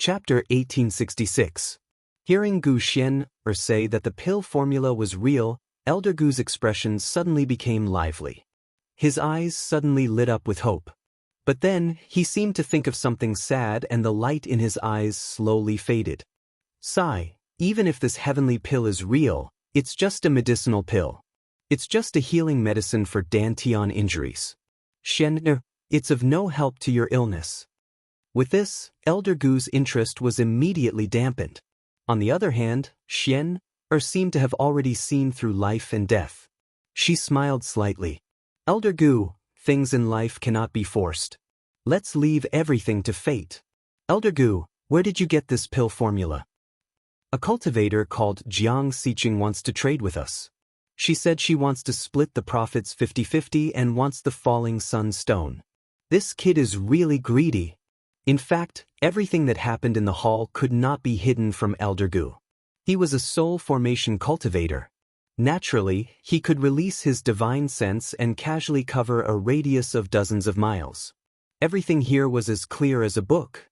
Chapter 1866. Hearing Gu Xian say that the pill formula was real, Elder Gu's expression suddenly became lively. His eyes suddenly lit up with hope. But then, he seemed to think of something sad and the light in his eyes slowly faded. Sigh, even if this heavenly pill is real, it's just a medicinal pill. It's just a healing medicine for Dantian injuries. Xian, it's of no help to your illness. With this, Elder Gu's interest was immediately dampened. On the other hand, Xian seemed to have already seen through life and death. She smiled slightly. Elder Gu, things in life cannot be forced. Let's leave everything to fate. Elder Gu, where did you get this pill formula? A cultivator called Jiang Xiqing wants to trade with us. She said she wants to split the profits 50-50 and wants the falling sun stone. This kid is really greedy. In fact, everything that happened in the hall could not be hidden from Elder Gu. He was a soul formation cultivator. Naturally, he could release his divine sense and casually cover a radius of dozens of miles. Everything here was as clear as a book.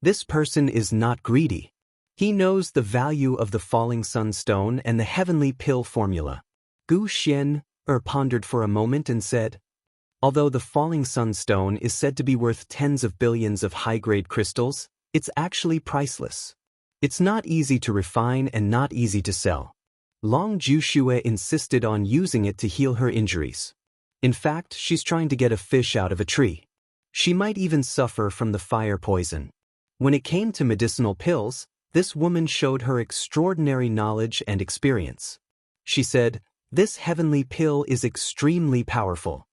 This person is not greedy. He knows the value of the falling sunstone and the heavenly pill formula. Gu Xian pondered for a moment and said, although the falling sunstone is said to be worth tens of billions of high-grade crystals, it's actually priceless. It's not easy to refine and not easy to sell. Long Jushue insisted on using it to heal her injuries. In fact, she's trying to get a fish out of a tree. She might even suffer from the fire poison. When it came to medicinal pills, this woman showed her extraordinary knowledge and experience. She said, "This heavenly pill is extremely powerful.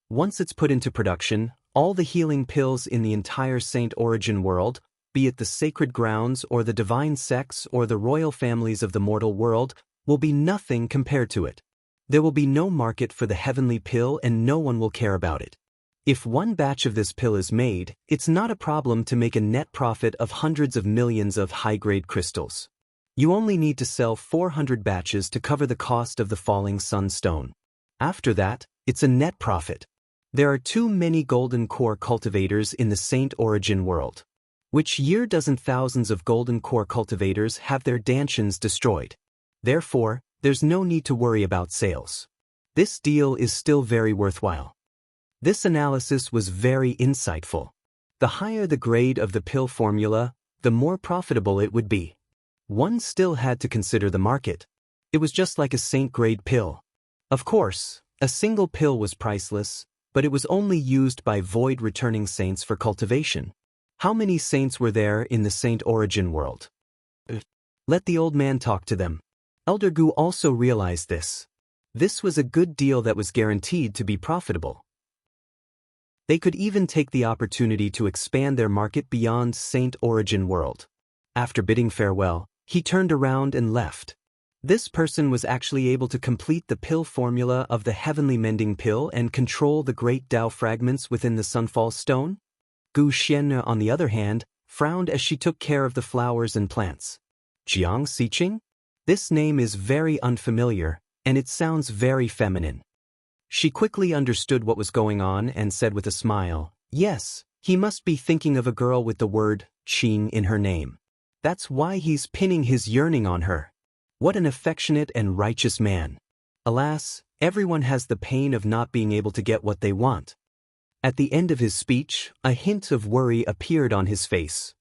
Once it's put into production, all the healing pills in the entire Saint Origin world, be it the sacred grounds or the divine sects or the royal families of the mortal world, will be nothing compared to it. There will be no market for the heavenly pill and no one will care about it. If one batch of this pill is made, it's not a problem to make a net profit of hundreds of millions of high-grade crystals. You only need to sell 400 batches to cover the cost of the falling sunstone. After that, it's a net profit. There are too many golden core cultivators in the Saint Origin world. Which year doesn't thousands of golden core cultivators have their dantians destroyed? Therefore, there's no need to worry about sales. This deal is still very worthwhile." This analysis was very insightful. The higher the grade of the pill formula, the more profitable it would be. One still had to consider the market. It was just like a saint-grade pill. Of course, a single pill was priceless, but it was only used by void-returning saints for cultivation. How many saints were there in the Saint Origin world? Let the old man talk to them. Elder Gu also realized this. This was a good deal that was guaranteed to be profitable. They could even take the opportunity to expand their market beyond Saint Origin world. After bidding farewell, he turned around and left. This person was actually able to complete the pill formula of the heavenly mending pill and control the great Dao fragments within the Sunfall Stone? Gu Xian, on the other hand, frowned as she took care of the flowers and plants. Jiang Xiqing? This name is very unfamiliar, and it sounds very feminine. She quickly understood what was going on and said with a smile, "Yes, he must be thinking of a girl with the word Qing in her name. That's why he's pinning his yearning on her. What an affectionate and righteous man. Alas, everyone has the pain of not being able to get what they want." At the end of his speech, a hint of worry appeared on his face.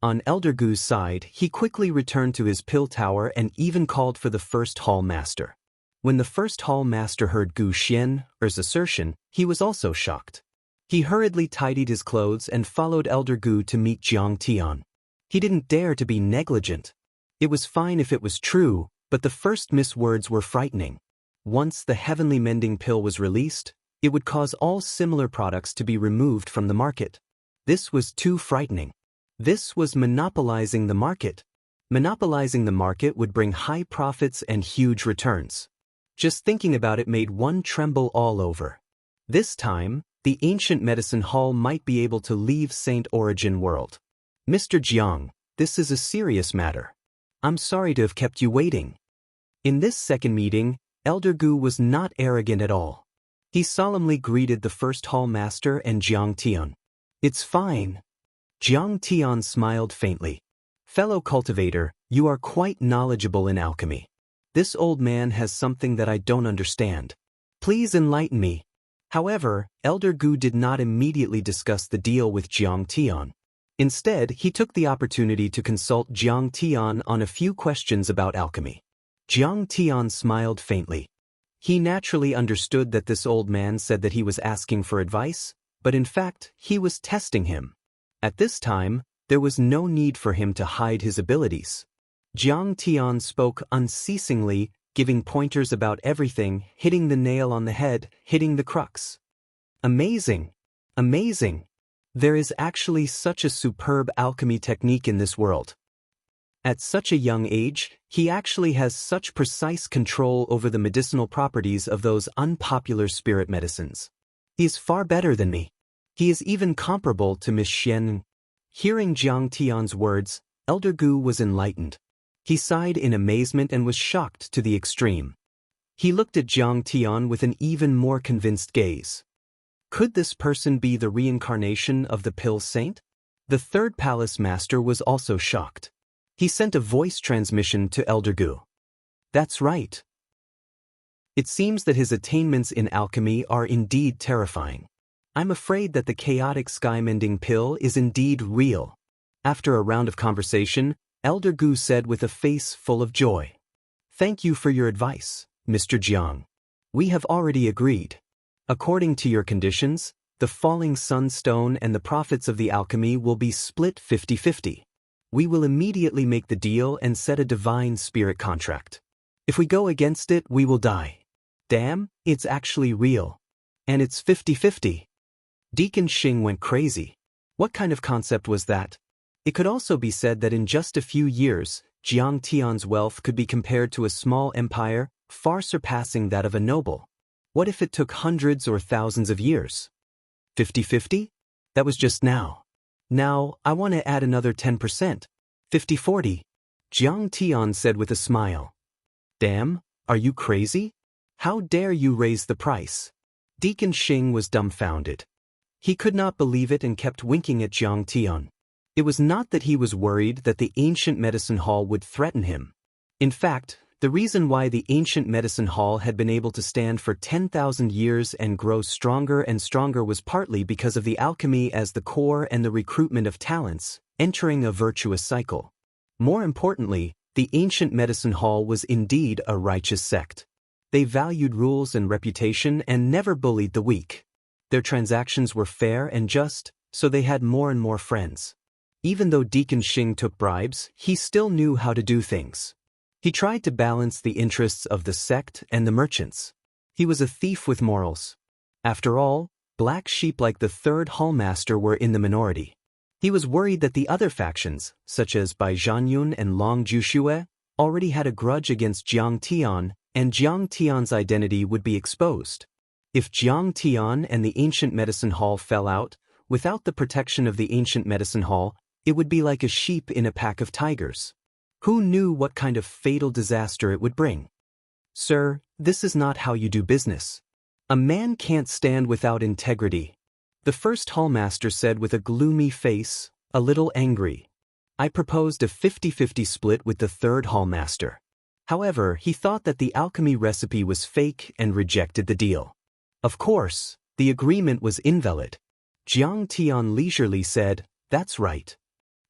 On Elder Gu's side, he quickly returned to his pill tower and even called for the first hall master. When the first hall master heard Gu Xian's assertion, he was also shocked. He hurriedly tidied his clothes and followed Elder Gu to meet Jiang Tian. He didn't dare to be negligent. It was fine if it was true, but the first miswords were frightening. Once the heavenly mending pill was released, it would cause all similar products to be removed from the market. This was too frightening. This was monopolizing the market. Monopolizing the market would bring high profits and huge returns. Just thinking about it made one tremble all over. This time, the ancient medicine hall might be able to leave Saint Origin world. "Mr. Jiang, this is a serious matter. I'm sorry to have kept you waiting." In this second meeting, Elder Gu was not arrogant at all. He solemnly greeted the first hall master and Jiang Tian. "It's fine. Jiang Tian smiled faintly. Fellow cultivator, you are quite knowledgeable in alchemy. This old man has something that I don't understand. Please enlighten me. However, Elder Gu did not immediately discuss the deal with Jiang Tian. Instead, he took the opportunity to consult Jiang Tian on a few questions about alchemy. Jiang Tian smiled faintly. He naturally understood that this old man said that he was asking for advice, but in fact, he was testing him. At this time, there was no need for him to hide his abilities. Jiang Tian spoke unceasingly, giving pointers about everything, hitting the nail on the head, hitting the crux. Amazing! Amazing! There is actually such a superb alchemy technique in this world. At such a young age, he actually has such precise control over the medicinal properties of those unpopular spirit medicines. He is far better than me. He is even comparable to Miss Xian. Hearing Jiang Tian's words, Elder Gu was enlightened. He sighed in amazement and was shocked to the extreme. He looked at Jiang Tian with an even more convinced gaze. Could this person be the reincarnation of the Pill Saint? The third palace master was also shocked. He sent a voice transmission to Elder Gu. That's right. It seems that his attainments in alchemy are indeed terrifying. I'm afraid that the chaotic sky-mending pill is indeed real. After a round of conversation, Elder Gu said with a face full of joy. Thank you for your advice, Mr. Jiang. We have already agreed. According to your conditions, the falling sunstone and the profits of the alchemy will be split 50-50. We will immediately make the deal and set a divine spirit contract. If we go against it, we will die. Damn, it's actually real. And it's 50-50. Deacon Xing went crazy. What kind of concept was that? It could also be said that in just a few years, Jiang Tian's wealth could be compared to a small empire, far surpassing that of a noble. What if it took hundreds or thousands of years? 50-50? That was just now. Now, I want to add another 10%. 50-40. Jiang Tian said with a smile. Damn, are you crazy? How dare you raise the price? Deacon Xing was dumbfounded. He could not believe it and kept winking at Jiang Tian. It was not that he was worried that the ancient medicine hall would threaten him. In fact, the reason why the ancient medicine hall had been able to stand for 10,000 years and grow stronger and stronger was partly because of the alchemy as the core and the recruitment of talents, entering a virtuous cycle. More importantly, the ancient medicine hall was indeed a righteous sect. They valued rules and reputation and never bullied the weak. Their transactions were fair and just, so they had more and more friends. Even though Deacon Xing took bribes, he still knew how to do things. He tried to balance the interests of the sect and the merchants. He was a thief with morals. After all, black sheep like the third hallmaster were in the minority. He was worried that the other factions, such as Bai Zhanyun and Long Jushue, already had a grudge against Jiang Tian, and Jiang Tian's identity would be exposed. If Jiang Tian and the ancient medicine hall fell out, without the protection of the ancient medicine hall, it would be like a sheep in a pack of tigers. Who knew what kind of fatal disaster it would bring? Sir, this is not how you do business. A man can't stand without integrity. The first hallmaster said with a gloomy face, a little angry. I proposed a 50-50 split with the third hallmaster. However, he thought that the alchemy recipe was fake and rejected the deal. Of course, the agreement was invalid. Jiang Tian leisurely said, that's right.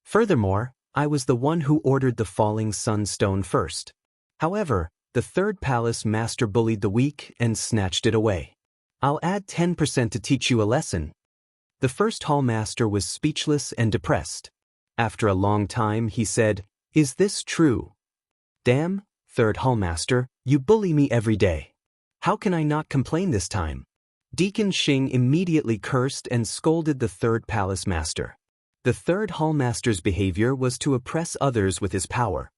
Furthermore, I was the one who ordered the falling sunstone first. However, the third palace master bullied the weak and snatched it away. I'll add 10% to teach you a lesson. The first hallmaster was speechless and depressed. After a long time, he said, is this true? Damn, third hallmaster, you bully me every day. How can I not complain this time? Deacon Xing immediately cursed and scolded the third palace master. The third hallmaster's behavior was to oppress others with his power.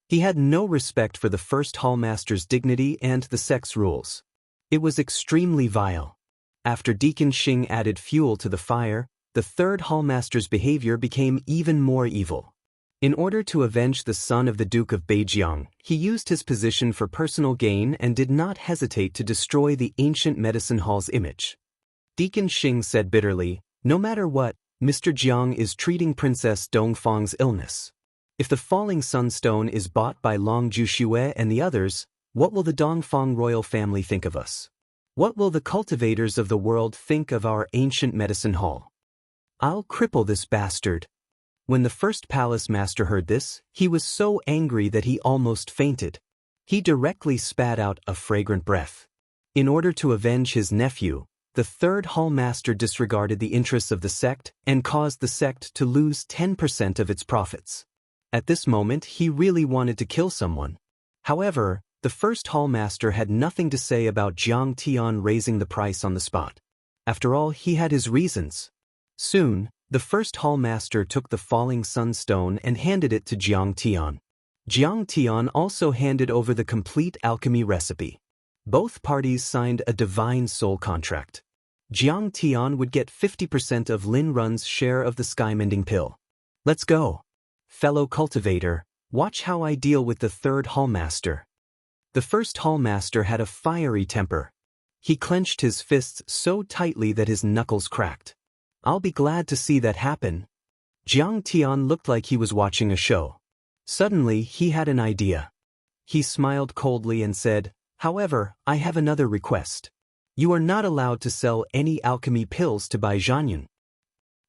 He had no respect for the first hallmaster's dignity and the sect's rules. It was extremely vile. After Deacon Xing added fuel to the fire, the third hallmaster's behavior became even more evil. In order to avenge the son of the Duke of Beijiang, he used his position for personal gain and did not hesitate to destroy the ancient medicine hall's image. Deacon Xing said bitterly, no matter what, Mr. Jiang is treating Princess Dongfang's illness. If the falling sunstone is bought by Long Jushui and the others, what will the Dongfang royal family think of us? What will the cultivators of the world think of our ancient medicine hall? I'll cripple this bastard. When the first palace master heard this, he was so angry that he almost fainted. He directly spat out a fragrant breath. In order to avenge his nephew, the third hall master disregarded the interests of the sect and caused the sect to lose 10% of its profits. At this moment, he really wanted to kill someone. However, the first hall master had nothing to say about Jiang Tian raising the price on the spot. After all, he had his reasons. Soon, the first hall master took the falling sunstone and handed it to Jiang Tian. Jiang Tian also handed over the complete alchemy recipe. Both parties signed a divine soul contract. Jiang Tian would get 50% of Lin Run's share of the sky-mending pill. Let's go. Fellow cultivator, watch how I deal with the third hallmaster. The first hallmaster had a fiery temper. He clenched his fists so tightly that his knuckles cracked. I'll be glad to see that happen. Jiang Tian looked like he was watching a show. Suddenly, he had an idea. He smiled coldly and said, "However, I have another request. You are not allowed to sell any alchemy pills to Bai Zhanyun.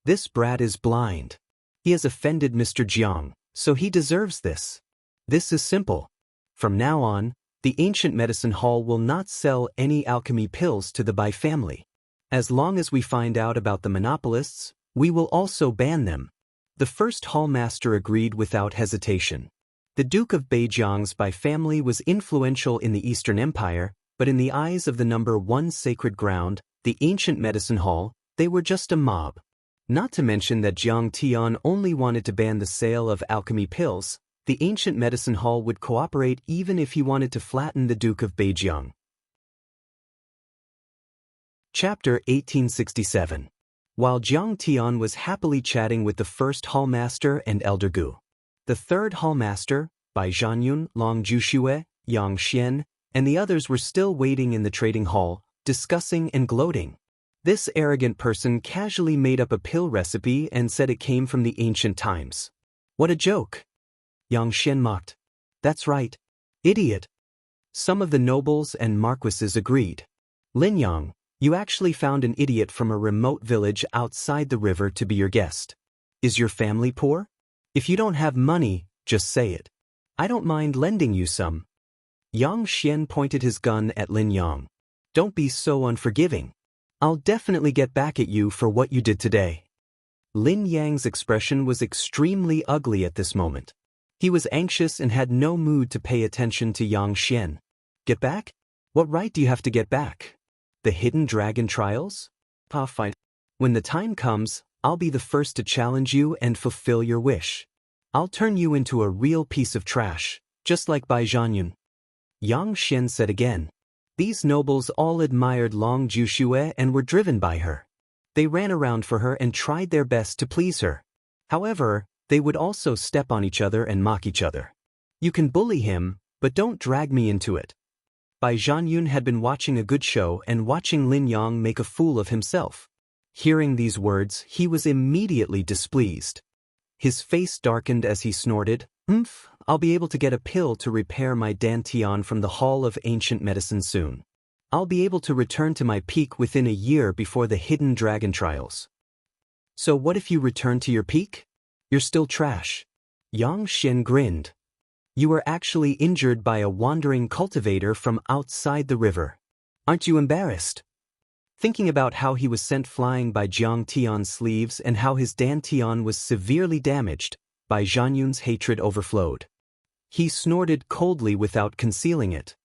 This brat is blind. He has offended Mr. Jiang, so he deserves this. This is simple. From now on, the ancient medicine hall will not sell any alchemy pills to the Bai family. As long as we find out about the monopolists, we will also ban them." The first hallmaster agreed without hesitation. The Duke of Beijiang's Bai family was influential in the Eastern Empire, but in the eyes of the number one sacred ground, the ancient medicine hall, they were just a mob. Not to mention that Jiang Tian only wanted to ban the sale of alchemy pills, the ancient medicine hall would cooperate even if he wanted to flatten the Duke of Beijiang. Chapter 1867. While Jiang Tian was happily chatting with the first hallmaster and Elder Gu, the third hallmaster, Bai Zhanyun, Long Jushui, Yang Xian, and the others were still waiting in the trading hall, discussing and gloating. This arrogant person casually made up a pill recipe and said it came from the ancient times. What a joke! Yang Xian mocked. That's right. Idiot. Some of the nobles and marquises agreed. Lin Yang, you actually found an idiot from a remote village outside the river to be your guest. Is your family poor? If you don't have money, just say it. I don't mind lending you some. Yang Xian pointed his gun at Lin Yang. Don't be so unforgiving. I'll definitely get back at you for what you did today. Lin Yang's expression was extremely ugly at this moment. He was anxious and had no mood to pay attention to Yang Xian. Get back? What right do you have to get back? The hidden dragon trials? Fine. When the time comes, I'll be the first to challenge you and fulfill your wish. I'll turn you into a real piece of trash, just like Bai Zhanyun. Yang Xian said again. These nobles all admired Long Jushui and were driven by her. They ran around for her and tried their best to please her. However, they would also step on each other and mock each other. You can bully him, but don't drag me into it. Bai Zhanyun had been watching a good show and watching Lin Yang make a fool of himself. Hearing these words, he was immediately displeased. His face darkened as he snorted, I'll be able to get a pill to repair my dantian from the Hall of Ancient Medicine soon. I'll be able to return to my peak within a year before the hidden dragon trials. So what if you return to your peak? You're still trash. Yang Xian grinned. You were actually injured by a wandering cultivator from outside the river. Aren't you embarrassed? Thinking about how he was sent flying by Jiang Tian's sleeves and how his dantian was severely damaged, Bai Zhanyun's hatred overflowed. He snorted coldly without concealing it.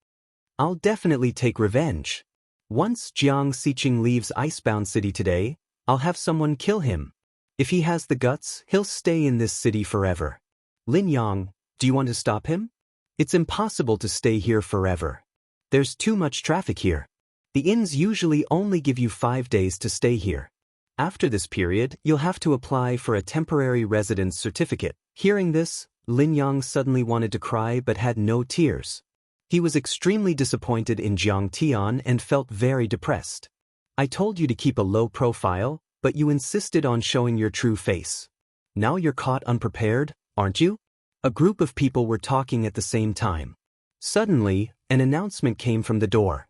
I'll definitely take revenge. Once Jiang Xiqing leaves Icebound City today, I'll have someone kill him. If he has the guts, he'll stay in this city forever. Lin Yang, do you want to stop him? It's impossible to stay here forever. There's too much traffic here. The inns usually only give you 5 days to stay here. After this period, you'll have to apply for a temporary residence certificate. Hearing this, Lin Yang suddenly wanted to cry but had no tears. He was extremely disappointed in Jiang Tian and felt very depressed. I told you to keep a low profile, but you insisted on showing your true face. Now you're caught unprepared, aren't you? A group of people were talking at the same time. Suddenly, an announcement came from the door.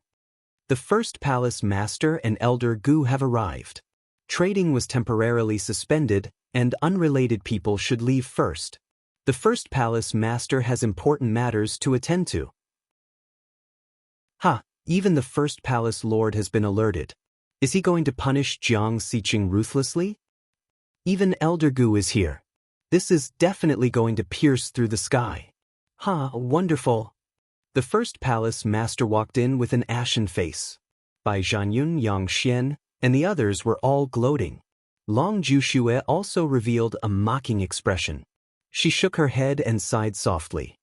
The first palace master and Elder Gu have arrived. Trading was temporarily suspended, and unrelated people should leave first. The first palace master has important matters to attend to. Even the first palace lord has been alerted. Is he going to punish Jiang Xiqing ruthlessly? Even Elder Gu is here. This is definitely going to pierce through the sky. Wonderful. The first palace master walked in with an ashen face. Bai Zhanyun, Yang Xian, and the others were all gloating. Long Juxue also revealed a mocking expression. She shook her head and sighed softly.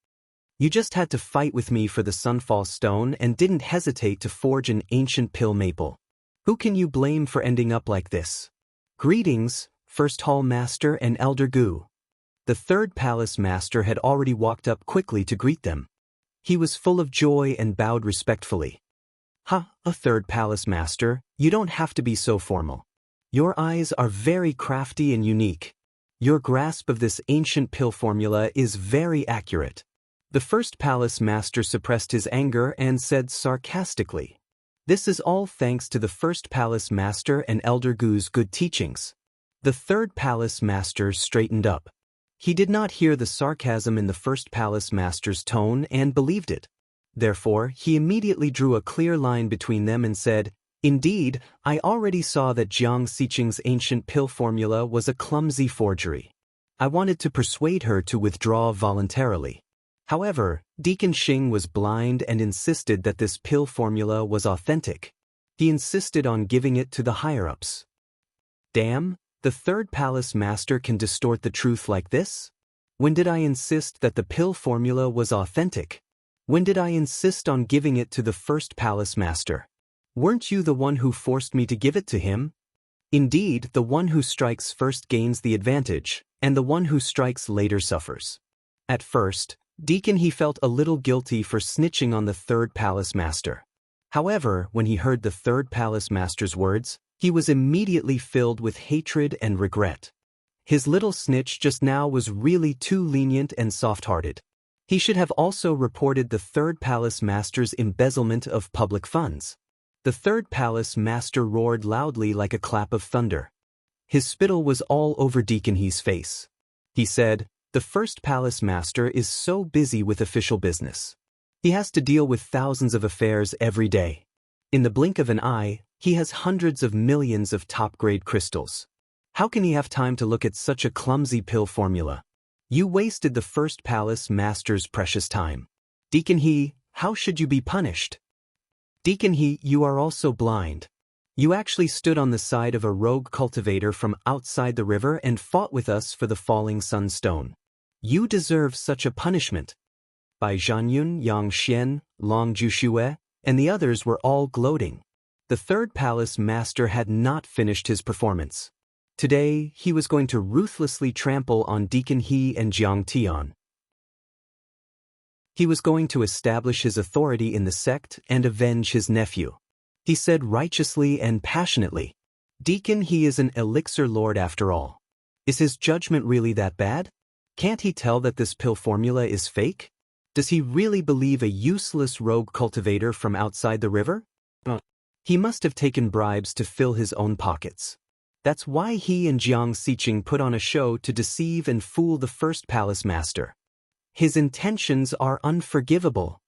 You just had to fight with me for the Sunfall Stone and didn't hesitate to forge an ancient pill maple. Who can you blame for ending up like this? Greetings, First Hall Master and Elder Gu. The third palace master had already walked up quickly to greet them. He was full of joy and bowed respectfully. A third palace master, you don't have to be so formal. Your eyes are very crafty and unique. Your grasp of this ancient pill formula is very accurate. The first palace master suppressed his anger and said sarcastically, "This is all thanks to the first palace master and Elder Gu's good teachings." The third palace master straightened up. He did not hear the sarcasm in the first palace master's tone and believed it. Therefore, he immediately drew a clear line between them and said, "Indeed, I already saw that Jiang Xiqing's ancient pill formula was a clumsy forgery. I wanted to persuade her to withdraw voluntarily. However, Deacon Xing was blind and insisted that this pill formula was authentic. He insisted on giving it to the higher-ups. Damn, the third palace master can distort the truth like this? When did I insist that the pill formula was authentic? When did I insist on giving it to the first palace master? Weren't you the one who forced me to give it to him? Indeed, the one who strikes first gains the advantage, and the one who strikes later suffers." At first, Deacon He felt a little guilty for snitching on the third palace master. However, when he heard the third palace master's words, he was immediately filled with hatred and regret. His little snitch just now was really too lenient and soft-hearted. He should have also reported the third palace master's embezzlement of public funds. The third palace master roared loudly like a clap of thunder. His spittle was all over Deacon He's face. He said, "The first palace master is so busy with official business. He has to deal with thousands of affairs every day. In the blink of an eye, he has hundreds of millions of top-grade crystals. How can he have time to look at such a clumsy pill formula? You wasted the first palace master's precious time. Deacon He, how should you be punished? Deacon He, you are also blind. You actually stood on the side of a rogue cultivator from outside the river and fought with us for the falling sunstone. You deserve such a punishment." Bai Zhanyun, Yang Xian, Long Juxue, and the others were all gloating. The third palace master had not finished his performance. Today, he was going to ruthlessly trample on Deacon He and Jiang Tian. He was going to establish his authority in the sect and avenge his nephew. He said righteously and passionately, "Deacon He is an elixir lord after all. Is his judgment really that bad? Can't he tell that this pill formula is fake? Does he really believe a useless rogue cultivator from outside the river? He must have taken bribes to fill his own pockets. That's why he and Jiang Xiqing put on a show to deceive and fool the first palace master. His intentions are unforgivable."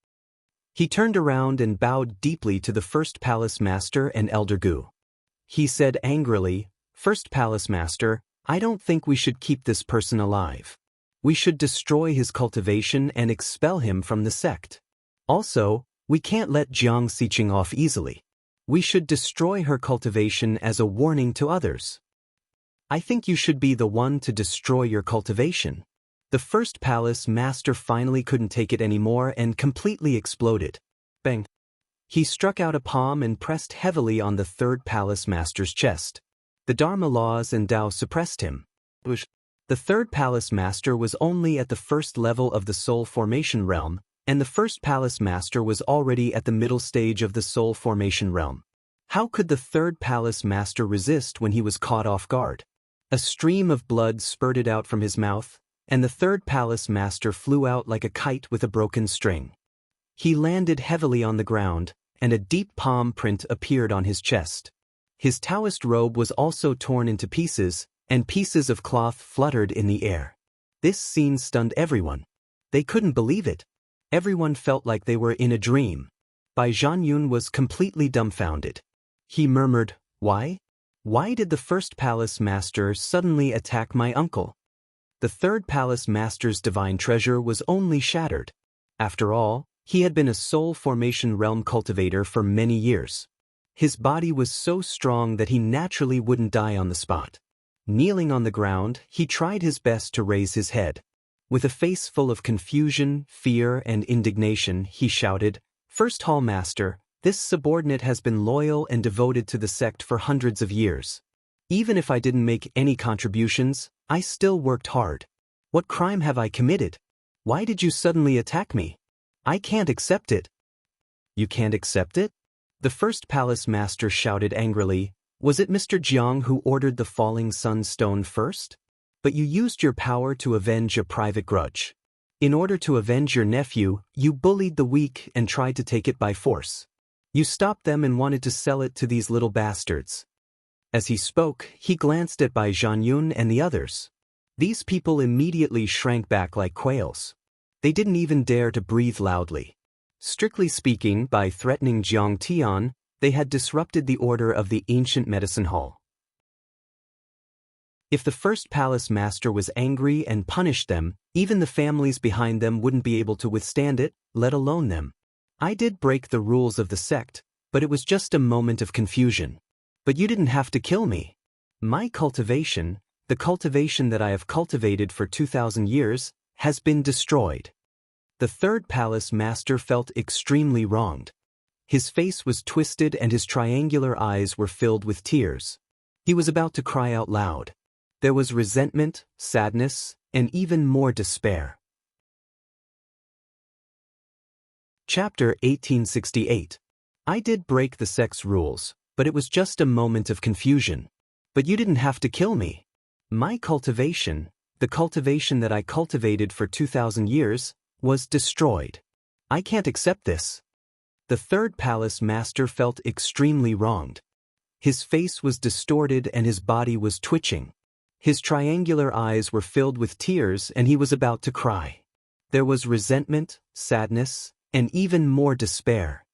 He turned around and bowed deeply to the first palace master and Elder Gu. He said angrily, "First palace master, I don't think we should keep this person alive. We should destroy his cultivation and expel him from the sect. Also, we can't let Jiang Xiqing off easily. We should destroy her cultivation as a warning to others." "I think you should be the one to destroy your cultivation." The first palace master finally couldn't take it anymore and completely exploded. Bang! He struck out a palm and pressed heavily on the third palace master's chest. The Dharma laws and Tao suppressed him. The third palace master was only at the first level of the soul formation realm, and the first palace master was already at the middle stage of the soul formation realm. How could the third palace master resist when he was caught off guard? A stream of blood spurted out from his mouth, and the third palace master flew out like a kite with a broken string. He landed heavily on the ground, and a deep palm print appeared on his chest. His Daoist robe was also torn into pieces, and pieces of cloth fluttered in the air. This scene stunned everyone. They couldn't believe it. Everyone felt like they were in a dream. Bai Zhanyun was completely dumbfounded. He murmured, "Why? Why did the first palace master suddenly attack my uncle?" The third palace master's divine treasure was only shattered. After all, he had been a soul formation realm cultivator for many years. His body was so strong that he naturally wouldn't die on the spot. Kneeling on the ground, he tried his best to raise his head. With a face full of confusion, fear, and indignation, he shouted, "First Hall Master, this subordinate has been loyal and devoted to the sect for hundreds of years. Even if I didn't make any contributions, I still worked hard. What crime have I committed? Why did you suddenly attack me? I can't accept it." "You can't accept it?" The first palace master shouted angrily. "Was it Mr. Jiang who ordered the falling sun stone first? But you used your power to avenge a private grudge. In order to avenge your nephew, you bullied the weak and tried to take it by force. You stopped them and wanted to sell it to these little bastards." As he spoke, he glanced at Bai Zhanyun and the others. These people immediately shrank back like quails. They didn't even dare to breathe loudly. Strictly speaking, by threatening Jiang Tian, they had disrupted the order of the ancient medicine hall. If the first palace master was angry and punished them, even the families behind them wouldn't be able to withstand it, let alone them. "I did break the rules of the sect, but it was just a moment of confusion. But you didn't have to kill me. My cultivation, the cultivation that I have cultivated for 2,000 years, has been destroyed." The third palace master felt extremely wronged. His face was twisted and his triangular eyes were filled with tears. He was about to cry out loud. There was resentment, sadness, and even more despair. Chapter 1868. I did break the sect's rules, but it was just a moment of confusion. But you didn't have to kill me. My cultivation, the cultivation that I cultivated for 2,000 years, was destroyed. I can't accept this. The third palace master felt extremely wronged. His face was distorted and his body was twitching. His triangular eyes were filled with tears and he was about to cry. There was resentment, sadness, and even more despair.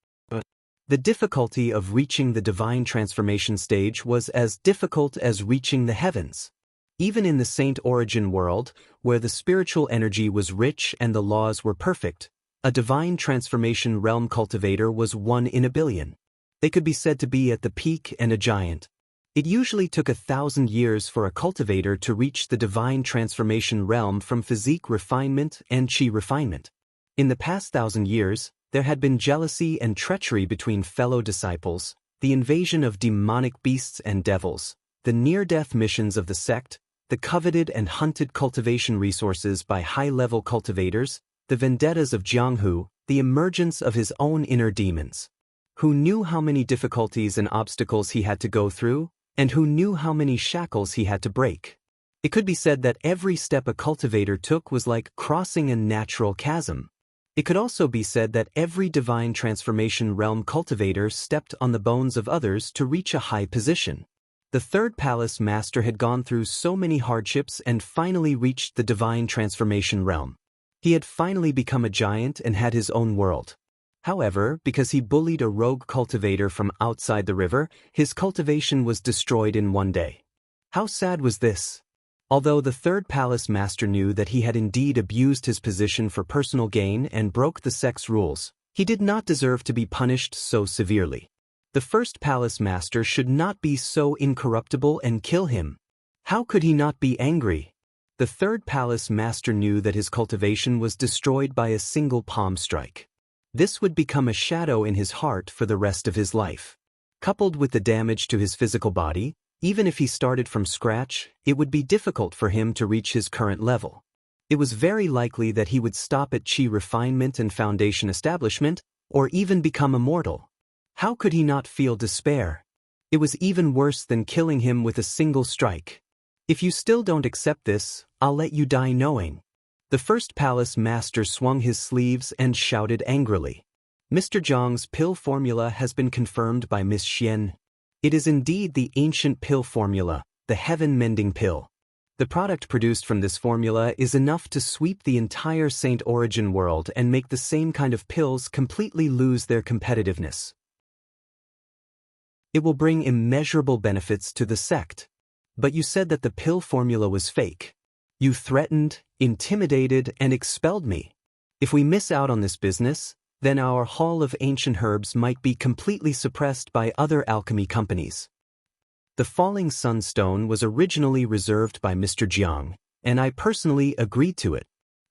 The difficulty of reaching the divine transformation stage was as difficult as reaching the heavens. Even in the Saint Origin world, where the spiritual energy was rich and the laws were perfect, a divine transformation realm cultivator was 1 in a billion. They could be said to be at the peak and a giant. It usually took 1,000 years for a cultivator to reach the divine transformation realm from physique refinement and chi refinement. In the past 1,000 years, there had been jealousy and treachery between fellow disciples, the invasion of demonic beasts and devils, the near-death missions of the sect, the coveted and hunted cultivation resources by high-level cultivators, the vendettas of Jianghu, the emergence of his own inner demons. Who knew how many difficulties and obstacles he had to go through, and who knew how many shackles he had to break? It could be said that every step a cultivator took was like crossing a natural chasm. It could also be said that every divine transformation realm cultivator stepped on the bones of others to reach a high position. The third palace master had gone through so many hardships and finally reached the divine transformation realm. He had finally become a giant and had his own world. However, because he bullied a rogue cultivator from outside the river, his cultivation was destroyed in one day. How sad was this? Although the third palace master knew that he had indeed abused his position for personal gain and broke the sect's rules, he did not deserve to be punished so severely. The first palace master should not be so incorruptible and kill him. How could he not be angry? The third palace master knew that his cultivation was destroyed by a single palm strike. This would become a shadow in his heart for the rest of his life. Coupled with the damage to his physical body, even if he started from scratch, it would be difficult for him to reach his current level. It was very likely that he would stop at chi refinement and foundation establishment, or even become immortal. How could he not feel despair? It was even worse than killing him with a single strike. If you still don't accept this, I'll let you die knowing. The first palace master swung his sleeves and shouted angrily. Mr. Jiang's pill formula has been confirmed by Miss Xian. It is indeed the ancient pill formula, the heaven-mending pill. The product produced from this formula is enough to sweep the entire Saint Origin world and make the same kind of pills completely lose their competitiveness. It will bring immeasurable benefits to the sect. But you said that the pill formula was fake. You threatened, intimidated, and expelled me. If we miss out on this business, then our Hall of Ancient Herbs might be completely suppressed by other alchemy companies. The Falling Sunstone was originally reserved by Mr. Jiang, and I personally agreed to it.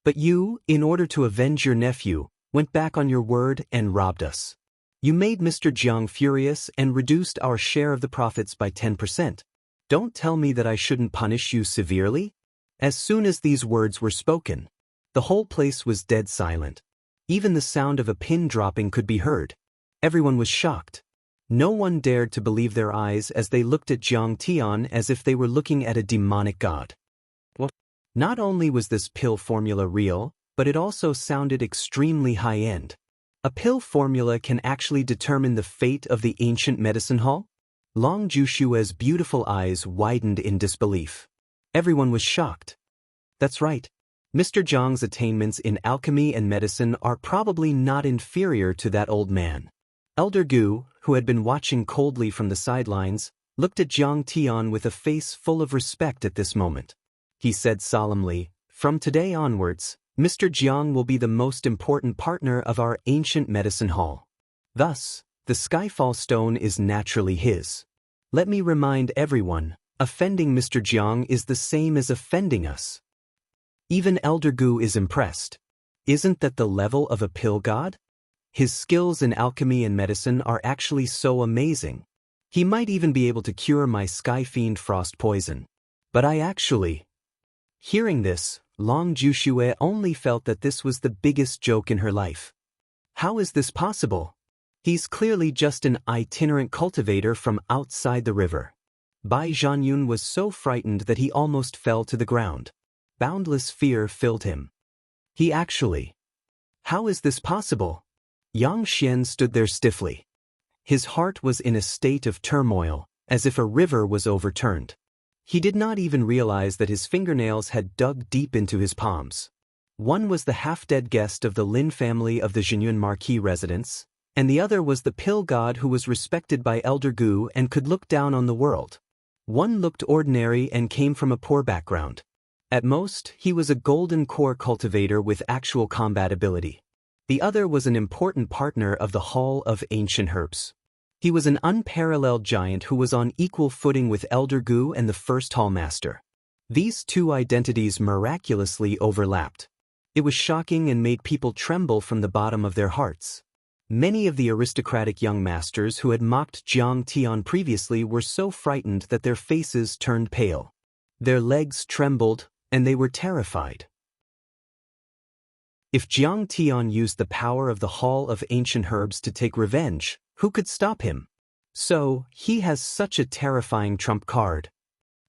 But you, in order to avenge your nephew, went back on your word and robbed us. You made Mr. Jiang furious and reduced our share of the profits by 10%. Don't tell me that I shouldn't punish you severely? As soon as these words were spoken, the whole place was dead silent. Even the sound of a pin dropping could be heard. Everyone was shocked. No one dared to believe their eyes as they looked at Jiang Tian as if they were looking at a demonic god. Well, not only was this pill formula real, but it also sounded extremely high-end. A pill formula can actually determine the fate of the ancient medicine hall? Long Jushua's beautiful eyes widened in disbelief. Everyone was shocked. That's right. Mr. Jiang's attainments in alchemy and medicine are probably not inferior to that old man. Elder Gu, who had been watching coldly from the sidelines, looked at Jiang Tian with a face full of respect at this moment. He said solemnly, "From today onwards, Mr. Jiang will be the most important partner of our ancient medicine hall. Thus, the Skyfall Stone is naturally his. Let me remind everyone, offending Mr. Jiang is the same as offending us." Even Elder Gu is impressed. Isn't that the level of a pill god? His skills in alchemy and medicine are actually so amazing. He might even be able to cure my Skyfiend frost poison. But I actually... Hearing this, Long Jushue only felt that this was the biggest joke in her life. How is this possible? He's clearly just an itinerant cultivator from outside the river. Bai Zhanyun was so frightened that he almost fell to the ground. Boundless fear filled him. He actually... How is this possible? Yang Xian stood there stiffly. His heart was in a state of turmoil, as if a river was overturned. He did not even realize that his fingernails had dug deep into his palms. One was the half-dead guest of the Lin family of the Jinyun Marquis residence, and the other was the pill god who was respected by Elder Gu and could look down on the world. One looked ordinary and came from a poor background. At most, he was a golden core cultivator with actual combat ability. The other was an important partner of the Hall of Ancient Herbs. He was an unparalleled giant who was on equal footing with Elder Gu and the first Hallmaster. These two identities miraculously overlapped. It was shocking and made people tremble from the bottom of their hearts. Many of the aristocratic young masters who had mocked Jiang Tian previously were so frightened that their faces turned pale. Their legs trembled, and they were terrified. If Jiang Tian used the power of the Hall of Ancient Herbs to take revenge, who could stop him? So, he has such a terrifying trump card.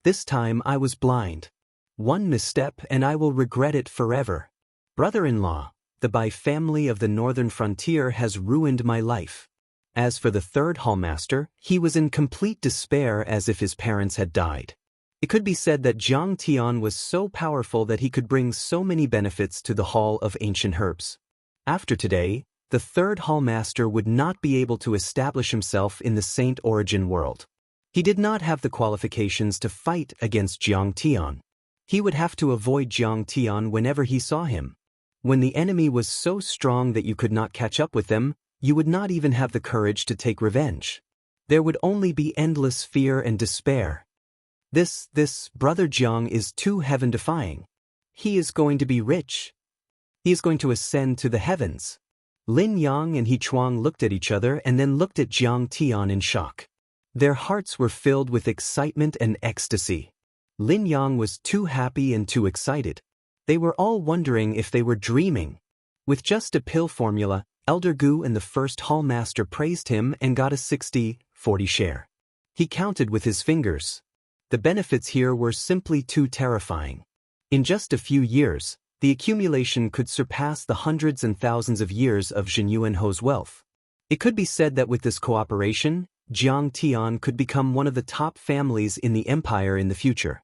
This time I was blind. One misstep and I will regret it forever. Brother-in-law, the Bai family of the northern frontier has ruined my life. As for the third Hallmaster, he was in complete despair as if his parents had died. It could be said that Jiang Tian was so powerful that he could bring so many benefits to the Hall of Ancient Herbs. After today, the third Hallmaster would not be able to establish himself in the Saint Origin world. He did not have the qualifications to fight against Jiang Tian. He would have to avoid Jiang Tian whenever he saw him. When the enemy was so strong that you could not catch up with them, you would not even have the courage to take revenge. There would only be endless fear and despair. This brother Jiang is too heaven-defying. He is going to be rich. He is going to ascend to the heavens. Lin Yang and He Chuang looked at each other and then looked at Jiang Tian in shock. Their hearts were filled with excitement and ecstasy. Lin Yang was too happy and too excited. They were all wondering if they were dreaming. With just a pill formula, Elder Gu and the first Hallmaster praised him and got a 60-40 share. He counted with his fingers. The benefits here were simply too terrifying. In just a few years, the accumulation could surpass the hundreds and thousands of years of Zhen Yuanho's wealth. It could be said that with this cooperation, Jiang Tian could become one of the top families in the empire in the future.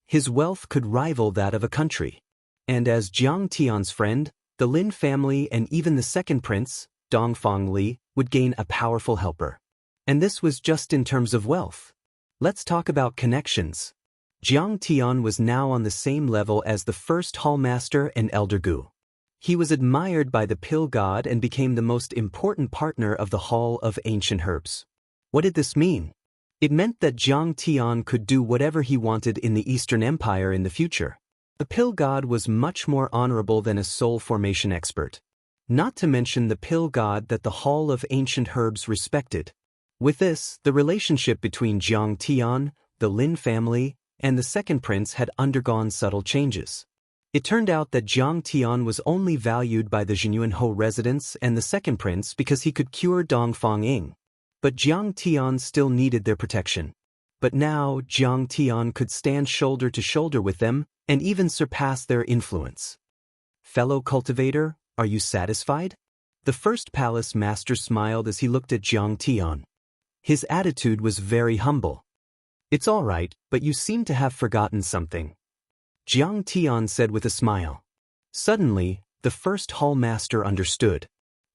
His wealth could rival that of a country. And as Jiang Tian's friend, the Lin family and even the second prince, Dongfang Li, would gain a powerful helper. And this was just in terms of wealth. Let's talk about connections. Jiang Tian was now on the same level as the first hallmaster and elder Gu. He was admired by the pill god and became the most important partner of the Hall of Ancient Herbs. What did this mean? It meant that Jiang Tian could do whatever he wanted in the Eastern Empire in the future. The pill god was much more honorable than a soul formation expert. Not to mention the pill god that the Hall of Ancient Herbs respected. With this, the relationship between Jiang Tian, the Lin family, and the second prince had undergone subtle changes. It turned out that Jiang Tian was only valued by the Zhen Yuanho residents and the second prince because he could cure Dongfang Ying. But Jiang Tian still needed their protection. But now Jiang Tian could stand shoulder to shoulder with them and even surpass their influence. Fellow cultivator, are you satisfied? The first palace master smiled as he looked at Jiang Tian. His attitude was very humble. It's all right, but you seem to have forgotten something. Jiang Tian said with a smile. Suddenly, the first hallmaster understood.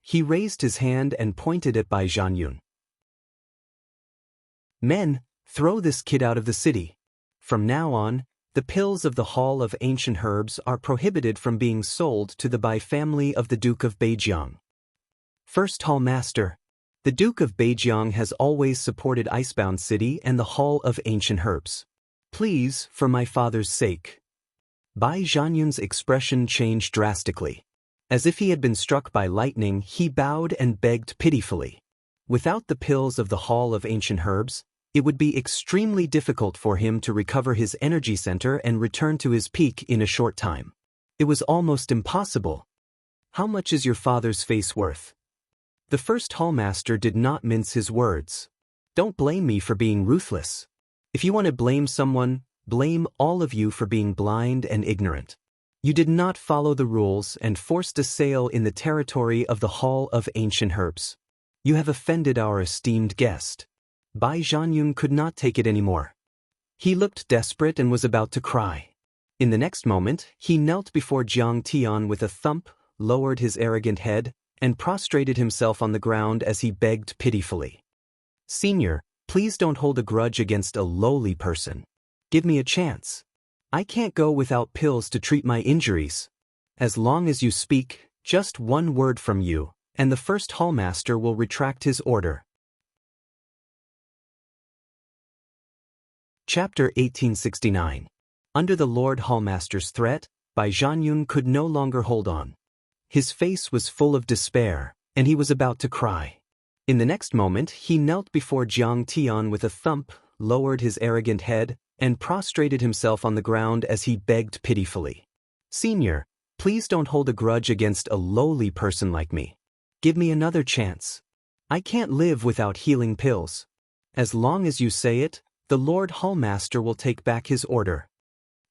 He raised his hand and pointed at Bai Zhanyun. Men, throw this kid out of the city. From now on, the pills of the Hall of Ancient Herbs are prohibited from being sold to the Bai family of the Duke of Beijiang. First hallmaster. The Duke of Beijiang has always supported Icebound City and the Hall of Ancient Herbs. Please, for my father's sake. Bai Zhanyun's expression changed drastically. As if he had been struck by lightning, he bowed and begged pitifully. Without the pills of the Hall of Ancient Herbs, it would be extremely difficult for him to recover his energy center and return to his peak in a short time. It was almost impossible. How much is your father's face worth? The first hallmaster did not mince his words. Don't blame me for being ruthless. If you want to blame someone, blame all of you for being blind and ignorant. You did not follow the rules and forced a sale in the territory of the Hall of Ancient Herbs. You have offended our esteemed guest. Bai Zhanyun could not take it anymore. He looked desperate and was about to cry. In the next moment, he knelt before Jiang Tian with a thump, lowered his arrogant head, and prostrated himself on the ground as he begged pitifully. Senior, please don't hold a grudge against a lowly person. Give me a chance. I can't go without pills to treat my injuries. As long as you speak, just one word from you, and the first hallmaster will retract his order. Chapter 1869. Under the Lord Hallmaster's threat, Bai Zhanyun could no longer hold on. His face was full of despair, and he was about to cry. In the next moment, he knelt before Jiang Tian with a thump, lowered his arrogant head, and prostrated himself on the ground as he begged pitifully. Senior, please don't hold a grudge against a lowly person like me. Give me another chance. I can't live without healing pills. As long as you say it, the Lord Hallmaster will take back his order.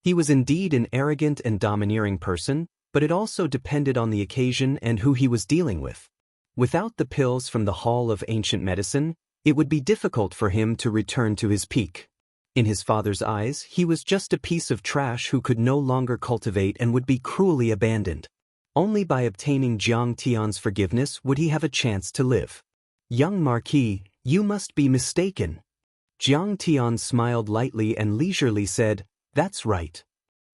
He was indeed an arrogant and domineering person, but it also depended on the occasion and who he was dealing with. Without the pills from the Hall of Ancient Medicine, it would be difficult for him to return to his peak. In his father's eyes, he was just a piece of trash who could no longer cultivate and would be cruelly abandoned. Only by obtaining Jiang Tian's forgiveness would he have a chance to live. Young Marquis, you must be mistaken. Jiang Tian smiled lightly and leisurely said, That's right.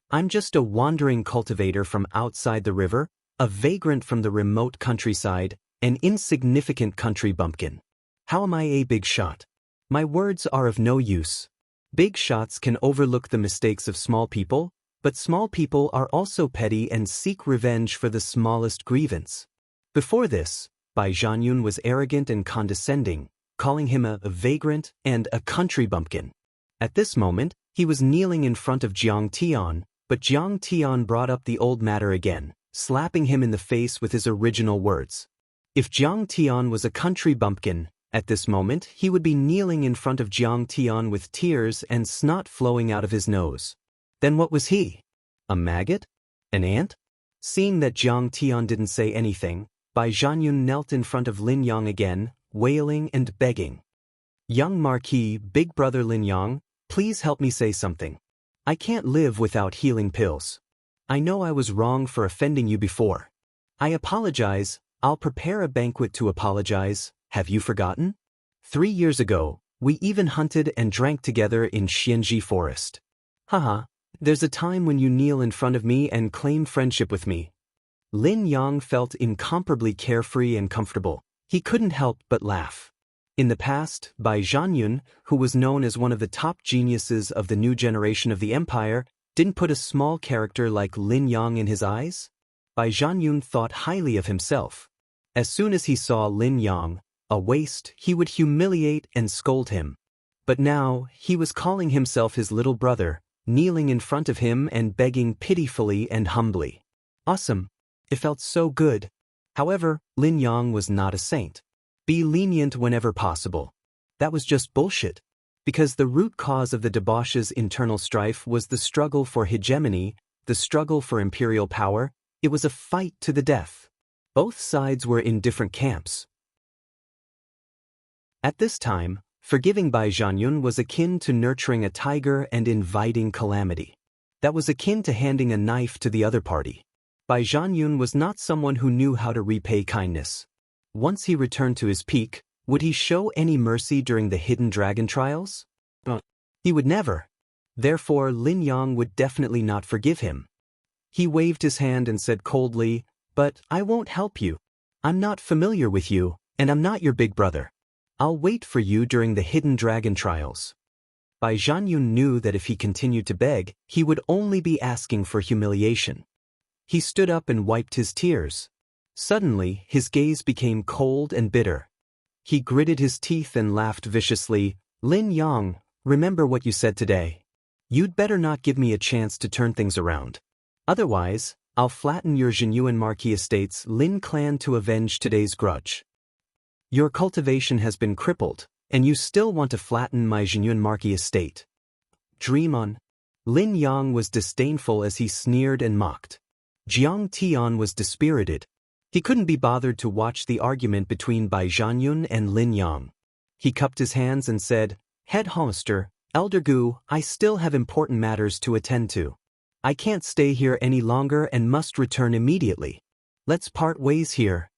I'm just a wandering cultivator from outside the river, a vagrant from the remote countryside, an insignificant country bumpkin. How am I a big shot? My words are of no use. Big shots can overlook the mistakes of small people, but small people are also petty and seek revenge for the smallest grievance. Before this, Bai Zhanyun was arrogant and condescending, calling him a vagrant and a country bumpkin. At this moment, he was kneeling in front of Jiang Tian, but Jiang Tian brought up the old matter again, slapping him in the face with his original words. If Jiang Tian was a country bumpkin, At this moment, he would be kneeling in front of Jiang Tian with tears and snot flowing out of his nose. Then what was he? A maggot? An ant? Seeing that Jiang Tian didn't say anything, Bai Zhanyun knelt in front of Lin Yang again, wailing and begging. Young Marquis, big brother Lin Yang, please help me say something. I can't live without healing pills. I know I was wrong for offending you before. I apologize. I'll prepare a banquet to apologize. Have you forgotten? 3 years ago, we even hunted and drank together in Xianxia forest. Haha, there's a time when you kneel in front of me and claim friendship with me. Lin Yang felt incomparably carefree and comfortable. He couldn't help but laugh. In the past, Bai Zhanyun, who was known as one of the top geniuses of the new generation of the empire, didn't put a small character like Lin Yang in his eyes. Bai Zhanyun thought highly of himself. As soon as he saw Lin Yang, a waste, he would humiliate and scold him. But now, he was calling himself his little brother, kneeling in front of him and begging pitifully and humbly. Awesome. It felt so good. However, Lin Yang was not a saint. Be lenient whenever possible. That was just bullshit. Because the root cause of the Daoist's internal strife was the struggle for hegemony, the struggle for imperial power. It was a fight to the death. Both sides were in different camps. At this time, forgiving Bai Zhanyun was akin to nurturing a tiger and inviting calamity. That was akin to handing a knife to the other party. Bai Zhanyun was not someone who knew how to repay kindness. Once he returned to his peak, would he show any mercy during the hidden dragon trials? He would never. Therefore, Lin Yang would definitely not forgive him. He waved his hand and said coldly, "But I won't help you. I'm not familiar with you, and I'm not your big brother. I'll wait for you during the hidden dragon trials." Bai Zhanyun knew that if he continued to beg, he would only be asking for humiliation. He stood up and wiped his tears. Suddenly, his gaze became cold and bitter. He gritted his teeth and laughed viciously. "Lin Yang, remember what you said today. You'd better not give me a chance to turn things around. Otherwise, I'll flatten your Zhenyuan Marquis Estate's Lin clan to avenge today's grudge. Your cultivation has been crippled, and you still want to flatten my Zhenyuan Marquis Estate. Dream on." Lin Yang was disdainful as he sneered and mocked. Jiang Tian was dispirited. He couldn't be bothered to watch the argument between Bai Zhanyun and Lin Yang. He cupped his hands and said, "Head Holster, Elder Gu, I still have important matters to attend to. I can't stay here any longer and must return immediately. Let's part ways here."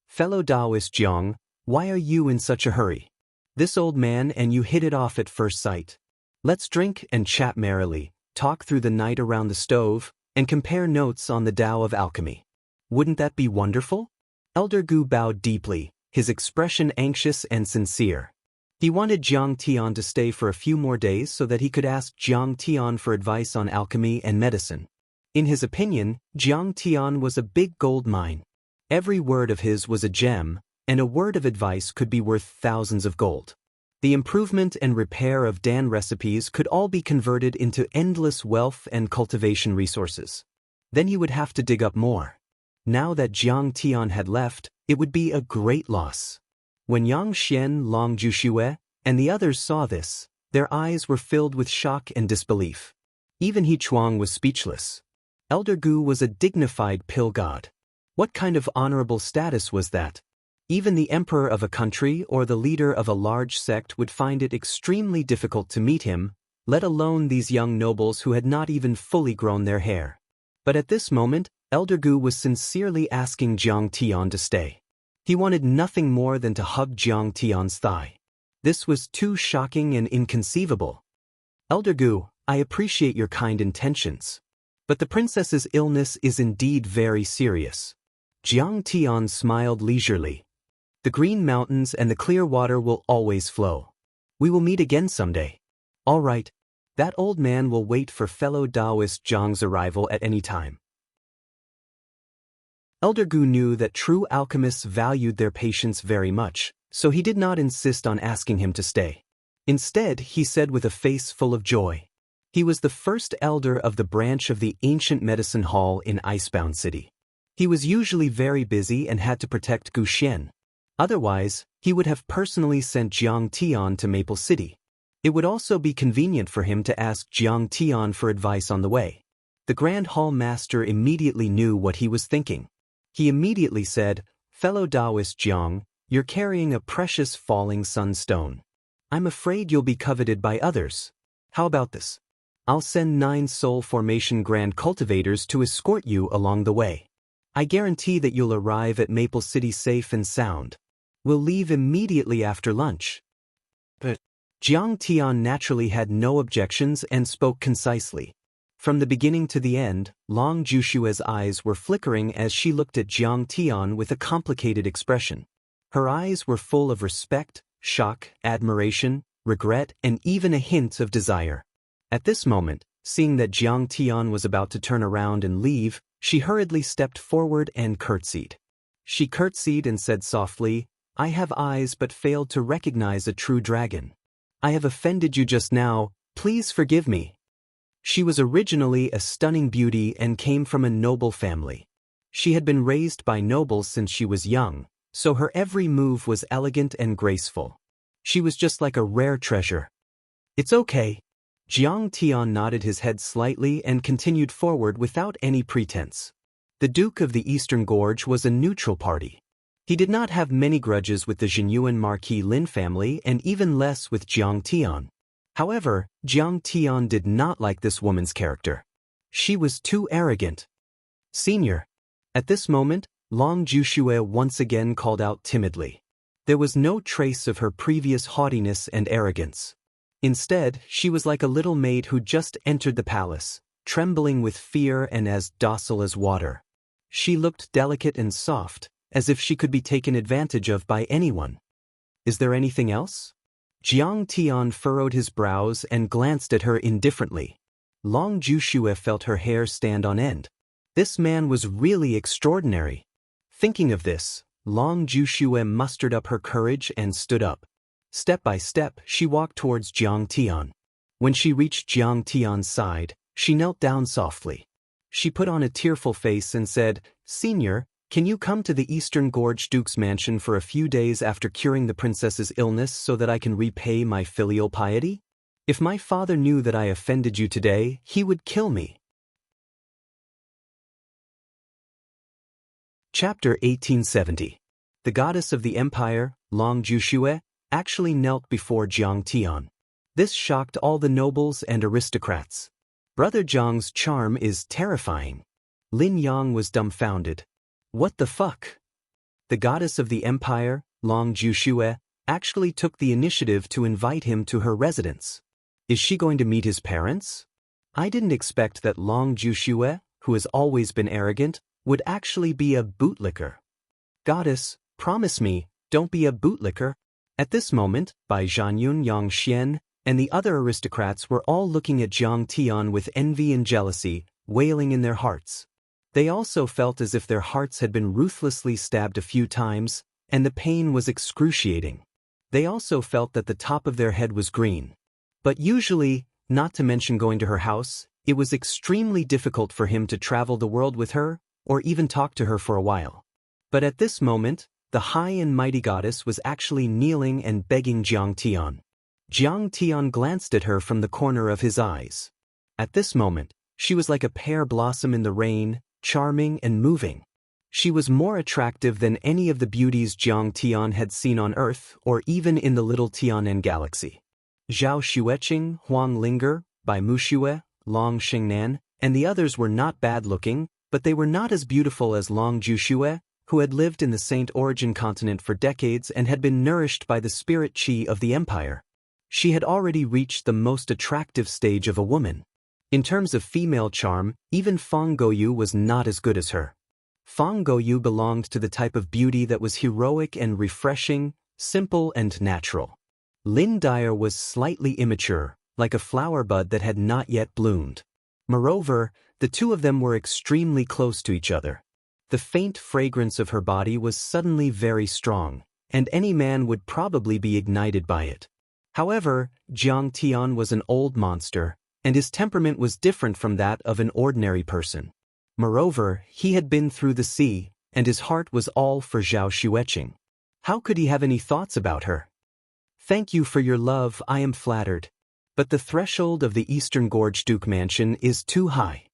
"Fellow Daoist Jiang, why are you in such a hurry? This old man and you hit it off at first sight. Let's drink and chat merrily, talk through the night around the stove, and compare notes on the Tao of alchemy. Wouldn't that be wonderful?" Elder Gu bowed deeply, his expression anxious and sincere. He wanted Jiang Tian to stay for a few more days so that he could ask Jiang Tian for advice on alchemy and medicine. In his opinion, Jiang Tian was a big gold mine. Every word of his was a gem, and a word of advice could be worth thousands of gold. The improvement and repair of Dan recipes could all be converted into endless wealth and cultivation resources. Then he would have to dig up more. Now that Jiang Tian had left, it would be a great loss. When Yang Xian, Long Juxue, and the others saw this, their eyes were filled with shock and disbelief. Even He Chuang was speechless. Elder Gu was a dignified pill god. What kind of honorable status was that? Even the emperor of a country or the leader of a large sect would find it extremely difficult to meet him, let alone these young nobles who had not even fully grown their hair. But at this moment, Elder Gu was sincerely asking Jiang Tian to stay. He wanted nothing more than to hug Jiang Tian's thigh. This was too shocking and inconceivable. "Elder Gu, I appreciate your kind intentions. But the princess's illness is indeed very serious." Jiang Tian smiled leisurely. "The green mountains and the clear water will always flow. We will meet again someday. All right. That old man will wait for fellow Daoist Jiang's arrival at any time." Elder Gu knew that true alchemists valued their patients very much, so he did not insist on asking him to stay. Instead, he said with a face full of joy. He was the first elder of the branch of the ancient medicine hall in Icebound City. He was usually very busy and had to protect Gu Xian. Otherwise, he would have personally sent Jiang Tian to Maple City. It would also be convenient for him to ask Jiang Tian for advice on the way. The Grand Hall Master immediately knew what he was thinking. He immediately said, "Fellow Daoist Jiang, you're carrying a precious falling sunstone. I'm afraid you'll be coveted by others. How about this? I'll send 9 soul formation grand cultivators to escort you along the way. I guarantee that you'll arrive at Maple City safe and sound. We'll leave immediately after lunch." But Jiang Tian naturally had no objections and spoke concisely. From the beginning to the end, Long Jushue's eyes were flickering as she looked at Jiang Tian with a complicated expression. Her eyes were full of respect, shock, admiration, regret, and even a hint of desire. At this moment, seeing that Jiang Tian was about to turn around and leave, she hurriedly stepped forward and curtsied. She curtsied and said softly, "I have eyes but failed to recognize a true dragon. I have offended you just now, please forgive me." She was originally a stunning beauty and came from a noble family. She had been raised by nobles since she was young, so her every move was elegant and graceful. She was just like a rare treasure. "It's okay." Jiang Tian nodded his head slightly and continued forward without any pretense. The Duke of the Eastern Gorge was a neutral party. He did not have many grudges with the Jinyuan Marquis Lin family and even less with Jiang Tian. However, Jiang Tian did not like this woman's character. She was too arrogant. "Senior." At this moment, Long Jushue once again called out timidly. There was no trace of her previous haughtiness and arrogance. Instead, she was like a little maid who just entered the palace, trembling with fear and as docile as water. She looked delicate and soft, as if she could be taken advantage of by anyone. "Is there anything else?" Jiang Tian furrowed his brows and glanced at her indifferently. Long Jushue felt her hair stand on end. This man was really extraordinary. Thinking of this, Long Jushue mustered up her courage and stood up. Step by step, she walked towards Jiang Tian. When she reached Jiang Tian's side, she knelt down softly. She put on a tearful face and said, "Senior, can you come to the Eastern Gorge Duke's mansion for a few days after curing the princess's illness so that I can repay my filial piety? If my father knew that I offended you today, he would kill me." Chapter 1870. The goddess of the empire, Long Jushue, actually knelt before Jiang Tian. This shocked all the nobles and aristocrats. Brother Jiang's charm is terrifying. Lin Yang was dumbfounded. What the fuck? The goddess of the empire, Long Jushue, actually took the initiative to invite him to her residence. Is she going to meet his parents? I didn't expect that Long Jushue, who has always been arrogant, would actually be a bootlicker. "Goddess, promise me, don't be a bootlicker." At this moment, Bai Zhanyun Yangxian and the other aristocrats were all looking at Jiang Tian with envy and jealousy, wailing in their hearts. They also felt as if their hearts had been ruthlessly stabbed a few times, and the pain was excruciating. They also felt that the top of their head was green. But usually, not to mention going to her house, it was extremely difficult for him to travel the world with her, or even talk to her for a while. But at this moment, the high and mighty goddess was actually kneeling and begging Jiang Tian. Jiang Tian glanced at her from the corner of his eyes. At this moment, she was like a pear blossom in the rain, charming and moving. She was more attractive than any of the beauties Jiang Tian had seen on Earth or even in the little Tianen galaxy. Zhao Xueqing, Huang Linger, Bai Muxue, Long Xingnan, and the others were not bad-looking, but they were not as beautiful as Long Jushue, who had lived in the Saint Origin continent for decades and had been nourished by the spirit qi of the empire. She had already reached the most attractive stage of a woman. In terms of female charm, even Fang Goyu was not as good as her. Fang Goyu belonged to the type of beauty that was heroic and refreshing, simple and natural. Lin Dyer was slightly immature, like a flower bud that had not yet bloomed. Moreover, the two of them were extremely close to each other. The faint fragrance of her body was suddenly very strong, and any man would probably be ignited by it. However, Jiang Tian was an old monster, and his temperament was different from that of an ordinary person. Moreover, he had been through the sea, and his heart was all for Zhao Xueqing. How could he have any thoughts about her? Thank you for your love, I am flattered. But the threshold of the Eastern Gorge Duke Mansion is too high.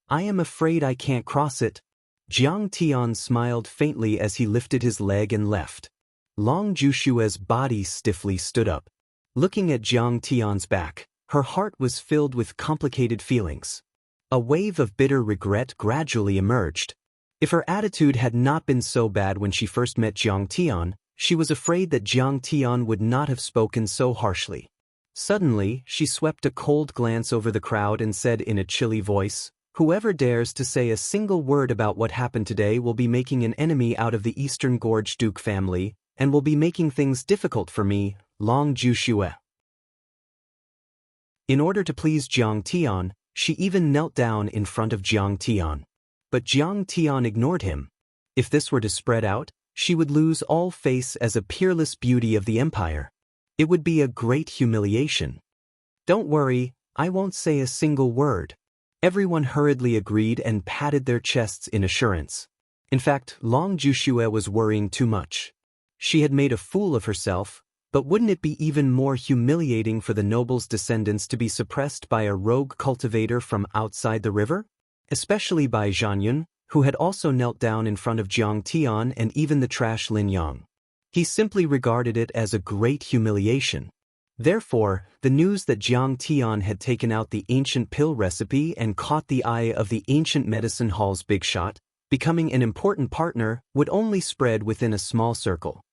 I am afraid I can't cross it. Jiang Tian smiled faintly as he lifted his leg and left. Long Jushua's body stiffly stood up. Looking at Jiang Tian's back, her heart was filled with complicated feelings. A wave of bitter regret gradually emerged. If her attitude had not been so bad when she first met Jiang Tian, she was afraid that Jiang Tian would not have spoken so harshly. Suddenly, she swept a cold glance over the crowd and said in a chilly voice, "Whoever dares to say a single word about what happened today will be making an enemy out of the Eastern Gorge Duke family, and will be making things difficult for me, Long Jushue." In order to please Jiang Tian, she even knelt down in front of Jiang Tian. But Jiang Tian ignored him. If this were to spread out, she would lose all face as a peerless beauty of the empire. It would be a great humiliation. "Don't worry, I won't say a single word." Everyone hurriedly agreed and patted their chests in assurance. In fact, Long Jushue was worrying too much. She had made a fool of herself, but wouldn't it be even more humiliating for the noble's descendants to be suppressed by a rogue cultivator from outside the river? Especially by Zhanyun, who had also knelt down in front of Jiang Tian and even the trash Lin Yang. He simply regarded it as a great humiliation. Therefore, the news that Jiang Tian had taken out the ancient pill recipe and caught the eye of the ancient medicine hall's big shot, becoming an important partner, would only spread within a small circle.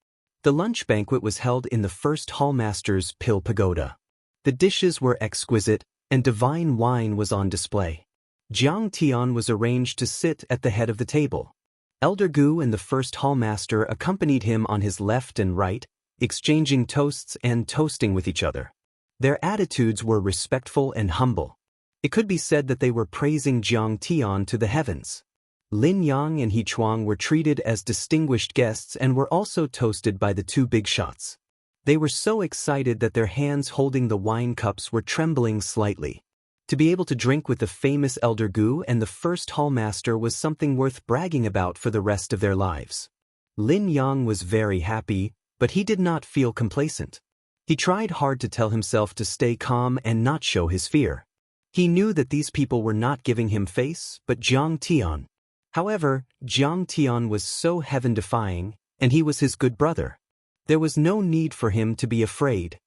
The lunch banquet was held in the first hallmaster's pill pagoda. The dishes were exquisite, and divine wine was on display. Jiang Tian was arranged to sit at the head of the table. Elder Gu and the first hallmaster accompanied him on his left and right, exchanging toasts and toasting with each other. Their attitudes were respectful and humble. It could be said that they were praising Jiang Tian to the heavens. Lin Yang and He Chuang were treated as distinguished guests and were also toasted by the two big shots. They were so excited that their hands holding the wine cups were trembling slightly. To be able to drink with the famous Elder Gu and the first hallmaster was something worth bragging about for the rest of their lives. Lin Yang was very happy, but he did not feel complacent. He tried hard to tell himself to stay calm and not show his fear. He knew that these people were not giving him face, but Jiang Tian. However, Jiang Tian was so heaven-defying, and he was his good brother. There was no need for him to be afraid.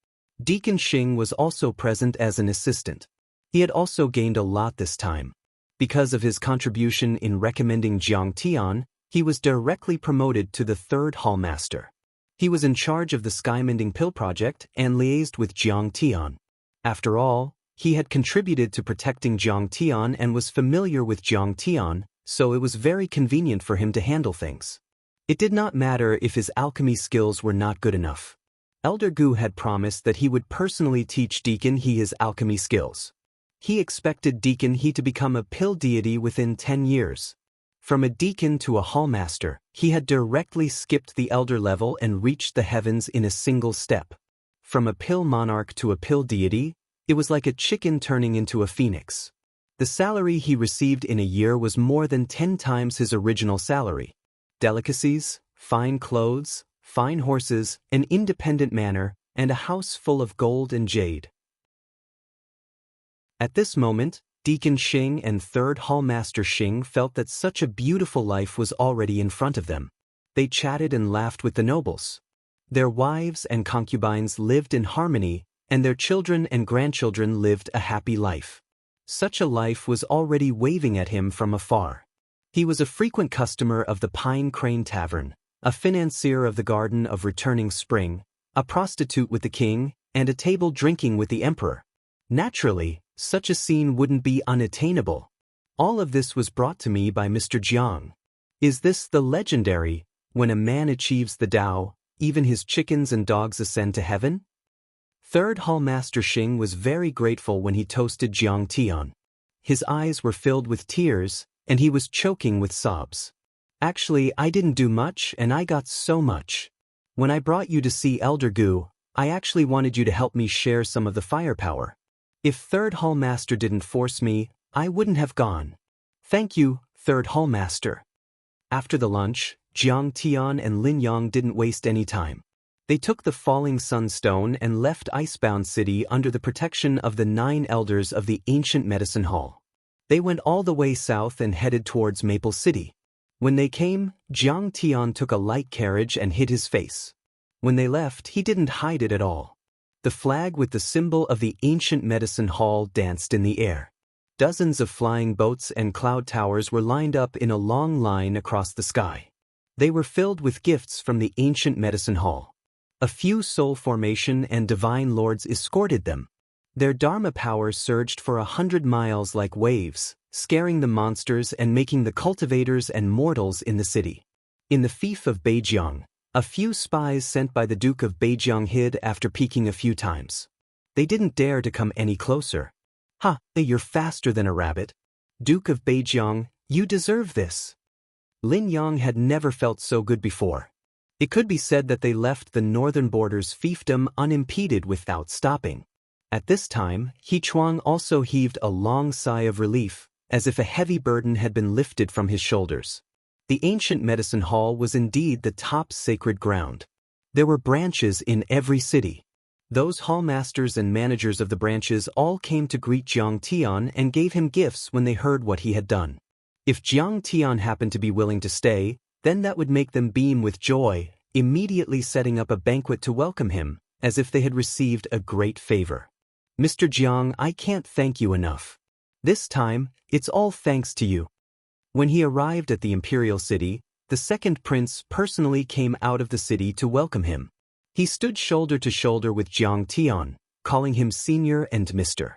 Deacon Xing was also present as an assistant. He had also gained a lot this time. Because of his contribution in recommending Jiang Tian, he was directly promoted to the third hallmaster. He was in charge of the Skymending Pill project and liaised with Jiang Tian. After all, he had contributed to protecting Jiang Tian and was familiar with Jiang Tian, so it was very convenient for him to handle things. It did not matter if his alchemy skills were not good enough. Elder Gu had promised that he would personally teach Deacon He his alchemy skills. He expected Deacon He to become a pill deity within 10 years. From a deacon to a hallmaster, he had directly skipped the elder level and reached the heavens in a single step. From a pill monarch to a pill deity, it was like a chicken turning into a phoenix. The salary he received in a year was more than 10 times his original salary. Delicacies, fine clothes, fine horses, an independent manor, and a house full of gold and jade. At this moment, Deacon Xing and third hallmaster Xing felt that such a beautiful life was already in front of them. They chatted and laughed with the nobles. Their wives and concubines lived in harmony, and their children and grandchildren lived a happy life. Such a life was already waving at him from afar. He was a frequent customer of the Pine Crane Tavern, a financier of the Garden of Returning Spring, a prostitute with the king, and a table drinking with the emperor. Naturally, such a scene wouldn't be unattainable. All of this was brought to me by Mr. Jiang. Is this the legendary, when a man achieves the Tao, even his chickens and dogs ascend to heaven? Third hallmaster Xing was very grateful when he toasted Jiang Tian. His eyes were filled with tears, and he was choking with sobs. Actually, I didn't do much and I got so much. When I brought you to see Elder Gu, I actually wanted you to help me share some of the firepower. If third hallmaster didn't force me, I wouldn't have gone. Thank you, third hallmaster. After the lunch, Jiang Tian and Lin Yang didn't waste any time. They took the falling sunstone and left Icebound City under the protection of the 9 elders of the ancient medicine hall. They went all the way south and headed towards Maple City. When they came, Jiang Tian took a light carriage and hid his face. When they left, he didn't hide it at all. The flag with the symbol of the ancient medicine hall danced in the air. Dozens of flying boats and cloud towers were lined up in a long line across the sky. They were filled with gifts from the ancient medicine hall. A few soul formation and divine lords escorted them. Their dharma powers surged for 100 miles like waves, scaring the monsters and making the cultivators and mortals in the city. In the fief of Beijiang, a few spies sent by the Duke of Beijiang hid after peeking a few times. They didn't dare to come any closer. "Ha, you're faster than a rabbit. Duke of Beijiang, you deserve this." Lin Yang had never felt so good before. It could be said that they left the northern border's fiefdom unimpeded without stopping. At this time, He Chuang also heaved a long sigh of relief, as if a heavy burden had been lifted from his shoulders. The ancient medicine hall was indeed the top sacred ground. There were branches in every city. Those hallmasters and managers of the branches all came to greet Jiang Tian and gave him gifts when they heard what he had done. If Jiang Tian happened to be willing to stay, then that would make them beam with joy, immediately setting up a banquet to welcome him, as if they had received a great favor. "Mr. Jiang, I can't thank you enough. This time, it's all thanks to you." When he arrived at the imperial city, the second prince personally came out of the city to welcome him. He stood shoulder to shoulder with Jiang Tian, calling him senior and Mr.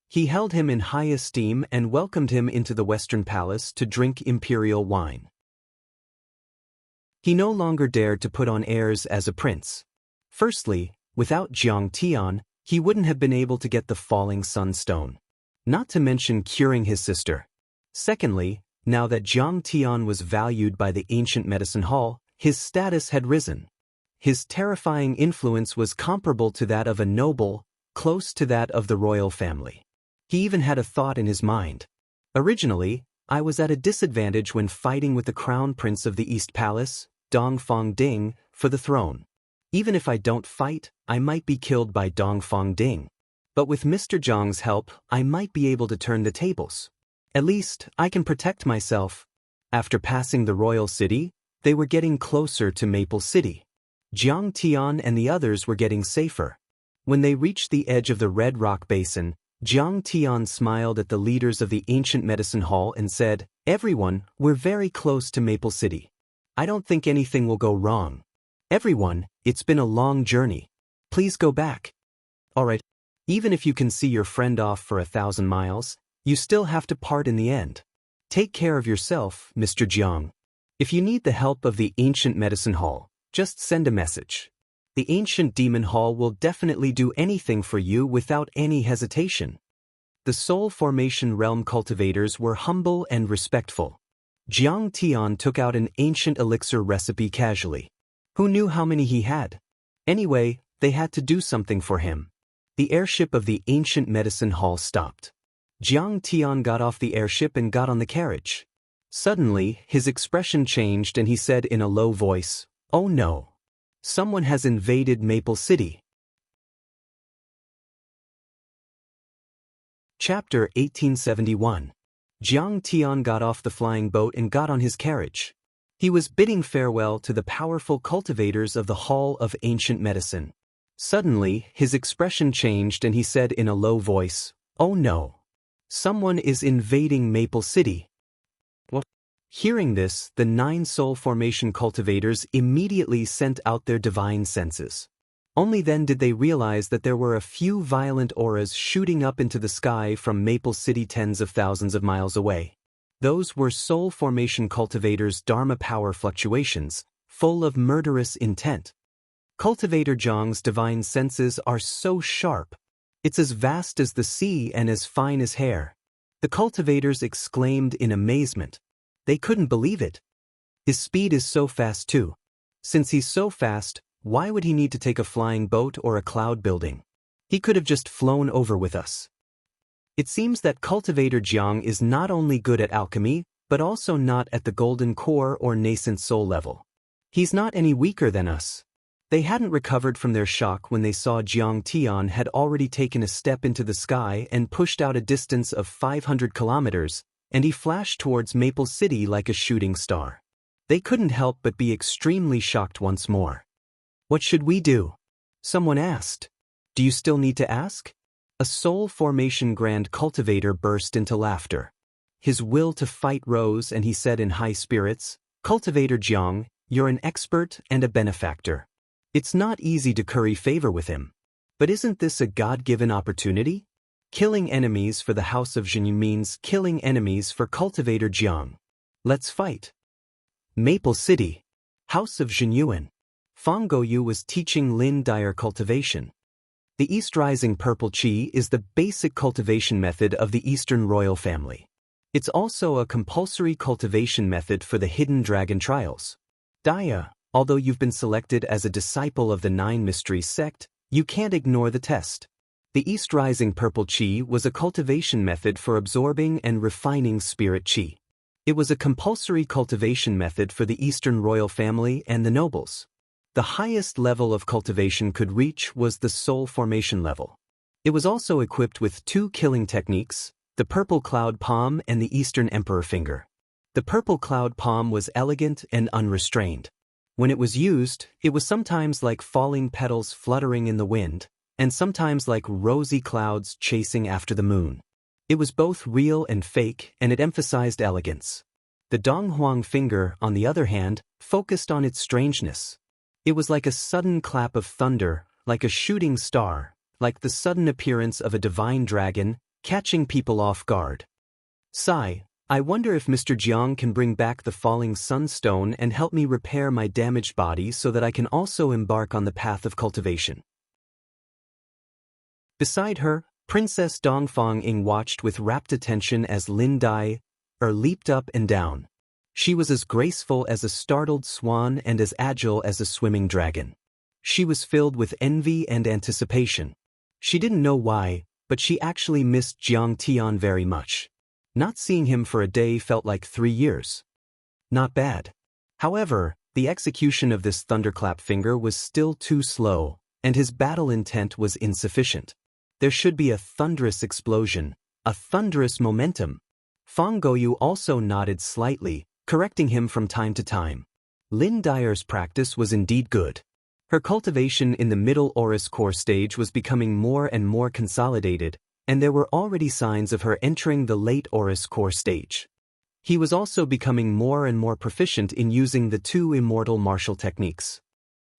He held him in high esteem and welcomed him into the Western Palace to drink imperial wine. He no longer dared to put on airs as a prince. Firstly, without Jiang Tian, he wouldn't have been able to get the falling sunstone. Not to mention curing his sister. Secondly, now that Jiang Tian was valued by the ancient medicine hall, his status had risen. His terrifying influence was comparable to that of a noble, close to that of the royal family. He even had a thought in his mind. "Originally, I was at a disadvantage when fighting with the crown prince of the East Palace, Dongfang Ding, for the throne. Even if I don't fight, I might be killed by Dongfang Ding. But with Mr. Jiang's help, I might be able to turn the tables. At least, I can protect myself." After passing the royal city, they were getting closer to Maple City. Jiang Tian and the others were getting safer. When they reached the edge of the Red Rock Basin, Jiang Tian smiled at the leaders of the ancient medicine hall and said, "Everyone, we're very close to Maple City. I don't think anything will go wrong. Everyone, it's been a long journey. Please go back. Alright, even if you can see your friend off for 1,000 miles, you still have to part in the end. Take care of yourself, Mr. Jiang. If you need the help of the ancient medicine hall, just send a message. The ancient demon hall will definitely do anything for you without any hesitation." The soul formation realm cultivators were humble and respectful. Jiang Tian took out an ancient elixir recipe casually. Who knew how many he had? Anyway, they had to do something for him. The airship of the ancient medicine hall stopped. Jiang Tian got off the airship and got on the carriage. Suddenly, his expression changed and he said in a low voice, "Oh no. Someone has invaded Maple City." Chapter 1871. Jiang Tian got off the flying boat and got on his carriage. He was bidding farewell to the powerful cultivators of the Hall of Ancient Medicine. Suddenly, his expression changed and he said in a low voice, "Oh no. Someone is invading Maple City." What? Hearing this, the 9 soul formation cultivators immediately sent out their divine senses. Only then did they realize that there were a few violent auras shooting up into the sky from Maple City tens of thousands of miles away. Those were soul formation cultivators' dharma power fluctuations, full of murderous intent. Cultivator Jiang's divine senses are so sharp. It's as vast as the sea and as fine as hair. The cultivators exclaimed in amazement. They couldn't believe it. His speed is so fast too. Since he's so fast, why would he need to take a flying boat or a cloud building? He could have just flown over with us. It seems that Cultivator Jiang is not only good at alchemy, but also not at the golden core or nascent soul level. He's not any weaker than us. They hadn't recovered from their shock when they saw Jiang Tian had already taken a step into the sky and pushed out a distance of 500 kilometers, and he flashed towards Maple City like a shooting star. They couldn't help but be extremely shocked once more. "What should we do?" someone asked. "Do you still need to ask?" A soul formation grand cultivator burst into laughter. His will to fight rose and he said in high spirits, "Cultivator Jiang, you're an expert and a benefactor. It's not easy to curry favor with him. But isn't this a God-given opportunity? Killing enemies for the House of Zhenyu means killing enemies for Cultivator Jiang. Let's fight." Maple City, House of Zhenyuan. Fang Gouyu was teaching Lin Dyer cultivation. The East Rising Purple Qi is the basic cultivation method of the Eastern royal family. It's also a compulsory cultivation method for the Hidden Dragon Trials. Daya, although you've been selected as a disciple of the Nine Mysteries sect, you can't ignore the test. The East Rising Purple Qi was a cultivation method for absorbing and refining spirit qi. It was a compulsory cultivation method for the Eastern royal family and the nobles. The highest level of cultivation could reach was the soul formation level. It was also equipped with two killing techniques, the Purple Cloud Palm and the Eastern Emperor Finger. The Purple Cloud Palm was elegant and unrestrained. When it was used, it was sometimes like falling petals fluttering in the wind, and sometimes like rosy clouds chasing after the moon. It was both real and fake, and it emphasized elegance. The Donghuang Finger, on the other hand, focused on its strangeness. It was like a sudden clap of thunder, like a shooting star, like the sudden appearance of a divine dragon, catching people off guard. Sigh, I wonder if Mr. Jiang can bring back the falling sunstone and help me repair my damaged body so that I can also embark on the path of cultivation. Beside her, Princess Dongfang Ying watched with rapt attention as Lin Dai leaped up and down. She was as graceful as a startled swan and as agile as a swimming dragon. She was filled with envy and anticipation. She didn't know why, but she actually missed Jiang Tian very much. Not seeing him for a day felt like 3 years. Not bad. However, the execution of this thunderclap finger was still too slow, and his battle intent was insufficient. There should be a thunderous explosion, a thunderous momentum. Fang Gouyu also nodded slightly, correcting him from time to time. Lin Dyer's practice was indeed good. Her cultivation in the middle Oris core stage was becoming more and more consolidated, and there were already signs of her entering the late Oris core stage. He was also becoming more and more proficient in using the two immortal martial techniques.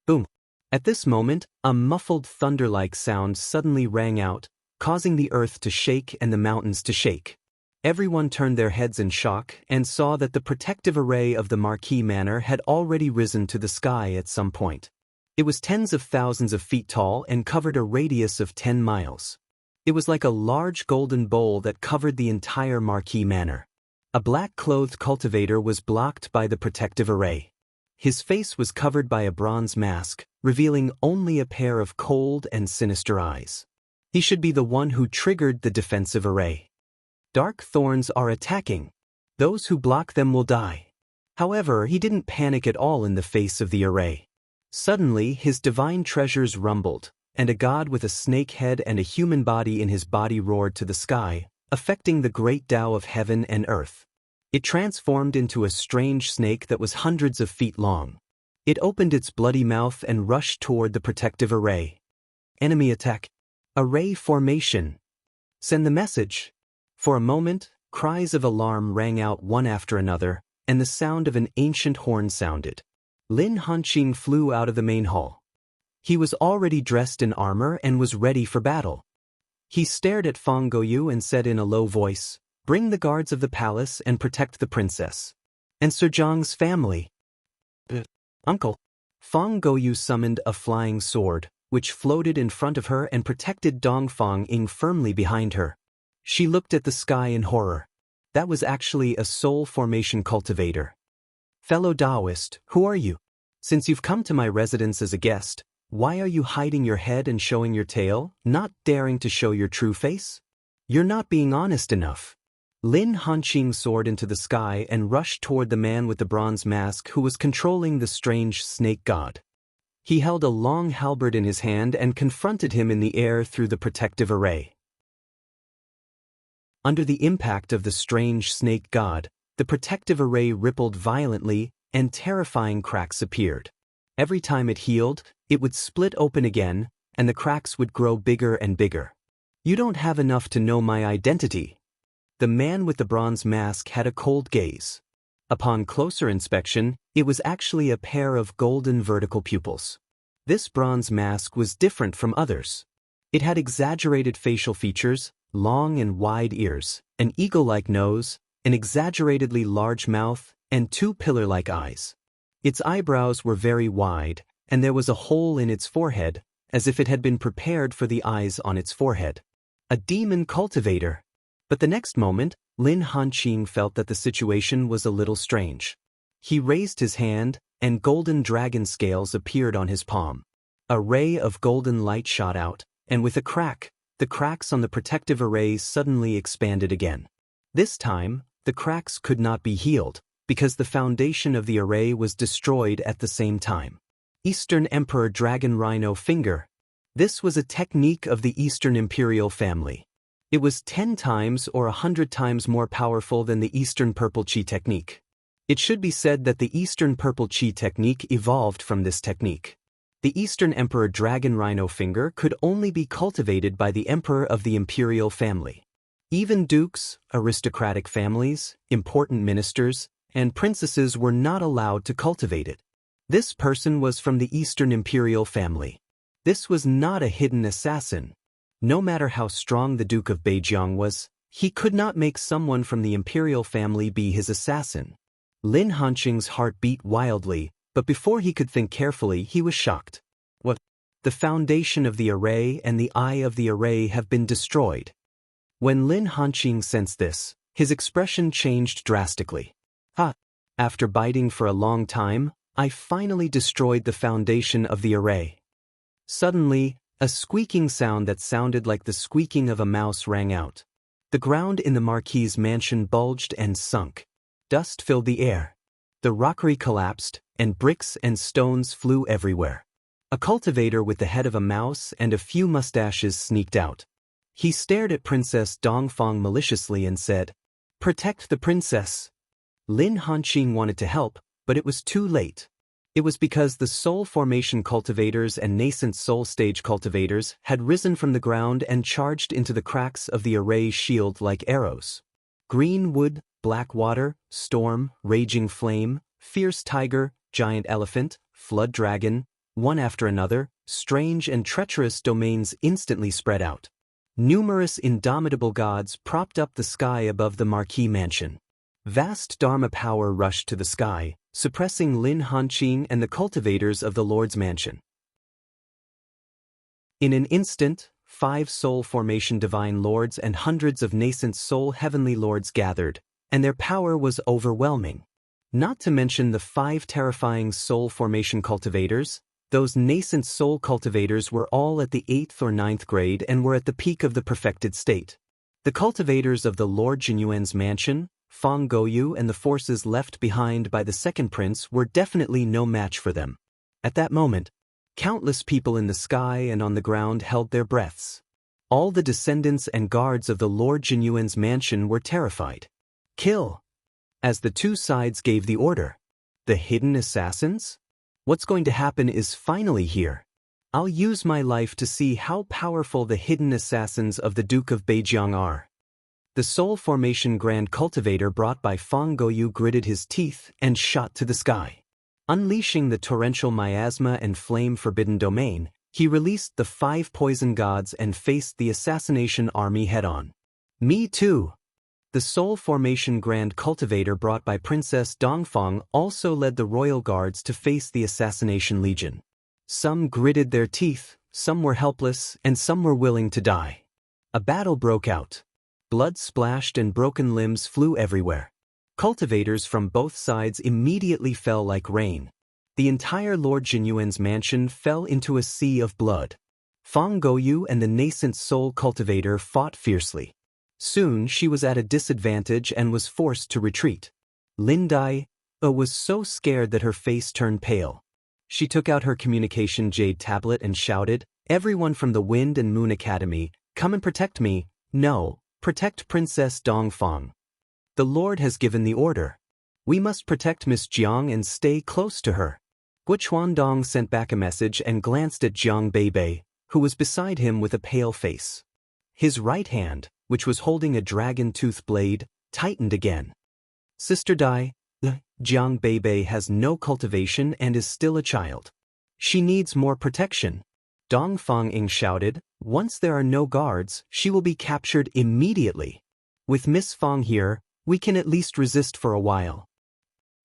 Boom! At this moment, a muffled thunder-like sound suddenly rang out, causing the earth to shake and the mountains to shake. Everyone turned their heads in shock and saw that the protective array of the Marquis Manor had already risen to the sky at some point. It was tens of thousands of feet tall and covered a radius of 10 miles. It was like a large golden bowl that covered the entire Marquis Manor. A black-clothed cultivator was blocked by the protective array. His face was covered by a bronze mask, revealing only a pair of cold and sinister eyes. He should be the one who triggered the defensive array. Dark thorns are attacking. Those who block them will die. However, he didn't panic at all in the face of the array. Suddenly, his divine treasures rumbled, and a god with a snake head and a human body in his body roared to the sky, affecting the great Tao of heaven and earth. It transformed into a strange snake that was hundreds of feet long. It opened its bloody mouth and rushed toward the protective array. Enemy attack. Array formation. Send the message. For a moment, cries of alarm rang out one after another, and the sound of an ancient horn sounded. Lin Hanqing flew out of the main hall. He was already dressed in armor and was ready for battle. He stared at Fang Gouyu and said in a low voice, "Bring the guards of the palace and protect the princess. And Sir Zhang's family." Uncle. Fang Gouyu summoned a flying sword, which floated in front of her and protected Dongfang Ying firmly behind her. She looked at the sky in horror. That was actually a soul formation cultivator. "Fellow Daoist, who are you? Since you've come to my residence as a guest, why are you hiding your head and showing your tail, not daring to show your true face? You're not being honest enough." Lin Hanqing soared into the sky and rushed toward the man with the bronze mask who was controlling the strange snake god. He held a long halberd in his hand and confronted him in the air through the protective array. Under the impact of the strange snake god, the protective array rippled violently and terrifying cracks appeared. Every time it healed, it would split open again, and the cracks would grow bigger and bigger. "You don't have enough to know my identity." The man with the bronze mask had a cold gaze. Upon closer inspection, it was actually a pair of golden vertical pupils. This bronze mask was different from others. It had exaggerated facial features, long and wide ears, an eagle-like nose, an exaggeratedly large mouth, and two pillar-like eyes. Its eyebrows were very wide, and there was a hole in its forehead, as if it had been prepared for the eyes on its forehead. A demon cultivator. But the next moment, Lin Hanqing felt that the situation was a little strange. He raised his hand, and golden dragon scales appeared on his palm. A ray of golden light shot out, and with a crack, the cracks on the protective array suddenly expanded again. This time, the cracks could not be healed, because the foundation of the array was destroyed at the same time. Eastern Emperor Dragon Rhino Finger. This was a technique of the Eastern Imperial family. It was 10 times or 100 times more powerful than the Eastern Purple Chi technique. It should be said that the Eastern Purple Chi technique evolved from this technique. The Eastern Emperor Dragon Rhino Finger could only be cultivated by the Emperor of the Imperial family. Even dukes, aristocratic families, important ministers, and princesses were not allowed to cultivate it. This person was from the Eastern Imperial family. This was not a hidden assassin. No matter how strong the Duke of Beijiang was, he could not make someone from the imperial family be his assassin. Lin Hanqing's heart beat wildly, but before he could think carefully, he was shocked. What? The foundation of the array and the eye of the array have been destroyed. When Lin Hanqing sensed this, his expression changed drastically. After biting for a long time, I finally destroyed the foundation of the array. Suddenly, a squeaking sound that sounded like the squeaking of a mouse rang out. The ground in the Marquis's mansion bulged and sunk. Dust filled the air. The rockery collapsed, and bricks and stones flew everywhere. A cultivator with the head of a mouse and a few mustaches sneaked out. He stared at Princess Dongfang maliciously and said, "Protect the princess." Lin Hanqing wanted to help, but it was too late. It was because the soul formation cultivators and nascent soul stage cultivators had risen from the ground and charged into the cracks of the array's shield like arrows. Green wood, black water, storm, raging flame, fierce tiger, giant elephant, flood dragon, one after another, strange and treacherous domains instantly spread out. Numerous indomitable gods propped up the sky above the Marquis mansion. Vast Dharma power rushed to the sky, suppressing Lin Hanqing and the cultivators of the Lord's mansion. In an instant, 5 soul formation divine lords and hundreds of nascent soul heavenly lords gathered, and their power was overwhelming. Not to mention the 5 terrifying soul formation cultivators. Those nascent soul cultivators were all at the 8th or 9th grade and were at the peak of the perfected state. The cultivators of the Lord Jinyuan's mansion, Fang Goyu, and the forces left behind by the second prince were definitely no match for them. At that moment, countless people in the sky and on the ground held their breaths. All the descendants and guards of the Lord Jinyuan's mansion were terrified. Kill! As the two sides gave the order. The hidden assassins? What's going to happen is finally here. I'll use my life to see how powerful the hidden assassins of the Duke of Beijiang are. The soul formation grand cultivator brought by Fang Goyu gritted his teeth and shot to the sky. Unleashing the torrential miasma and flame-forbidden domain, he released the 5 poison gods and faced the assassination army head-on. Me too! The soul formation grand cultivator brought by Princess Dongfang also led the royal guards to face the assassination legion. Some gritted their teeth, some were helpless, and some were willing to die. A battle broke out. Blood splashed and broken limbs flew everywhere. Cultivators from both sides immediately fell like rain. The entire Lord Jinyuan's mansion fell into a sea of blood. Fang Goyu and the nascent soul cultivator fought fiercely. Soon she was at a disadvantage and was forced to retreat. Lin Dai was so scared that her face turned pale. She took out her communication jade tablet and shouted, "Everyone from the Wind and Moon Academy, come and protect me. No, protect Princess Dongfang. The Lord has given the order. We must protect Miss Jiang and stay close to her." Guo Chuandong sent back a message and glanced at Jiang Beibei, who was beside him with a pale face. His right hand, which was holding a dragon tooth blade, tightened again. "Sister Dai, Jiang Beibei has no cultivation and is still a child. She needs more protection." Dong Fang shouted, "Once there are no guards, she will be captured immediately. With Miss Fang here, we can at least resist for a while."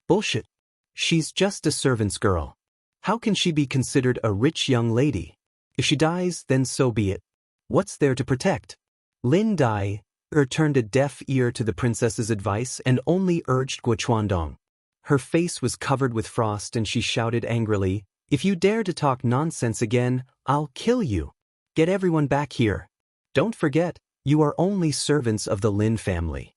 "Bullshit. She's just a servant's girl. How can she be considered a rich young lady? If she dies, then so be it. What's there to protect?" Lin Dai turned a deaf ear to the princess's advice and only urged Guo Chuandong. Her face was covered with frost and she shouted angrily, "If you dare to talk nonsense again, I'll kill you. Get everyone back here. Don't forget, you are only servants of the Lin family."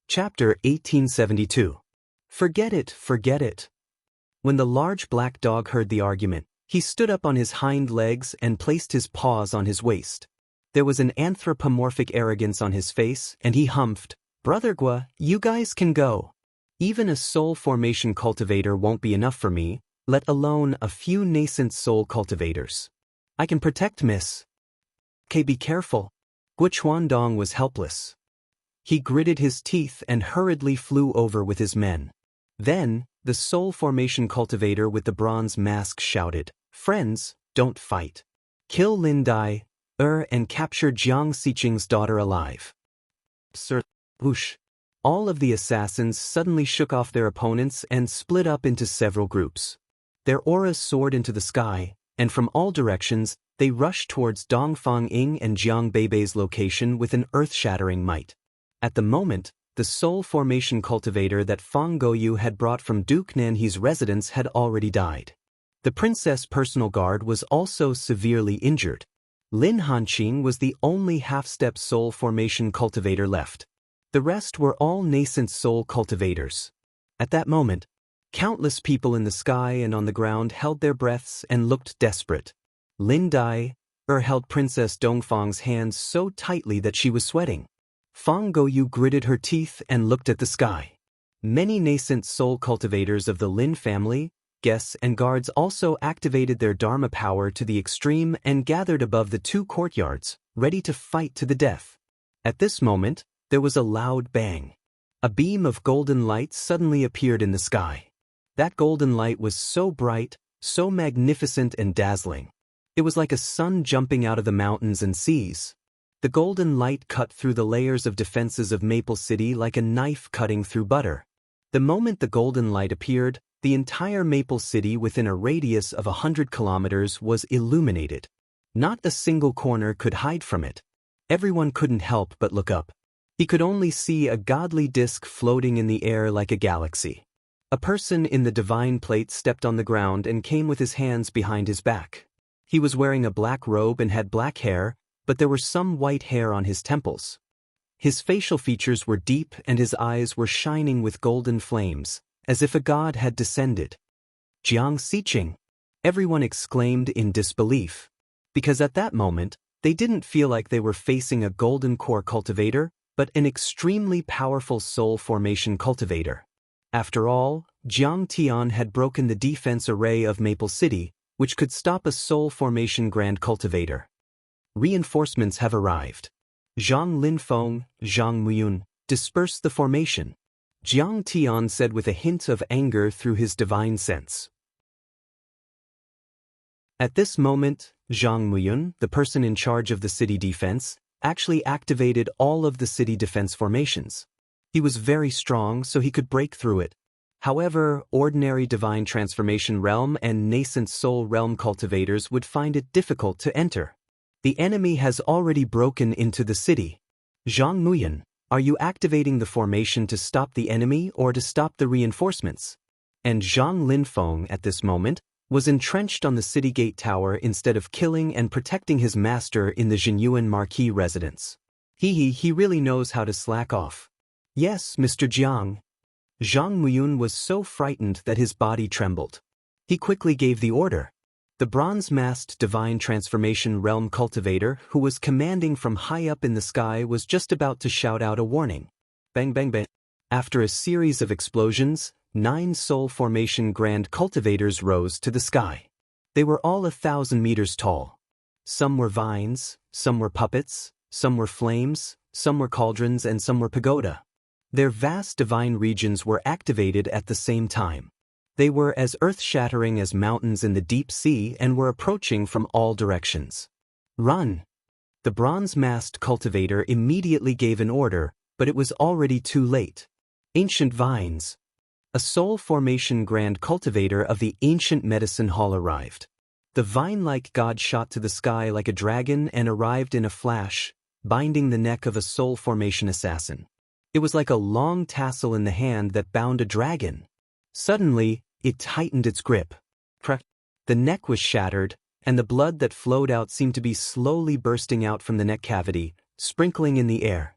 Chapter 1872. Forget it, forget it. When the large black dog heard the argument, he stood up on his hind legs and placed his paws on his waist. There was an anthropomorphic arrogance on his face, and he humphed, "Brother Gua, you guys can go. Even a soul formation cultivator won't be enough for me, let alone a few nascent soul cultivators. I can protect Miss. Okay, be careful." Guo Chuandong was helpless. He gritted his teeth and hurriedly flew over with his men. Then, the soul formation cultivator with the bronze mask shouted, "Friends, don't fight. Kill Lin Dai, and capture Jiang Xiqing's daughter alive." Sir, whoosh. All of the assassins suddenly shook off their opponents and split up into several groups. Their auras soared into the sky, and from all directions, they rushed towards Dongfang Ying and Jiang Beibei's location with an earth-shattering might. At the moment, the soul formation cultivator that Fang Goyu had brought from Duke Nanhe's residence had already died. The princess' personal guard was also severely injured. Lin Hanqing was the only half-step soul formation cultivator left. The rest were all nascent soul cultivators. At that moment, countless people in the sky and on the ground held their breaths and looked desperate. Lin Dai held Princess Dongfang's hands so tightly that she was sweating. Fang Goyu gritted her teeth and looked at the sky. Many nascent soul cultivators of the Lin family, guests and guards also activated their Dharma power to the extreme and gathered above the two courtyards, ready to fight to the death. At this moment, there was a loud bang. A beam of golden light suddenly appeared in the sky. That golden light was so bright, so magnificent and dazzling. It was like a sun jumping out of the mountains and seas. The golden light cut through the layers of defenses of Maple City like a knife cutting through butter. The moment the golden light appeared, the entire Maple City within a radius of 100 kilometers was illuminated. Not a single corner could hide from it. Everyone couldn't help but look up. He could only see a godly disk floating in the air like a galaxy. A person in the divine plate stepped on the ground and came with his hands behind his back. He was wearing a black robe and had black hair, but there were some white hair on his temples. His facial features were deep and his eyes were shining with golden flames, as if a god had descended. "Jiang Xiqing!" Everyone exclaimed in disbelief. Because at that moment, they didn't feel like they were facing a golden core cultivator, but an extremely powerful soul formation cultivator. After all, Jiang Tian had broken the defense array of Maple City, which could stop a soul formation grand cultivator. Reinforcements have arrived. Zhang Linfeng, Zhang Muyun, disperse the formation, Jiang Tian said with a hint of anger through his divine sense. At this moment, Zhang Muyun, the person in charge of the city defense, actually activated all of the city defense formations. He was very strong, so he could break through it. However, ordinary divine transformation realm and nascent soul realm cultivators would find it difficult to enter. The enemy has already broken into the city. Zhang Muyun, are you activating the formation to stop the enemy or to stop the reinforcements? And Zhang Linfeng at this moment, was entrenched on the city gate tower instead of killing and protecting his master in the Jinyuan Marquis residence. He really knows how to slack off. Yes, Mr. Jiang. Zhang Muyun was so frightened that his body trembled. He quickly gave the order. The bronze-masked divine transformation realm cultivator who was commanding from high up in the sky was just about to shout out a warning. Bang bang bang. After a series of explosions, 9 soul formation grand cultivators rose to the sky. They were all 1,000 meters tall. Some were vines, some were puppets, some were flames, some were cauldrons, and some were pagoda. Their vast divine regions were activated at the same time. They were as earth-shattering as mountains in the deep sea and were approaching from all directions. Run! The bronze-masked cultivator immediately gave an order, but it was already too late. Ancient vines. A soul formation grand cultivator of the ancient medicine hall arrived. The vine-like god shot to the sky like a dragon and arrived in a flash, binding the neck of a soul formation assassin. It was like a long tassel in the hand that bound a dragon. Suddenly, it tightened its grip. Crack! The neck was shattered, and the blood that flowed out seemed to be slowly bursting out from the neck cavity, sprinkling in the air.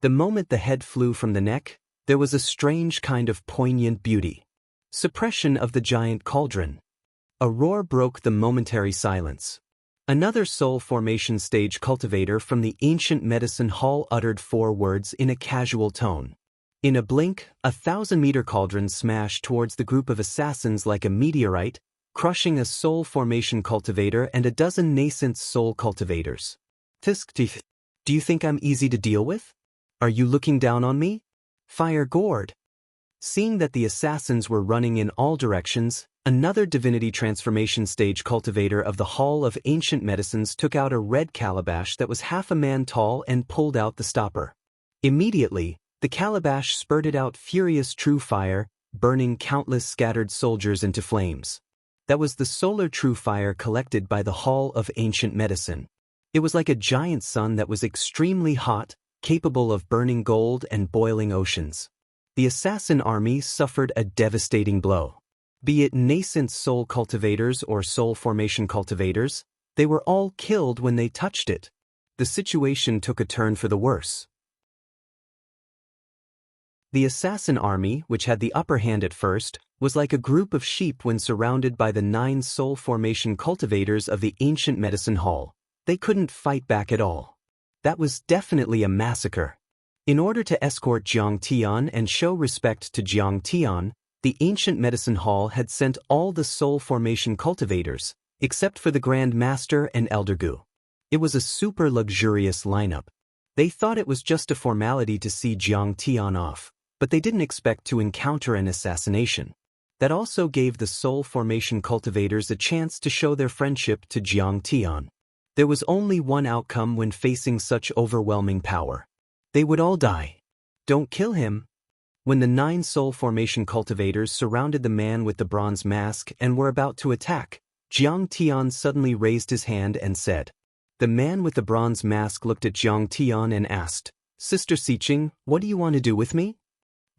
The moment the head flew from the neck, there was a strange kind of poignant beauty. Suppression of the giant cauldron. A roar broke the momentary silence. Another soul formation stage cultivator from the ancient medicine hall uttered 4 words in a casual tone. In a blink, 1,000-meter cauldron smashed towards the group of assassins like a meteorite, crushing a soul formation cultivator and a dozen nascent soul cultivators. Tisk. Do you think I'm easy to deal with? Are you looking down on me? Fire gourd. Seeing that the assassins were running in all directions, another divinity transformation stage cultivator of the Hall of Ancient Medicines took out a red calabash that was half a man tall and pulled out the stopper. Immediately, the calabash spurted out furious true fire, burning countless scattered soldiers into flames. That was the solar true fire collected by the Hall of Ancient Medicine. It was like a giant sun that was extremely hot, capable of burning gold and boiling oceans. The assassin army suffered a devastating blow. Be it nascent soul cultivators or soul formation cultivators, they were all killed when they touched it. The situation took a turn for the worse. The assassin army, which had the upper hand at first, was like a group of sheep when surrounded by the 9 soul formation cultivators of the ancient medicine hall. They couldn't fight back at all. That was definitely a massacre. In order to escort Jiang Tian and show respect to Jiang Tian, the ancient medicine hall had sent all the soul formation cultivators, except for the Grand Master and Elder Gu. It was a super luxurious lineup. They thought it was just a formality to see Jiang Tian off, but they didn't expect to encounter an assassination. That also gave the soul formation cultivators a chance to show their friendship to Jiang Tian. There was only one outcome when facing such overwhelming power. They would all die. Don't kill him. When the 9 soul formation cultivators surrounded the man with the bronze mask and were about to attack, Jiang Tian suddenly raised his hand and said. The man with the bronze mask looked at Jiang Tian and asked, Sister Siqing, what do you want to do with me?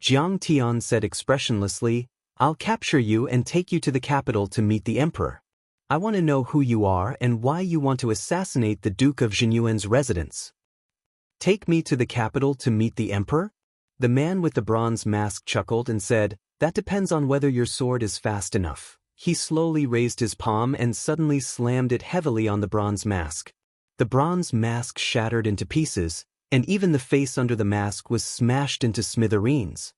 Jiang Tian said expressionlessly, I'll capture you and take you to the capital to meet the emperor. I want to know who you are and why you want to assassinate the Duke of Jinyuan's residence. Take me to the capital to meet the emperor? The man with the bronze mask chuckled and said, That depends on whether your sword is fast enough. He slowly raised his palm and suddenly slammed it heavily on the bronze mask. The bronze mask shattered into pieces, and even the face under the mask was smashed into smithereens.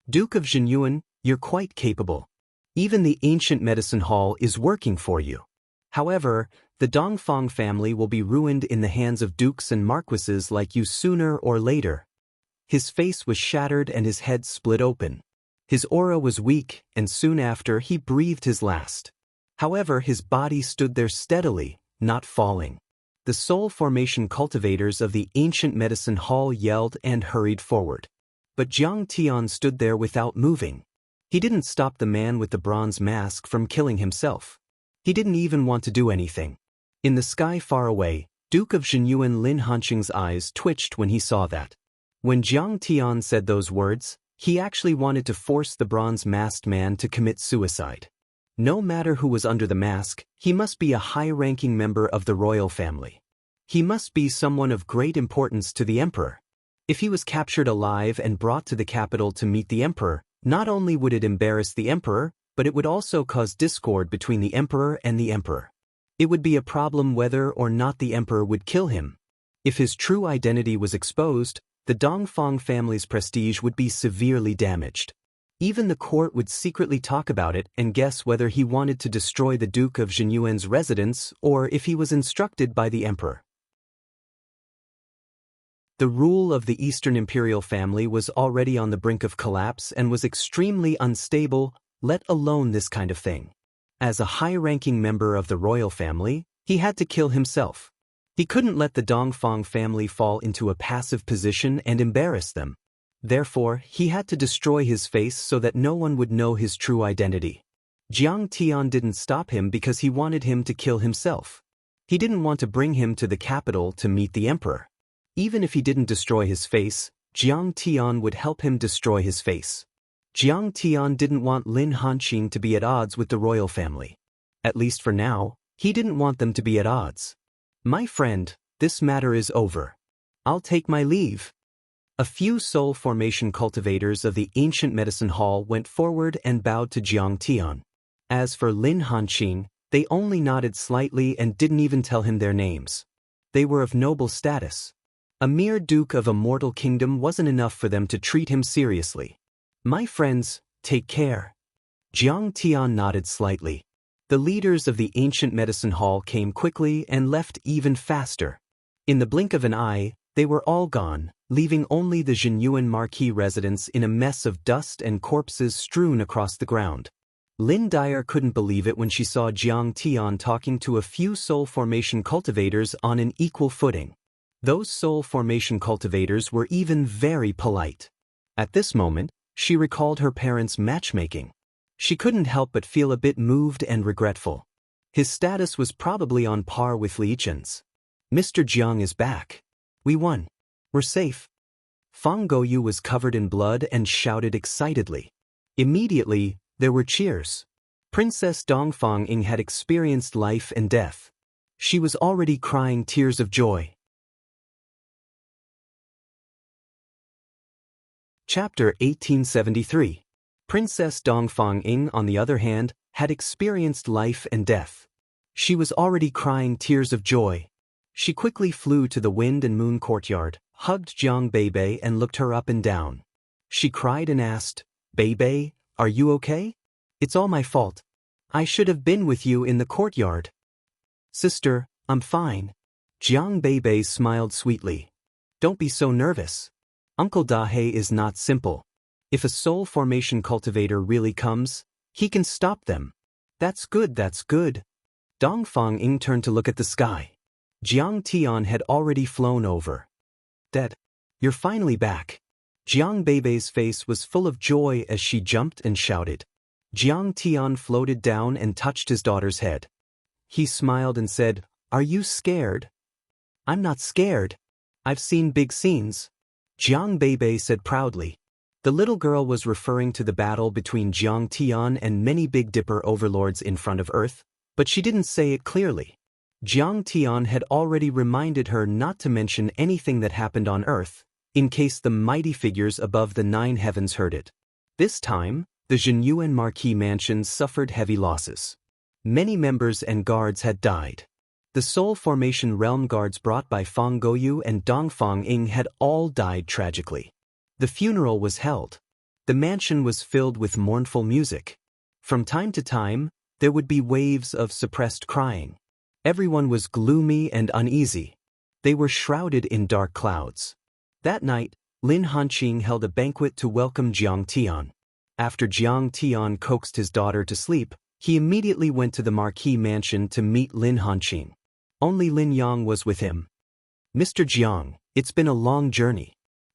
Duke of Jinyuan, you're quite capable. Even the ancient medicine hall is working for you. However, the Dongfang family will be ruined in the hands of dukes and marquises like you sooner or later. His face was shattered and his head split open. His aura was weak, and soon after he breathed his last. However, his body stood there steadily, not falling. The soul formation cultivators of the ancient medicine hall yelled and hurried forward. But Jiang Tian stood there without moving. He didn't stop the man with the bronze mask from killing himself. He didn't even want to do anything. In the sky far away, Duke of Jinyuan Lin Hanqing's eyes twitched when he saw that. When Jiang Tian said those words, he actually wanted to force the bronze-masked man to commit suicide. No matter who was under the mask, he must be a high-ranking member of the royal family. He must be someone of great importance to the emperor. If he was captured alive and brought to the capital to meet the emperor, not only would it embarrass the emperor, but it would also cause discord between the emperor and the emperor. It would be a problem whether or not the emperor would kill him. If his true identity was exposed, the Dongfang family's prestige would be severely damaged. Even the court would secretly talk about it and guess whether he wanted to destroy the Duke of Zhenyuan's residence or if he was instructed by the emperor. The rule of the Eastern imperial family was already on the brink of collapse and was extremely unstable, let alone this kind of thing. As a high-ranking member of the royal family, he had to kill himself. He couldn't let the Dongfang family fall into a passive position and embarrass them. Therefore, he had to destroy his face so that no one would know his true identity. Jiang Tian didn't stop him because he wanted him to kill himself. He didn't want to bring him to the capital to meet the emperor. Even if he didn't destroy his face, Jiang Tian would help him destroy his face. Jiang Tian didn't want Lin Hanqing to be at odds with the royal family. At least for now, he didn't want them to be at odds. My friend, this matter is over. I'll take my leave. A few soul formation cultivators of the ancient medicine hall went forward and bowed to Jiang Tian. As for Lin Hanqing, they only nodded slightly and didn't even tell him their names. They were of noble status. A mere duke of a mortal kingdom wasn't enough for them to treat him seriously. My friends, take care. Jiang Tian nodded slightly. The leaders of the ancient medicine hall came quickly and left even faster. In the blink of an eye, they were all gone, leaving only the Zhenyuan marquis residence in a mess of dust and corpses strewn across the ground. Lin Dyer couldn't believe it when she saw Jiang Tian talking to a few soul formation cultivators on an equal footing. Those soul formation cultivators were even very polite. At this moment, she recalled her parents' matchmaking. She couldn't help but feel a bit moved and regretful. His status was probably on par with Li Chen's. Mr. Jiang is back. We won. We're safe. Fang Gouyu was covered in blood and shouted excitedly. Immediately, there were cheers. Princess Dongfang Ying had experienced life and death. She was already crying tears of joy. Chapter 1873. Princess Dongfang Ying, on the other hand, had experienced life and death. She was already crying tears of joy. She quickly flew to the wind and moon courtyard, hugged Jiang Beibei and looked her up and down. She cried and asked, "Beibei, are you okay? It's all my fault. I should have been with you in the courtyard." "Sister, I'm fine." Jiang Beibei smiled sweetly. "Don't be so nervous. Uncle Dahe is not simple. If a soul formation cultivator really comes, he can stop them." That's good, that's good." Dongfang Ying turned to look at the sky. Jiang Tian had already flown over. "Dad, you're finally back." Jiang Beibei's face was full of joy as she jumped and shouted. Jiang Tian floated down and touched his daughter's head. He smiled and said, "Are you scared?" "I'm not scared. I've seen big scenes," Jiang Beibei said proudly. The little girl was referring to the battle between Jiang Tian and many Big Dipper overlords in front of Earth, but she didn't say it clearly. Jiang Tian had already reminded her not to mention anything that happened on Earth, in case the mighty figures above the 9 heavens heard it. This time, the Zhenyuan Marquis mansion suffered heavy losses. Many members and guards had died. The Soul Formation Realm guards brought by Fang Gouyu and Dongfang Ying had all died tragically. The funeral was held. The mansion was filled with mournful music. From time to time, there would be waves of suppressed crying. Everyone was gloomy and uneasy. They were shrouded in dark clouds. That night, Lin Hanqing held a banquet to welcome Jiang Tian. After Jiang Tian coaxed his daughter to sleep, he immediately went to the Marquis mansion to meet Lin Hanqing. Only Lin Yang was with him. "Mr. Jiang, it's been a long journey.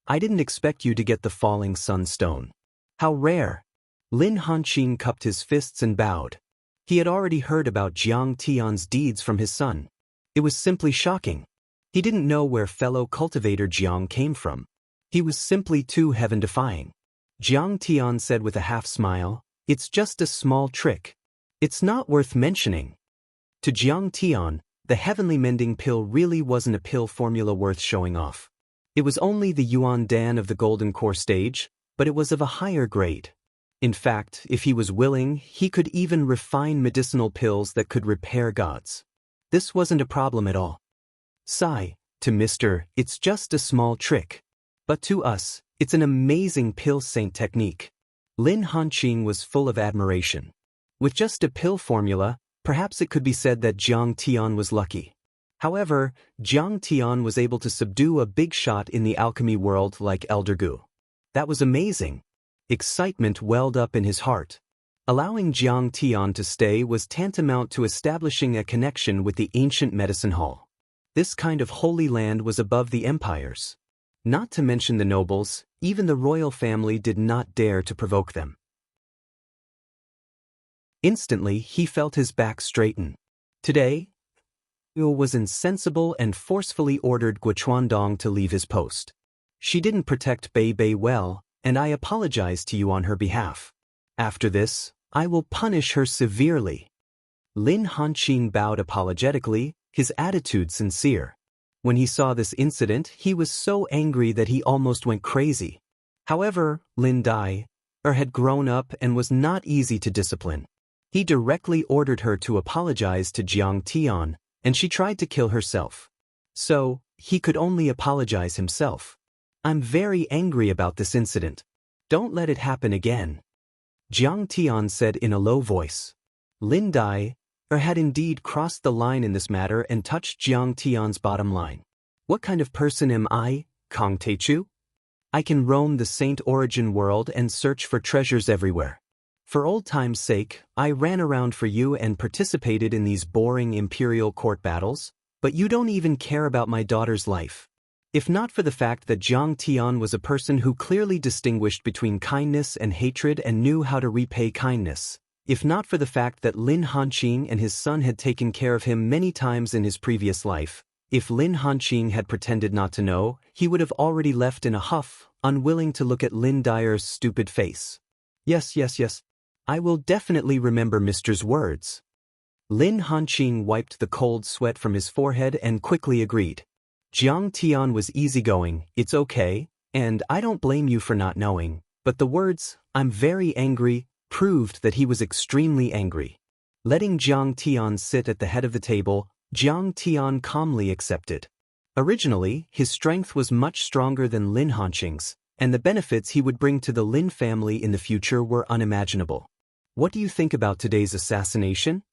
I didn't expect you to get the falling sun stone. How rare." Lin Hanqing cupped his fists and bowed. He had already heard about Jiang Tian's deeds from his son. It was simply shocking. He didn't know where fellow cultivator Jiang came from. He was simply too heaven-defying. Jiang Tian said with a half-smile, "It's just a small trick. It's not worth mentioning. To Jiang Tian, the heavenly mending pill really wasn't a pill formula worth showing off. It was only the Yuan Dan of the Golden Core stage, but it was of a higher grade. In fact, if he was willing, he could even refine medicinal pills that could repair gods. This wasn't a problem at all. Sigh, to Mr. It's just a small trick. But to us, it's an amazing pill saint technique. Lin Hanqing was full of admiration. With just a pill formula, perhaps it could be said that Jiang Tian was lucky. However, Jiang Tian was able to subdue a big shot in the alchemy world like Elder Gu. That was amazing. Excitement welled up in his heart. Allowing Jiang Tian to stay was tantamount to establishing a connection with the ancient medicine hall. This kind of holy land was above the empires. Not to mention the nobles, even the royal family did not dare to provoke them. Instantly, he felt his back straighten. Today, Yu was insensible and forcefully ordered Guochuandong to leave his post. She didn't protect Bei Bei well, and I apologize to you on her behalf. After this, I will punish her severely. Lin Hanqing bowed apologetically, his attitude sincere. When he saw this incident, he was so angry that he almost went crazy. However, Lin Dai had grown up and was not easy to discipline. He directly ordered her to apologize to Jiang Tian, and she tried to kill herself. So, he could only apologize himself. I'm very angry about this incident. Don't let it happen again. Jiang Tian said in a low voice. Lin Dai had indeed crossed the line in this matter and touched Jiang Tian's bottom line. What kind of person am I, Kong Teichu? I can roam the Saint Origin world and search for treasures everywhere. For old time's sake, I ran around for you and participated in these boring imperial court battles, but you don't even care about my daughter's life. If not for the fact that Jiang Tian was a person who clearly distinguished between kindness and hatred and knew how to repay kindness, if not for the fact that Lin Hanqing and his son had taken care of him many times in his previous life, if Lin Hanqing had pretended not to know, he would have already left in a huff, unwilling to look at Lin Dyer's stupid face. Yes. I will definitely remember Mr.'s words. Lin Hanqing wiped the cold sweat from his forehead and quickly agreed. Jiang Tian was easygoing, it's okay, and I don't blame you for not knowing, but the words, I'm very angry, proved that he was extremely angry. Letting Jiang Tian sit at the head of the table, Jiang Tian calmly accepted. Originally, his strength was much stronger than Lin Hanqing's, and the benefits he would bring to the Lin family in the future were unimaginable. What do you think about today's assassination?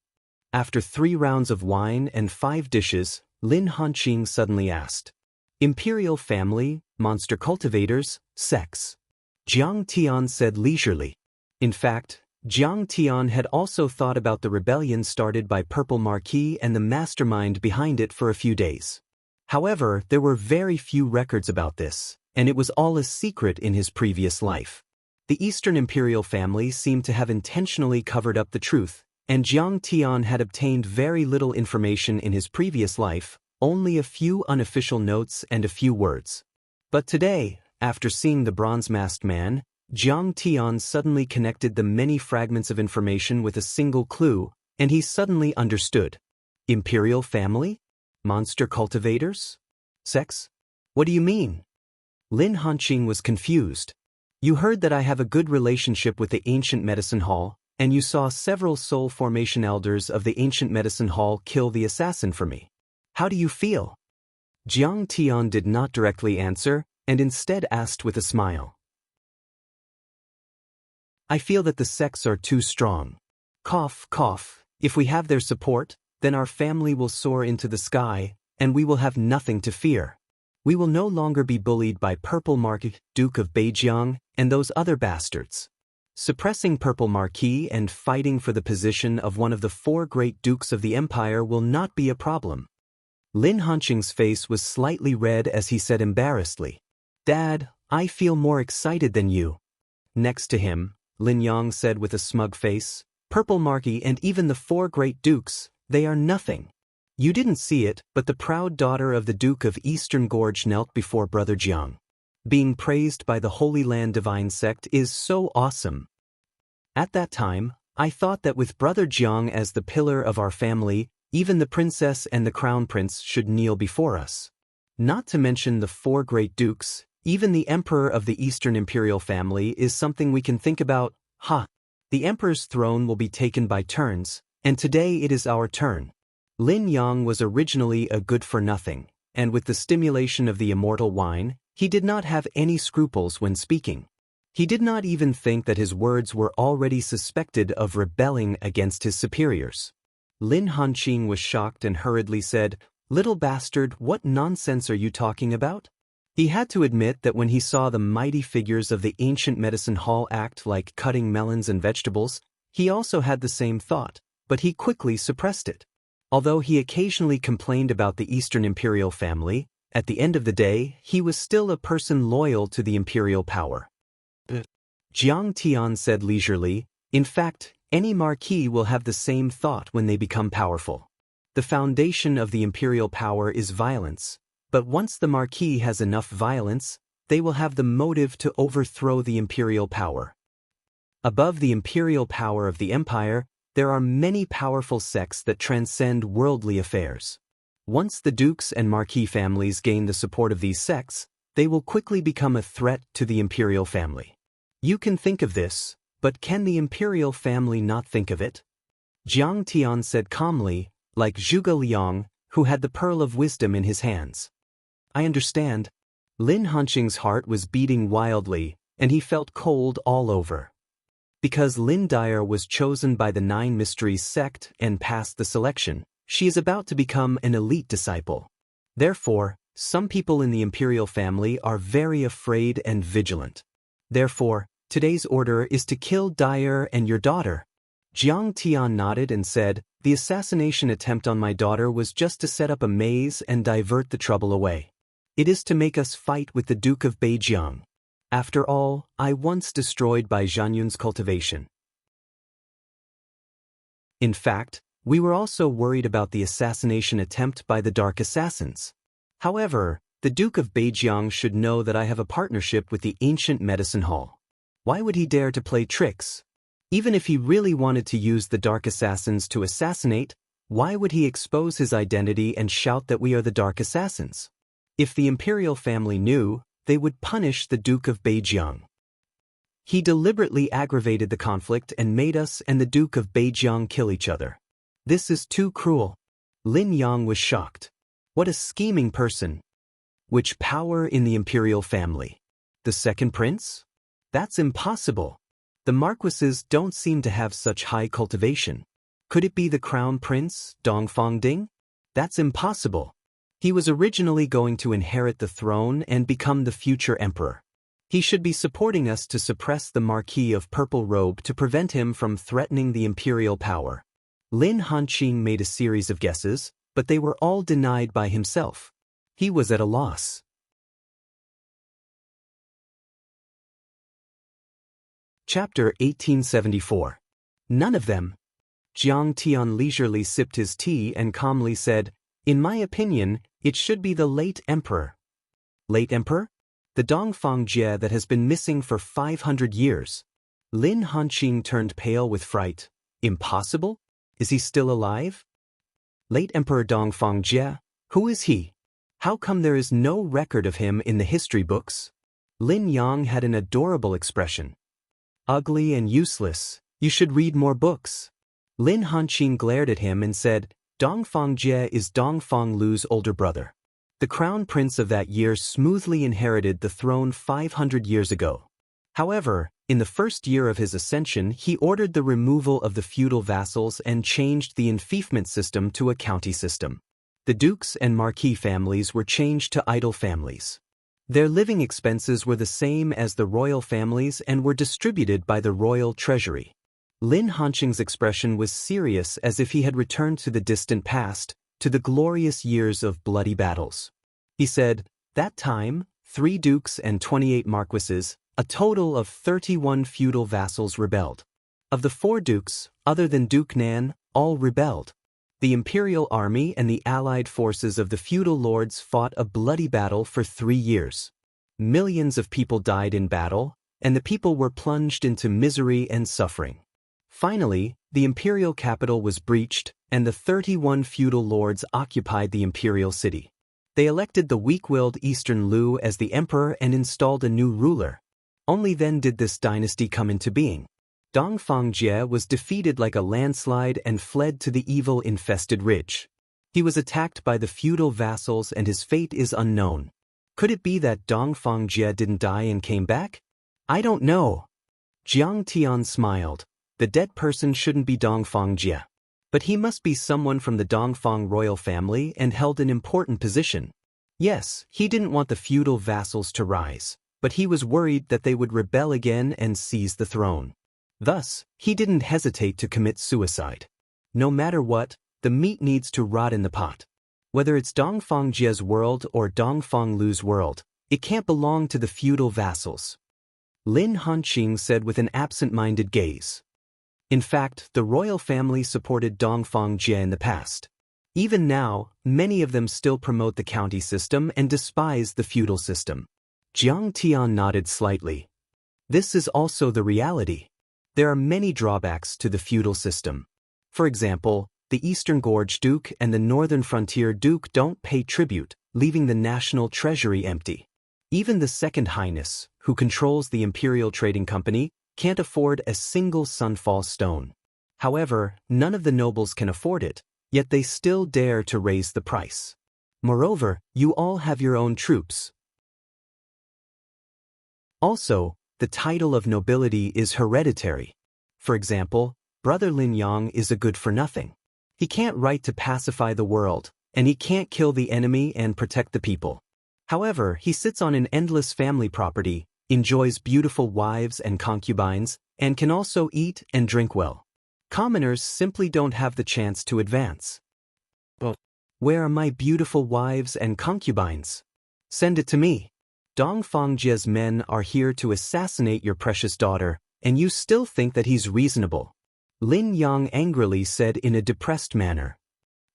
After 3 rounds of wine and 5 dishes, Lin Hanqing suddenly asked. Imperial family, monster cultivators, sex. Jiang Tian said leisurely. In fact, Jiang Tian had also thought about the rebellion started by Purple Marquis and the mastermind behind it for a few days. However, there were very few records about this, and it was all a secret in his previous life. The Eastern Imperial family seemed to have intentionally covered up the truth, and Jiang Tian had obtained very little information in his previous life, only a few unofficial notes and a few words. But today, after seeing the bronze-masked man, Jiang Tian suddenly connected the many fragments of information with a single clue, and he suddenly understood. Imperial family? Monster cultivators? Sex? What do you mean? Lin Hanqing was confused. You heard that I have a good relationship with the Ancient Medicine Hall, and you saw several soul formation elders of the Ancient Medicine Hall kill the assassin for me. How do you feel? Jiang Tian did not directly answer, and instead asked with a smile. I feel that the sects are too strong. Cough, cough. If we have their support, then our family will soar into the sky, and we will have nothing to fear. We will no longer be bullied by Purple Marquis, Duke of Beijiang, and those other bastards. Suppressing Purple Marquis and fighting for the position of one of the 4 great dukes of the empire will not be a problem. Lin Hanqing's face was slightly red as he said embarrassedly, Dad, I feel more excited than you. Next to him, Lin Yang said with a smug face, Purple Marquis and even the 4 great dukes, they are nothing. You didn't see it, but the proud daughter of the Duke of Eastern Gorge knelt before Brother Jiang. Being praised by the Holy Land Divine Sect is so awesome. At that time, I thought that with Brother Jiang as the pillar of our family, even the princess and the crown prince should kneel before us. Not to mention the 4 great dukes, even the emperor of the Eastern imperial family is something we can think about. The emperor's throne will be taken by turns, and today it is our turn. Lin Yang was originally a good-for-nothing, and with the stimulation of the immortal wine, he did not have any scruples when speaking. He did not even think that his words were already suspected of rebelling against his superiors. Lin Hanqing was shocked and hurriedly said, "Little bastard, what nonsense are you talking about?" He had to admit that when he saw the mighty figures of the ancient medicine hall act like cutting melons and vegetables, he also had the same thought, but he quickly suppressed it. Although he occasionally complained about the Eastern imperial family, at the end of the day, he was still a person loyal to the imperial power. Jiang Tian said leisurely, "In fact, any marquis will have the same thought when they become powerful. The foundation of the imperial power is violence, but once the marquis has enough violence, they will have the motive to overthrow the imperial power. Above the imperial power of the empire, there are many powerful sects that transcend worldly affairs. Once the dukes and marquis families gain the support of these sects, they will quickly become a threat to the imperial family. You can think of this, but can the imperial family not think of it?" Jiang Tian said calmly, like Zhuge Liang, who had the pearl of wisdom in his hands. "I understand." Lin Hanqing's heart was beating wildly, and he felt cold all over. Because Lin Dyer was chosen by the 9 Mysteries sect and passed the selection, she is about to become an elite disciple. Therefore, some people in the imperial family are very afraid and vigilant. Therefore, today's order is to kill Dyer and your daughter. Jiang Tian nodded and said, "The assassination attempt on my daughter was just to set up a maze and divert the trouble away. It is to make us fight with the Duke of Beijiang. After all, I once destroyed Bai Zhanyun's cultivation. In fact, we were also worried about the assassination attempt by the Dark Assassins. However, the Duke of Beijiang should know that I have a partnership with the ancient medicine hall. Why would he dare to play tricks? Even if he really wanted to use the Dark Assassins to assassinate, why would he expose his identity and shout that we are the Dark Assassins? If the imperial family knew, they would punish the Duke of Beijiang. He deliberately aggravated the conflict and made us and the Duke of Beijiang kill each other. This is too cruel." Lin Yang was shocked. What a scheming person. Which power in the imperial family? The second prince? That's impossible. The marquises don't seem to have such high cultivation. Could it be the crown prince, Dongfang Ding? That's impossible. He was originally going to inherit the throne and become the future emperor. He should be supporting us to suppress the Marquis of Purple Robe to prevent him from threatening the imperial power. Lin Hanqing made a series of guesses, but they were all denied by himself. He was at a loss. Chapter 1874. None of them. Jiang Tian leisurely sipped his tea and calmly said, "In my opinion, it should be the late emperor." Late emperor? The Dongfang Jie that has been missing for 500 years. Lin Hanqing turned pale with fright. Impossible? Is he still alive? Late Emperor Dongfang Jie? Who is he? How come there is no record of him in the history books? Lin Yang had an adorable expression. Ugly and useless, you should read more books. Lin Hanqing glared at him and said, Dongfang Jie is Dongfang Lu's older brother. The crown prince of that year smoothly inherited the throne 500 years ago. However, in the first year of his ascension, he ordered the removal of the feudal vassals and changed the enfeoffment system to a county system. The dukes and marquis families were changed to idle families. Their living expenses were the same as the royal families and were distributed by the royal treasury. Lin Hanqing's expression was serious, as if he had returned to the distant past, to the glorious years of bloody battles. He said, "That time, 3 dukes and 28 marquises, a total of 31 feudal vassals rebelled. Of the 4 dukes, other than Duke Nan, all rebelled. The imperial army and the allied forces of the feudal lords fought a bloody battle for 3 years. Millions of people died in battle, and the people were plunged into misery and suffering. Finally, the imperial capital was breached, and the 31 feudal lords occupied the imperial city. They elected the weak-willed Eastern Lu as the emperor and installed a new ruler. Only then did this dynasty come into being. Dongfang Jie was defeated like a landslide and fled to the evil-infested ridge. He was attacked by the feudal vassals and his fate is unknown. Could it be that Dongfang Jie didn't die and came back? I don't know. Jiang Tian smiled. The dead person shouldn't be Dongfang Jie. But he must be someone from the Dongfang royal family and held an important position. Yes, he didn't want the feudal vassals to rise, but he was worried that they would rebel again and seize the throne. Thus, he didn't hesitate to commit suicide. No matter what, the meat needs to rot in the pot. Whether it's Dongfang Jie's world or Dongfang Lu's world, it can't belong to the feudal vassals. Lin Hanqing said with an absent-minded gaze. In fact, the royal family supported Dongfang Jie in the past. Even now, many of them still promote the county system and despise the feudal system. Jiang Tian nodded slightly. This is also the reality. There are many drawbacks to the feudal system. For example, the Eastern Gorge Duke and the Northern Frontier Duke don't pay tribute, leaving the national treasury empty. Even the Second Highness, who controls the Imperial Trading Company, can't afford a single sunfall stone. However, none of the nobles can afford it, yet they still dare to raise the price. Moreover, you all have your own troops. Also, the title of nobility is hereditary. For example, Brother Lin Yang is a good-for-nothing. He can't write to pacify the world, and he can't kill the enemy and protect the people. However, he sits on an endless family property, enjoys beautiful wives and concubines, and can also eat and drink well. Commoners simply don't have the chance to advance. But where are my beautiful wives and concubines? Send it to me. Dongfang Jie's men are here to assassinate your precious daughter, and you still think that he's reasonable. Lin Yang angrily said in a depressed manner.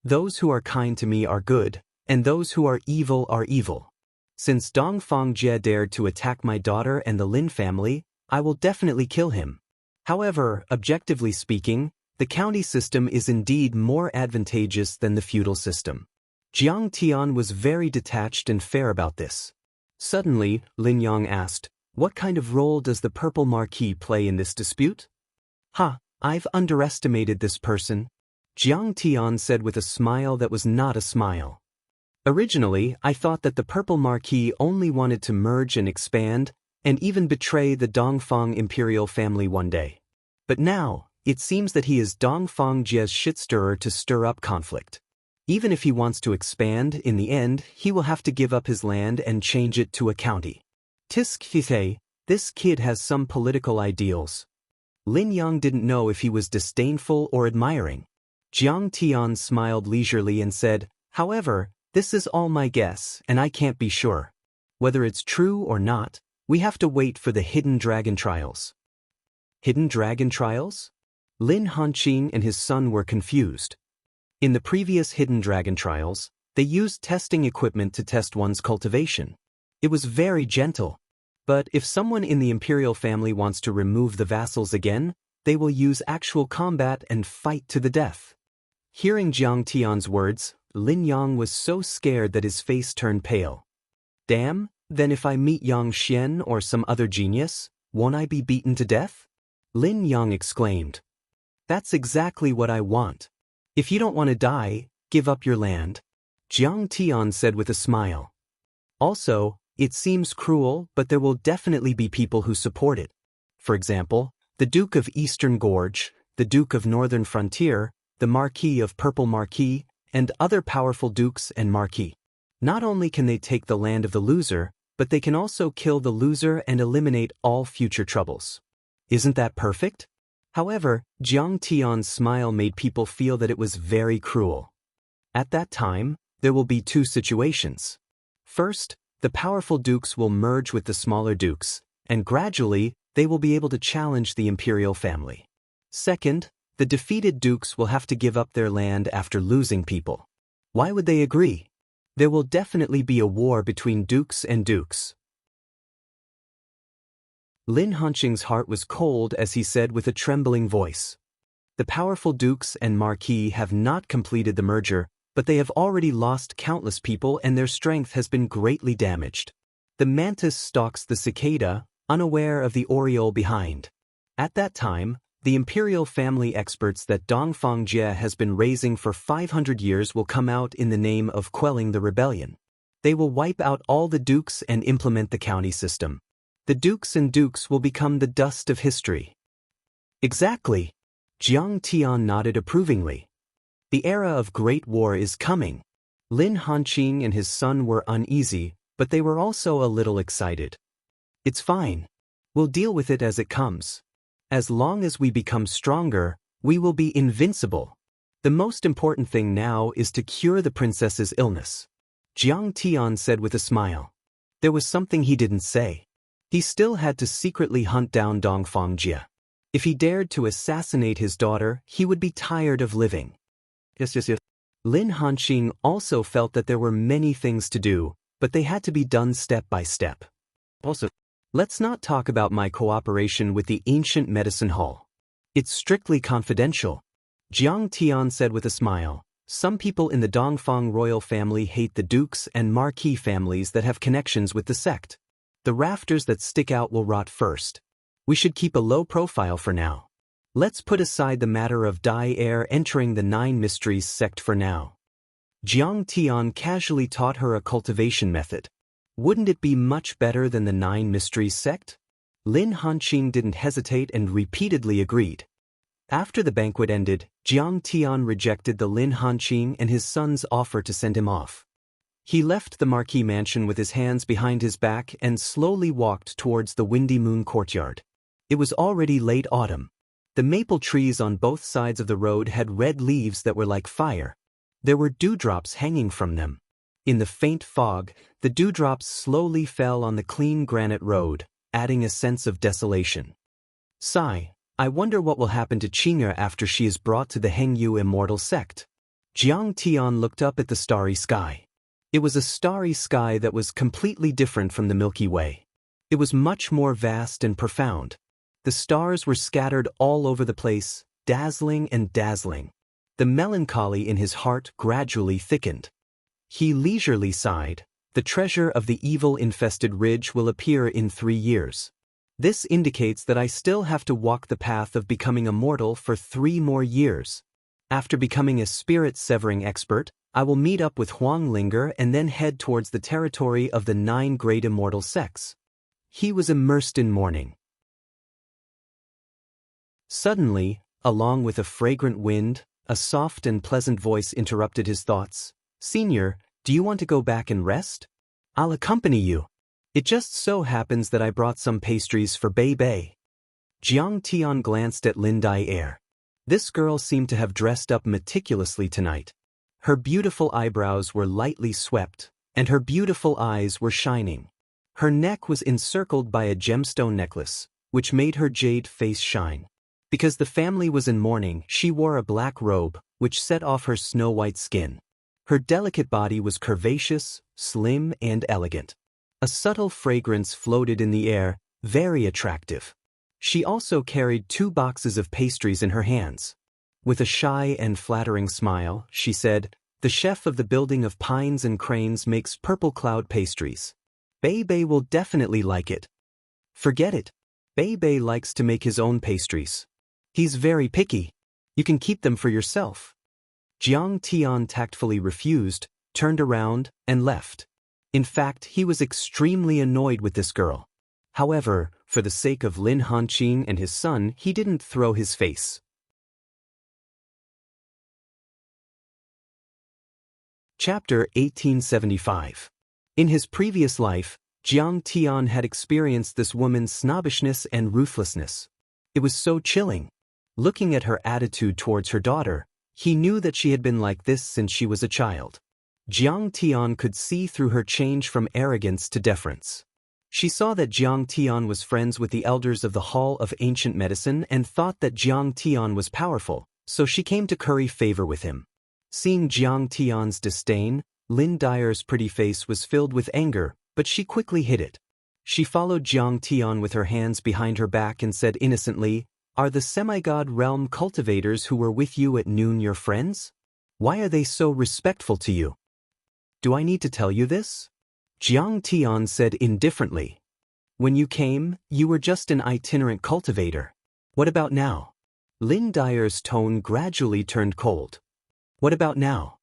Those who are kind to me are good, and those who are evil are evil. Since Dongfang Jie dared to attack my daughter and the Lin family, I will definitely kill him. However, objectively speaking, the county system is indeed more advantageous than the feudal system. Jiang Tian was very detached and fair about this. Suddenly, Lin Yang asked, what kind of role does the Purple Marquis play in this dispute? I've underestimated this person. Jiang Tian said with a smile that was not a smile. Originally, I thought that the Purple Marquis only wanted to merge and expand, and even betray the Dongfang imperial family one day. But now, it seems that he is Dongfang Jie's shit-stirrer to stir up conflict. Even if he wants to expand, in the end, he will have to give up his land and change it to a county. Tiskfithe, this kid has some political ideals. Lin Yang didn't know if he was disdainful or admiring. Jiang Tian smiled leisurely and said, however, this is all my guess, and I can't be sure. Whether it's true or not, we have to wait for the Hidden Dragon Trials. Hidden Dragon Trials? Lin Hanqing and his son were confused. In the previous Hidden Dragon Trials, they used testing equipment to test one's cultivation. It was very gentle. But if someone in the imperial family wants to remove the vassals again, they will use actual combat and fight to the death. Hearing Jiang Tian's words, Lin Yang was so scared that his face turned pale. Damn, then if I meet Yang Xian or some other genius, won't I be beaten to death? Lin Yang exclaimed. That's exactly what I want. If you don't want to die, give up your land. Jiang Tian said with a smile. Also, it seems cruel, but there will definitely be people who support it. For example, the Duke of Eastern Gorge, the Duke of Northern Frontier, the Marquis of Purple Marquis, and other powerful dukes and marquis. Not only can they take the land of the loser, but they can also kill the loser and eliminate all future troubles. Isn't that perfect? However, Jiang Tian's smile made people feel that it was very cruel. At that time, there will be two situations. First, the powerful dukes will merge with the smaller dukes, and gradually, they will be able to challenge the imperial family. Second, the defeated dukes will have to give up their land after losing people. Why would they agree? There will definitely be a war between dukes and dukes. Lin Hanqing's heart was cold as he said with a trembling voice. The powerful dukes and marquis have not completed the merger, but they have already lost countless people and their strength has been greatly damaged. The mantis stalks the cicada, unaware of the oriole behind. At that time, the imperial family experts that Dongfang Jie has been raising for 500 years will come out in the name of quelling the rebellion. They will wipe out all the dukes and implement the county system. The dukes and dukes will become the dust of history. Exactly. Jiang Tian nodded approvingly. The era of great war is coming. Lin Hanqing and his son were uneasy, but they were also a little excited. It's fine. We'll deal with it as it comes. As long as we become stronger, we will be invincible. The most important thing now is to cure the princess's illness. Jiang Tian said with a smile. There was something he didn't say. He still had to secretly hunt down Dongfang Jie. If he dared to assassinate his daughter, he would be tired of living. Yes. Lin Hanqing also felt that there were many things to do, but they had to be done step by step. Also, let's not talk about my cooperation with the ancient medicine hall. It's strictly confidential. Jiang Tian said with a smile. Some people in the Dongfang royal family hate the dukes and marquis families that have connections with the sect. The rafters that stick out will rot first. We should keep a low profile for now. Let's put aside the matter of Dai Er entering the Nine Mysteries sect for now. Jiang Tian casually taught her a cultivation method. Wouldn't it be much better than the Nine Mysteries sect? Lin Hanqing didn't hesitate and repeatedly agreed. After the banquet ended, Jiang Tian rejected the Lin Hanqing and his son's offer to send him off. He left the marquis mansion with his hands behind his back and slowly walked towards the Windy Moon courtyard. It was already late autumn. The maple trees on both sides of the road had red leaves that were like fire. There were dewdrops hanging from them. In the faint fog, the dewdrops slowly fell on the clean granite road, adding a sense of desolation. Sigh. I wonder what will happen to Qing'e after she is brought to the Hengyu Immortal sect. Jiang Tian looked up at the starry sky. It was a starry sky that was completely different from the Milky Way. It was much more vast and profound. The stars were scattered all over the place, dazzling and dazzling. The melancholy in his heart gradually thickened. He leisurely sighed. The treasure of the evil-infested ridge will appear in 3 years. This indicates that I still have to walk the path of becoming immortal for 3 more years. After becoming a spirit-severing expert, I will meet up with Huang Linger and then head towards the territory of the 9 great immortal sects. He was immersed in mourning. Suddenly, along with a fragrant wind, a soft and pleasant voice interrupted his thoughts. Senior, do you want to go back and rest? I'll accompany you. It just so happens that I brought some pastries for Bei Bei. Jiang Tian glanced at Lin Dai Er. This girl seemed to have dressed up meticulously tonight. Her beautiful eyebrows were lightly swept, and her beautiful eyes were shining. Her neck was encircled by a gemstone necklace, which made her jade face shine. Because the family was in mourning, she wore a black robe, which set off her snow-white skin. Her delicate body was curvaceous, slim, and elegant. A subtle fragrance floated in the air, very attractive. She also carried 2 boxes of pastries in her hands. With a shy and flattering smile, she said, "The chef of the building of pines and cranes makes purple cloud pastries. Bei Bei will definitely like it." Forget it. Bei Bei likes to make his own pastries. He's very picky. You can keep them for yourself. Jiang Tian tactfully refused, turned around, and left. In fact, he was extremely annoyed with this girl. However, for the sake of Lin Hanqing and his son, he didn't throw his face. Chapter 1875. In his previous life, Jiang Tian had experienced this woman's snobbishness and ruthlessness. It was so chilling. Looking at her attitude towards her daughter, he knew that she had been like this since she was a child. Jiang Tian could see through her change from arrogance to deference. She saw that Jiang Tian was friends with the elders of the Hall of Ancient Medicine and thought that Jiang Tian was powerful, so she came to curry favor with him. Seeing Jiang Tian's disdain, Lin Daier's pretty face was filled with anger, but she quickly hid it. She followed Jiang Tian with her hands behind her back and said innocently, Are the semi-god realm cultivators who were with you at noon your friends? Why are they so respectful to you? Do I need to tell you this? Jiang Tian said indifferently. When you came, you were just an itinerant cultivator. What about now? Lin Dyer's tone gradually turned cold. What about now?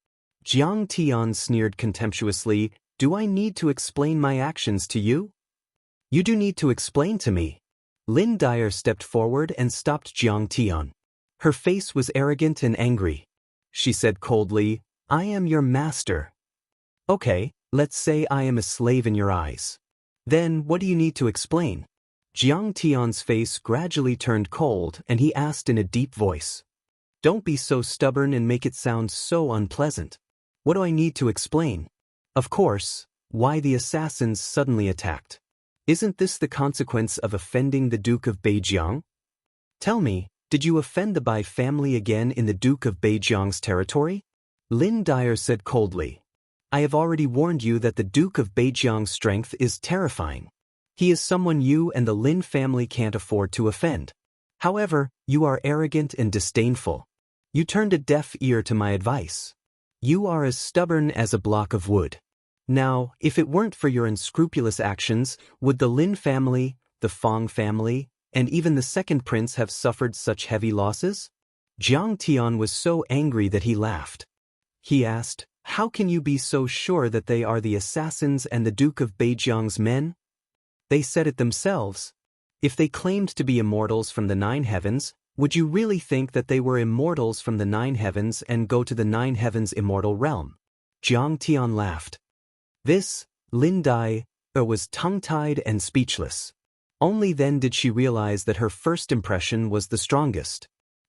Jiang Tian sneered contemptuously. Do I need to explain my actions to you? You do need to explain to me. Lin Dyer stepped forward and stopped Jiang Tian. Her face was arrogant and angry. She said coldly, I am your master. Okay, let's say I am a slave in your eyes. Then what do you need to explain? Jiang Tian's face gradually turned cold and he asked in a deep voice. Don't be so stubborn and make it sound so unpleasant. What do I need to explain? Of course, why the assassins suddenly attacked. Isn't this the consequence of offending the Duke of Beijiang? Tell me, did you offend the Bai family again in the Duke of Beijiang's territory? Lin Dyer said coldly. I have already warned you that the Duke of Beijiang's strength is terrifying. He is someone you and the Lin family can't afford to offend. However, you are arrogant and disdainful. You turned a deaf ear to my advice. You are as stubborn as a block of wood. Now, if it weren't for your unscrupulous actions, would the Lin family, the Fong family, and even the second prince have suffered such heavy losses? Jiang Tian was so angry that he laughed. He asked, how can you be so sure that they are the assassins and the Duke of Beijiang's men? They said it themselves. If they claimed to be immortals from the 9 heavens, would you really think that they were immortals from the 9 heavens and go to the 9 heavens immortal realm? Jiang Tian laughed. This, Lin Dai, was tongue-tied and speechless. Only then did she realize that her first impression was the strongest.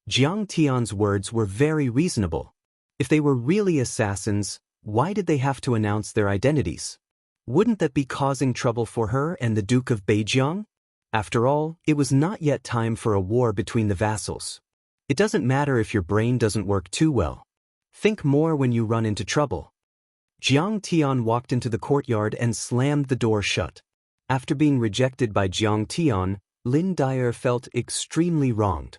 Jiang Tian's words were very reasonable. If they were really assassins, why did they have to announce their identities? Wouldn't that be causing trouble for her and the Duke of Beijiang? After all, it was not yet time for a war between the vassals. It doesn't matter if your brain doesn't work too well. Think more when you run into trouble. Jiang Tian walked into the courtyard and slammed the door shut. After being rejected by Jiang Tian, Lin Dyer felt extremely wronged.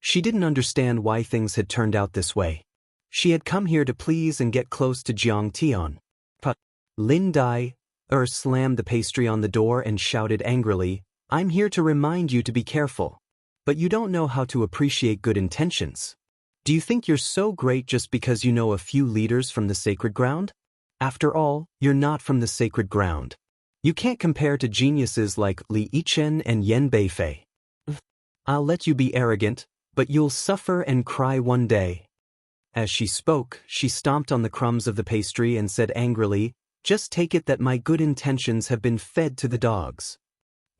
She didn't understand why things had turned out this way. She had come here to please and get close to Jiang Tian. But Lin Dyer slammed the pastry on the door and shouted angrily, I'm here to remind you to be careful. But you don't know how to appreciate good intentions. Do you think you're so great just because you know a few leaders from the sacred ground? After all, you're not from the sacred ground. You can't compare to geniuses like Li Yichen and Yan Beifei. I'll let you be arrogant, but you'll suffer and cry one day. As she spoke, she stomped on the crumbs of the pastry and said angrily, just take it that my good intentions have been fed to the dogs.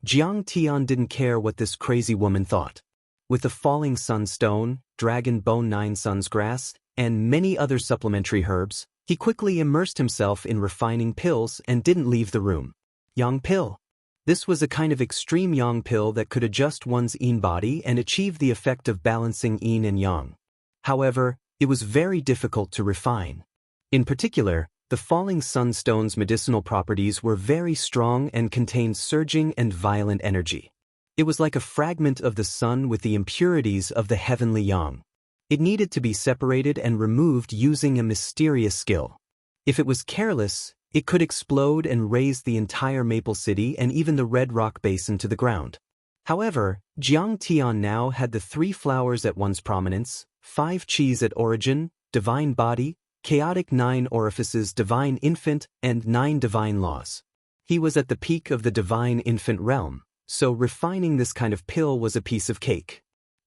Jiang Tian didn't care what this crazy woman thought. With the falling sunstone, dragon bone 9 suns grass, and many other supplementary herbs, he quickly immersed himself in refining pills and didn't leave the room. Yang pill. This was a kind of extreme yang pill that could adjust one's yin body and achieve the effect of balancing yin and yang. However, it was very difficult to refine. In particular, the falling sunstone's medicinal properties were very strong and contained surging and violent energy. It was like a fragment of the sun with the impurities of the heavenly yang. It needed to be separated and removed using a mysterious skill. If it was careless, it could explode and raze the entire Maple City and even the Red Rock Basin to the ground. However, Jiang Tian now had the 3 flowers at one's prominence, 5 qis at origin, divine body, chaotic 9 orifices divine infant, and 9 divine laws. He was at the peak of the divine infant realm, so refining this kind of pill was a piece of cake.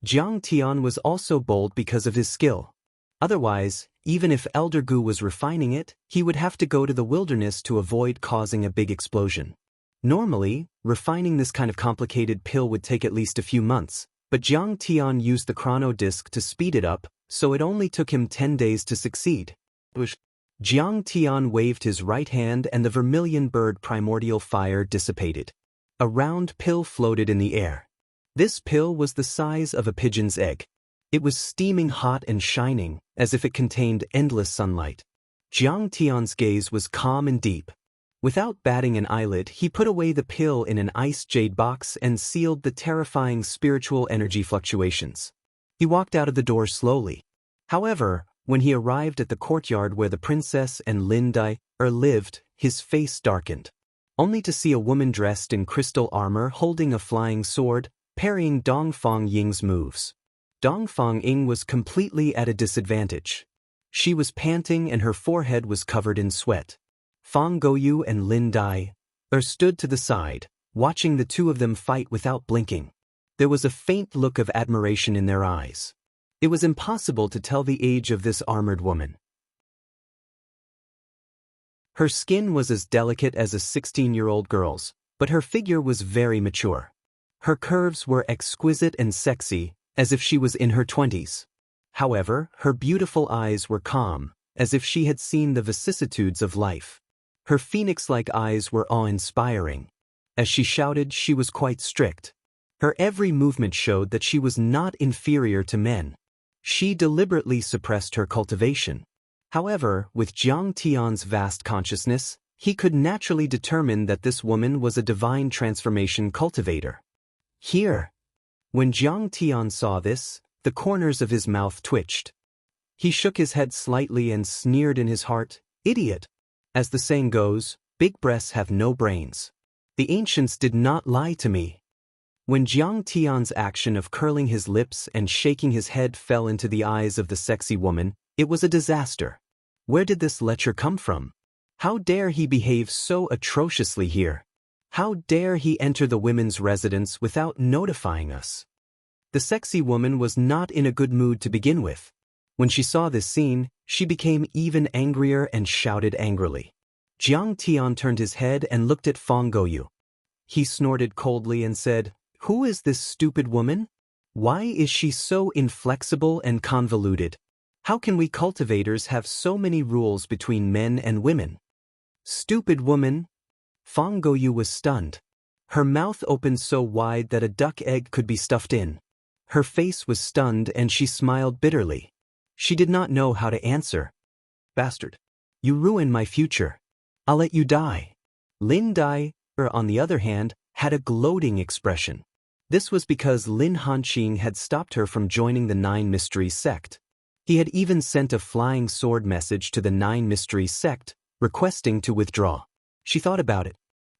Jiang Tian was also bold because of his skill. Otherwise, even if Elder Gu was refining it, he would have to go to the wilderness to avoid causing a big explosion. Normally, refining this kind of complicated pill would take at least a few months, but Jiang Tian used the chrono disc to speed it up, so it only took him 10 days to succeed. Jiang Tian waved his right hand and the vermilion bird primordial fire dissipated. A round pill floated in the air. This pill was the size of a pigeon's egg. It was steaming hot and shining, as if it contained endless sunlight. Jiang Tian's gaze was calm and deep. Without batting an eyelid, he put away the pill in an ice jade box and sealed the terrifying spiritual energy fluctuations. He walked out of the door slowly. However, when he arrived at the courtyard where the princess and Lin lived, his face darkened, only to see a woman dressed in crystal armor holding a flying sword, parrying Dongfang Ying's moves. Dongfang Ying was completely at a disadvantage. She was panting and her forehead was covered in sweat. Fang Goyu and Lin stood to the side, watching the two of them fight without blinking. There was a faint look of admiration in their eyes. It was impossible to tell the age of this armored woman. Her skin was as delicate as a 16-year-old girl's, but her figure was very mature. Her curves were exquisite and sexy, as if she was in her 20s. However, her beautiful eyes were calm, as if she had seen the vicissitudes of life. Her phoenix-like eyes were awe-inspiring. As she shouted, she was quite strict. Her every movement showed that she was not inferior to men. She deliberately suppressed her cultivation. However, with Jiang Tian's vast consciousness, he could naturally determine that this woman was a divine transformation cultivator. Here. When Jiang Tian saw this, the corners of his mouth twitched. He shook his head slightly and sneered in his heart, "Idiot! As the saying goes, big breasts have no brains. The ancients did not lie to me." When Jiang Tian's action of curling his lips and shaking his head fell into the eyes of the sexy woman, it was a disaster. Where did this lecher come from? How dare he behave so atrociously here? How dare he enter the women's residence without notifying us? The sexy woman was not in a good mood to begin with. When she saw this scene, she became even angrier and shouted angrily. Jiang Tian turned his head and looked at Fang Goyu. He snorted coldly and said, "Who is this stupid woman? Why is she so inflexible and convoluted? How can we cultivators have so many rules between men and women?" "Stupid woman?" Fang Goyu was stunned. Her mouth opened so wide that a duck egg could be stuffed in. Her face was stunned and she smiled bitterly. She did not know how to answer. "Bastard. You ruined my future. I'll let you die." Lin on the other hand, had a gloating expression. This was because Lin Hanqing had stopped her from joining the Nine Mysteries sect. He had even sent a flying sword message to the Nine Mysteries sect, requesting to withdraw. She thought about it.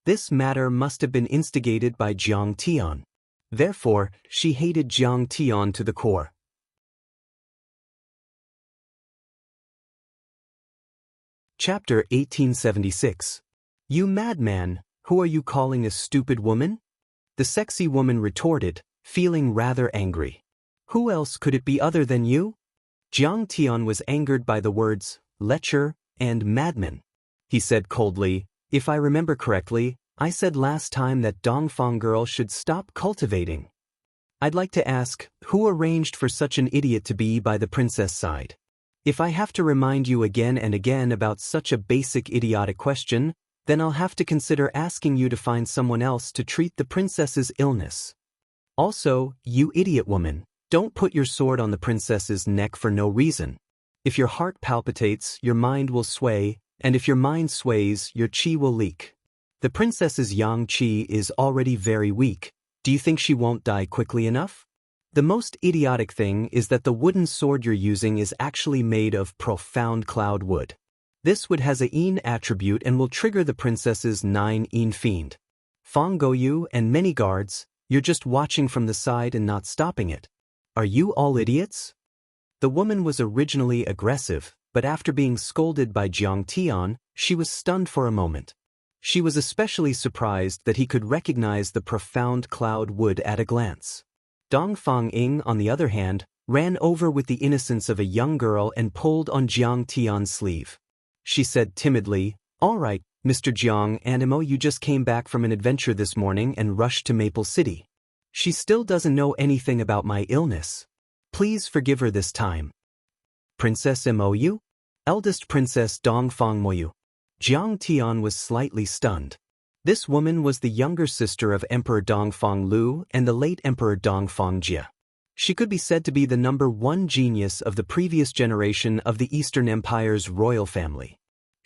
This matter must have been instigated by Jiang Tian. Therefore, she hated Jiang Tian to the core. Chapter 1876. "You madman, who are you calling a stupid woman?" The sexy woman retorted, feeling rather angry. "Who else could it be other than you?" Jiang Tian was angered by the words, lecher, and madman. He said coldly, "If I remember correctly, I said last time that Dongfang girl should stop cultivating. I'd like to ask, who arranged for such an idiot to be by the princess side? If I have to remind you again and again about such a basic idiotic question, then I'll have to consider asking you to find someone else to treat the princess's illness. Also, you idiot woman, don't put your sword on the princess's neck for no reason. If your heart palpitates, your mind will sway, and if your mind sways, your qi will leak. The princess's yang qi is already very weak. Do you think she won't die quickly enough? The most idiotic thing is that the wooden sword you're using is actually made of profound cloud wood. This wood has a yin attribute and will trigger the princess's 9 yin fiend. Fang Goyu and many guards, you're just watching from the side and not stopping it. Are you all idiots? The woman was originally aggressive, but after being scolded by Jiang Tian, she was stunned for a moment. She was especially surprised that he could recognize the profound cloud wood at a glance. Dongfang Ying, on the other hand, ran over with the innocence of a young girl and pulled on Jiang Tian's sleeve. She said timidly, "All right, Mr. Jiang Animo, you just came back from an adventure this morning and rushed to Maple City. She still doesn't know anything about my illness. Please forgive her this time." "Princess Moyu? Eldest Princess Dongfang Moyu." Jiang Tian was slightly stunned. This woman was the younger sister of Emperor Dongfang Lu and the late Emperor Dongfang Jia. She could be said to be the #1 genius of the previous generation of the Eastern Empire's royal family.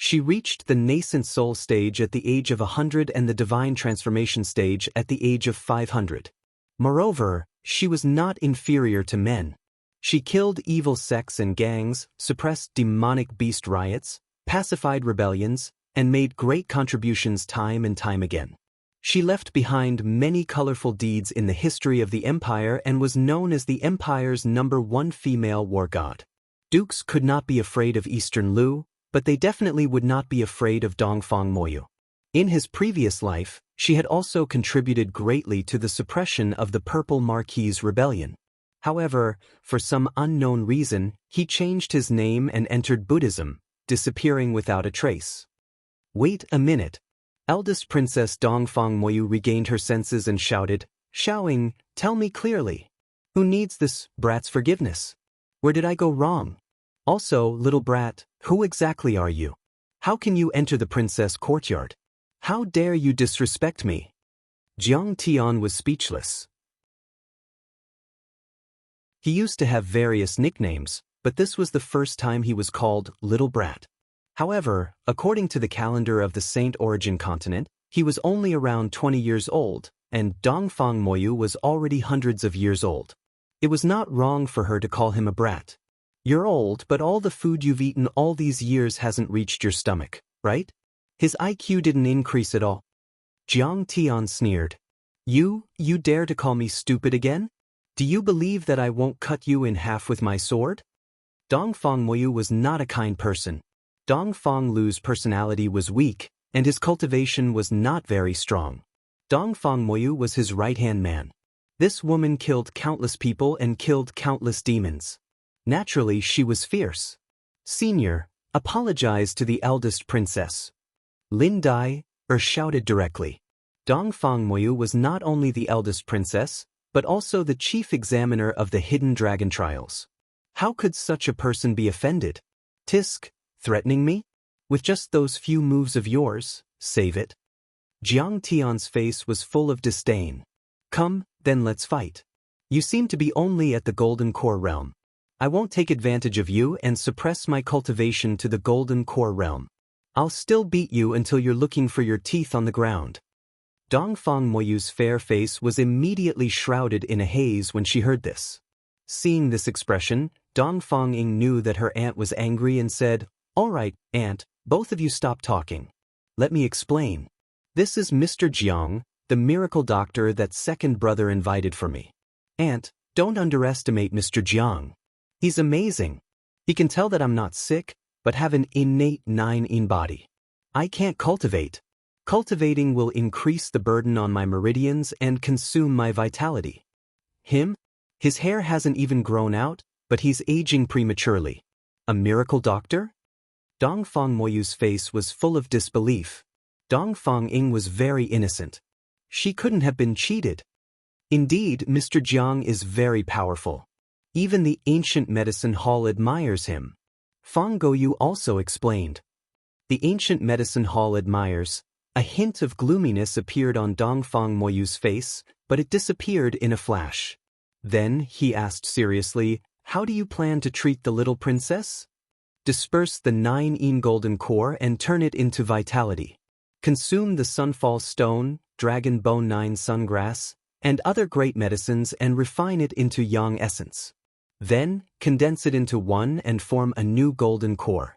She reached the nascent soul stage at the age of 100 and the divine transformation stage at the age of 500. Moreover, she was not inferior to men. She killed evil sects and gangs, suppressed demonic beast riots, pacified rebellions, and made great contributions time and time again. She left behind many colorful deeds in the history of the empire and was known as the empire's #1 female war god. Dukes could not be afraid of Eastern Lu, but they definitely would not be afraid of Dongfang Moyu. In his previous life, she had also contributed greatly to the suppression of the Purple Marquis Rebellion. However, for some unknown reason, he changed his name and entered Buddhism, disappearing without a trace. Wait a minute. Eldest Princess Dongfang Moyu regained her senses and shouted, "Xiaoying, tell me clearly. Who needs this brat's forgiveness? Where did I go wrong? Also, little brat, who exactly are you? How can you enter the princess courtyard? How dare you disrespect me?" Jiang Tian was speechless. He used to have various nicknames, but this was the first time he was called Little Brat. However, according to the calendar of the Saint Origin continent, he was only around 20 years old, and Dongfang Moyu was already hundreds of years old. It was not wrong for her to call him a brat. You're old, but all the food you've eaten all these years hasn't reached your stomach, right? His IQ didn't increase at all. Jiang Tian sneered. You dare to call me stupid again? Do you believe that I won't cut you in half with my sword? Dongfang Moyu was not a kind person. Dongfang Lu's personality was weak, and his cultivation was not very strong. Dongfang Moyu was his right-hand man. This woman killed countless people and killed countless demons. Naturally, she was fierce. Senior, apologized to the eldest princess. Lin Dai, shouted directly. Dongfang Moyu was not only the eldest princess, but also the chief examiner of the hidden dragon trials. How could such a person be offended? Tisk, threatening me? With just those few moves of yours, save it. Jiang Tian's face was full of disdain. Come, then let's fight. You seem to be only at the Golden Core realm. I won't take advantage of you and suppress my cultivation to the Golden Core realm. I'll still beat you until you're looking for your teeth on the ground. Dongfang Moyu's fair face was immediately shrouded in a haze when she heard this. Seeing this expression, Dongfang Ying knew that her aunt was angry and said, "All right, aunt, both of you stop talking. Let me explain. This is Mr. Jiang, the miracle doctor that second brother invited for me. Aunt, don't underestimate Mr. Jiang. He's amazing. He can tell that I'm not sick, but have an innate 9-in body. I can't cultivate. Cultivating will increase the burden on my meridians and consume my vitality. His hair hasn't even grown out, but he's aging prematurely. A miracle doctor?" Dongfang Moyu's face was full of disbelief. Dongfang Ying was very innocent. She couldn't have been cheated. Indeed, Mr. Jiang is very powerful. Even the ancient medicine hall admires him. Fang Goyu also explained. The ancient medicine hall admires. A hint of gloominess appeared on Dongfang Moyu's face, but it disappeared in a flash. Then he asked seriously, "How do you plan to treat the little princess?" Disperse the 9-in golden core and turn it into vitality. Consume the sunfall stone, dragon bone 9 sungrass, and other great medicines and refine it into yang essence. Then, condense it into one and form a new golden core.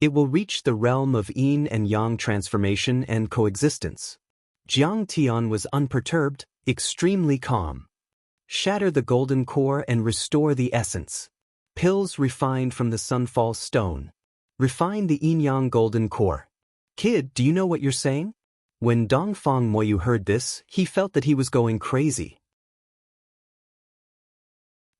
It will reach the realm of yin and yang transformation and coexistence. Jiang Tian was unperturbed, extremely calm. Shatter the golden core and restore the essence. Pills refined from the sunfall stone. Refine the yin-yang golden core. Kid, do you know what you're saying? When Dongfang Moyu heard this, he felt that he was going crazy.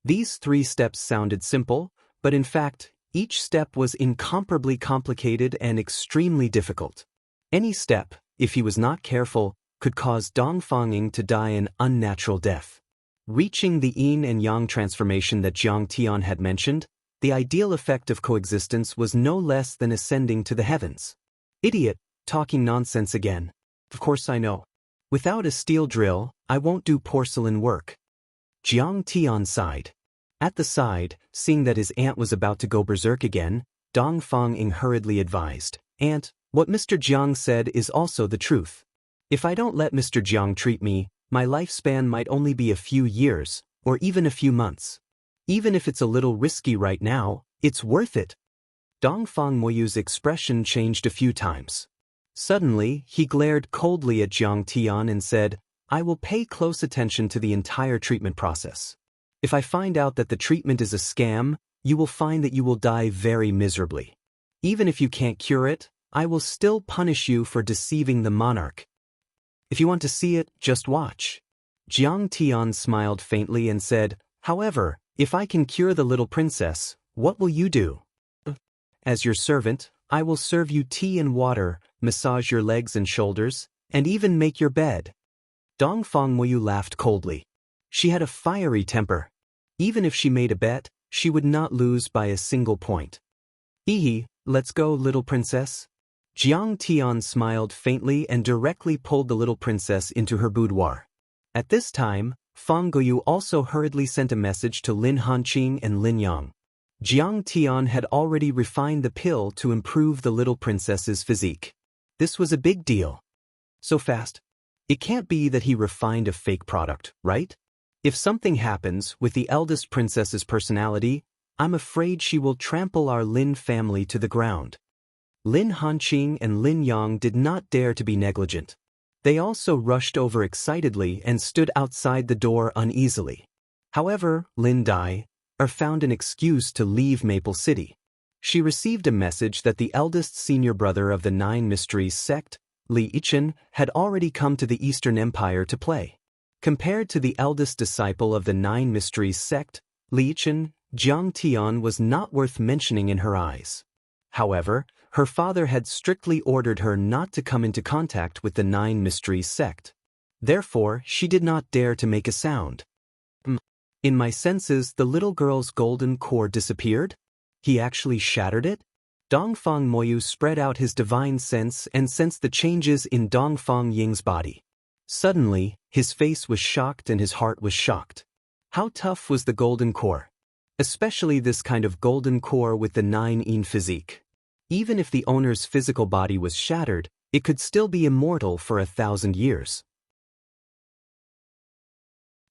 These 3 steps sounded simple, but in fact, each step was incomparably complicated and extremely difficult. Any step, if he was not careful, could cause Dongfang Ying to die an unnatural death. Reaching the yin and yang transformation that Jiang Tian had mentioned, the ideal effect of coexistence was no less than ascending to the heavens. Idiot, talking nonsense again. Of course I know. Without a steel drill, I won't do porcelain work. Jiang Tian sighed. At the side, seeing that his aunt was about to go berserk again, Dongfang Ying hurriedly advised, Aunt, what Mr. Jiang said is also the truth. If I don't let Mr. Jiang treat me, my lifespan might only be a few years, or even a few months. Even if it's a little risky right now, it's worth it. Dongfang Moyu's expression changed a few times. Suddenly, he glared coldly at Jiang Tian and said, I will pay close attention to the entire treatment process. If I find out that the treatment is a scam, you will find that you will die very miserably. Even if you can't cure it, I will still punish you for deceiving the monarch. If you want to see it, just watch. Jiang Tian smiled faintly and said, However, if I can cure the little princess, what will you do? As your servant, I will serve you tea and water, massage your legs and shoulders, and even make your bed. Dongfang Moyu laughed coldly. She had a fiery temper. Even if she made a bet, she would not lose by a single point. Hehe, let's go, little princess. Jiang Tian smiled faintly and directly pulled the little princess into her boudoir. At this time, Fang Guoyu also hurriedly sent a message to Lin Hanqing and Lin Yang. Jiang Tian had already refined the pill to improve the little princess's physique. This was a big deal. So fast. It can't be that he refined a fake product, right? If something happens with the eldest princess's personality, I'm afraid she will trample our Lin family to the ground. Lin Hanqing and Lin Yang did not dare to be negligent. They also rushed over excitedly and stood outside the door uneasily. However, Lin Dai found an excuse to leave Maple City. She received a message that the eldest senior brother of the Nine Mysteries sect, Li Yichen, had already come to the Eastern Empire to play. Compared to the eldest disciple of the Nine Mysteries sect, Li Yichen, Jiang Tian was not worth mentioning in her eyes. However, her father had strictly ordered her not to come into contact with the Nine Mysteries sect. Therefore, she did not dare to make a sound. In my senses, the little girl's golden core disappeared? He actually shattered it? Dongfang Moyu spread out his divine sense and sensed the changes in Dongfang Ying's body. Suddenly, his face was shocked and his heart was shocked. How tough was the golden core? Especially this kind of golden core with the 9-yin physique. Even if the owner's physical body was shattered, it could still be immortal for 1,000 years.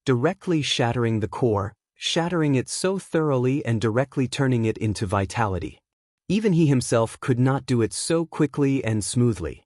Directly shattering the core, shattering it so thoroughly and directly turning it into vitality. Even he himself could not do it so quickly and smoothly.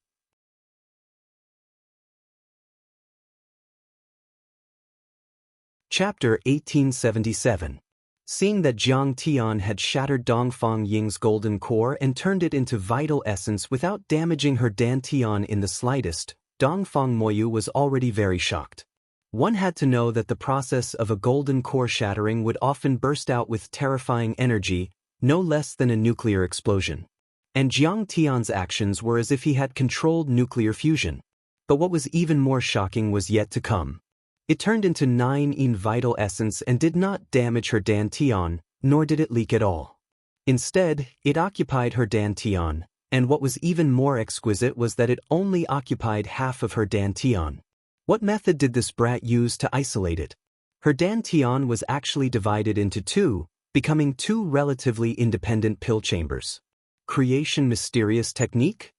Chapter 1877. Seeing that Jiang Tian had shattered Dongfang Ying's golden core and turned it into vital essence without damaging her dantian in the slightest, Dongfang Moyu was already very shocked. One had to know that the process of a golden core shattering would often burst out with terrifying energy, no less than a nuclear explosion. And Jiang Tian's actions were as if he had controlled nuclear fusion. But what was even more shocking was yet to come. It turned into 9-yin vital essence and did not damage her dantian, nor did it leak at all. Instead, it occupied her dantian, and what was even more exquisite was that it only occupied half of her dantian. What method did this brat use to isolate it? Her dantian was actually divided into two, becoming two relatively independent pill chambers. Creation mysterious technique?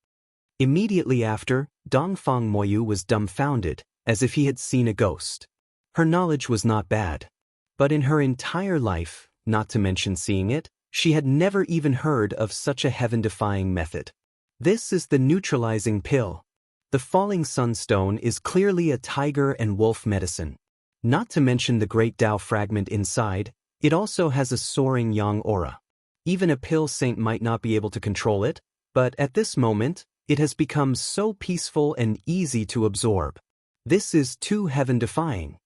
Immediately after, Dongfang Moyu was dumbfounded, as if he had seen a ghost. Her knowledge was not bad. But in her entire life, not to mention seeing it, she had never even heard of such a heaven-defying method. This is the neutralizing pill. The falling sunstone is clearly a tiger and wolf medicine. Not to mention the great Tao fragment inside, it also has a soaring yang aura. Even a pill saint might not be able to control it, but at this moment, it has become so peaceful and easy to absorb. This is too heaven-defying.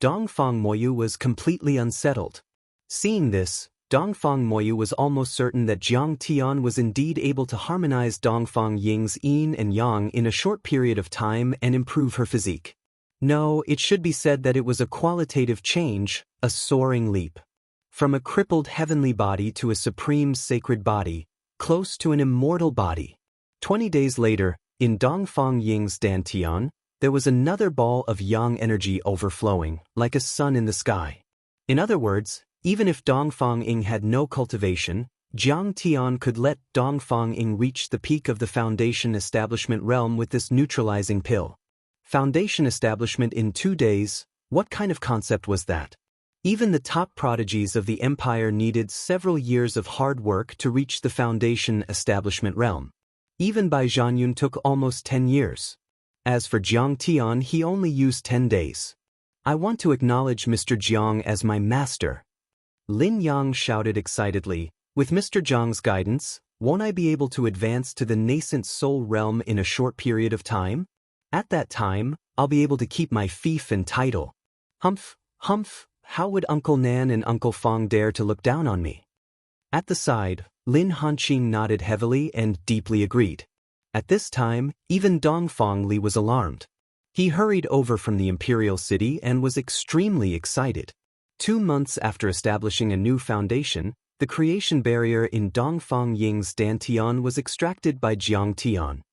Dongfang Moyu was completely unsettled. Seeing this, Dongfang Moyu was almost certain that Jiang Tian was indeed able to harmonize Dongfang Ying's yin and yang in a short period of time and improve her physique. No, it should be said that it was a qualitative change, a soaring leap. From a crippled heavenly body to a supreme sacred body, close to an immortal body. 20 days later, in Dongfang Ying's dantian, there was another ball of yang energy overflowing, like a sun in the sky. In other words, even if Dongfang Ying had no cultivation, Jiang Tian could let Dongfang Ying reach the peak of the Foundation establishment realm with this neutralizing pill. Foundation establishment in 2 days, what kind of concept was that? Even the top prodigies of the empire needed several years of hard work to reach the Foundation establishment realm. Even Bai Zhanyun took almost 10 years. As for Jiang Tian, he only used 10 days. I want to acknowledge Mr. Jiang as my master. Lin Yang shouted excitedly, with Mr. Jiang's guidance, won't I be able to advance to the nascent soul realm in a short period of time? At that time, I'll be able to keep my fief and title. Humph, humph, how would Uncle Nan and Uncle Fong dare to look down on me? At the side, Lin Hanqing nodded heavily and deeply agreed. At this time, even Dongfang Li was alarmed. He hurried over from the imperial city and was extremely excited. 2 months after establishing a new foundation, the creation barrier in Dongfang Ying's Dantian was extracted by Jiang Tian.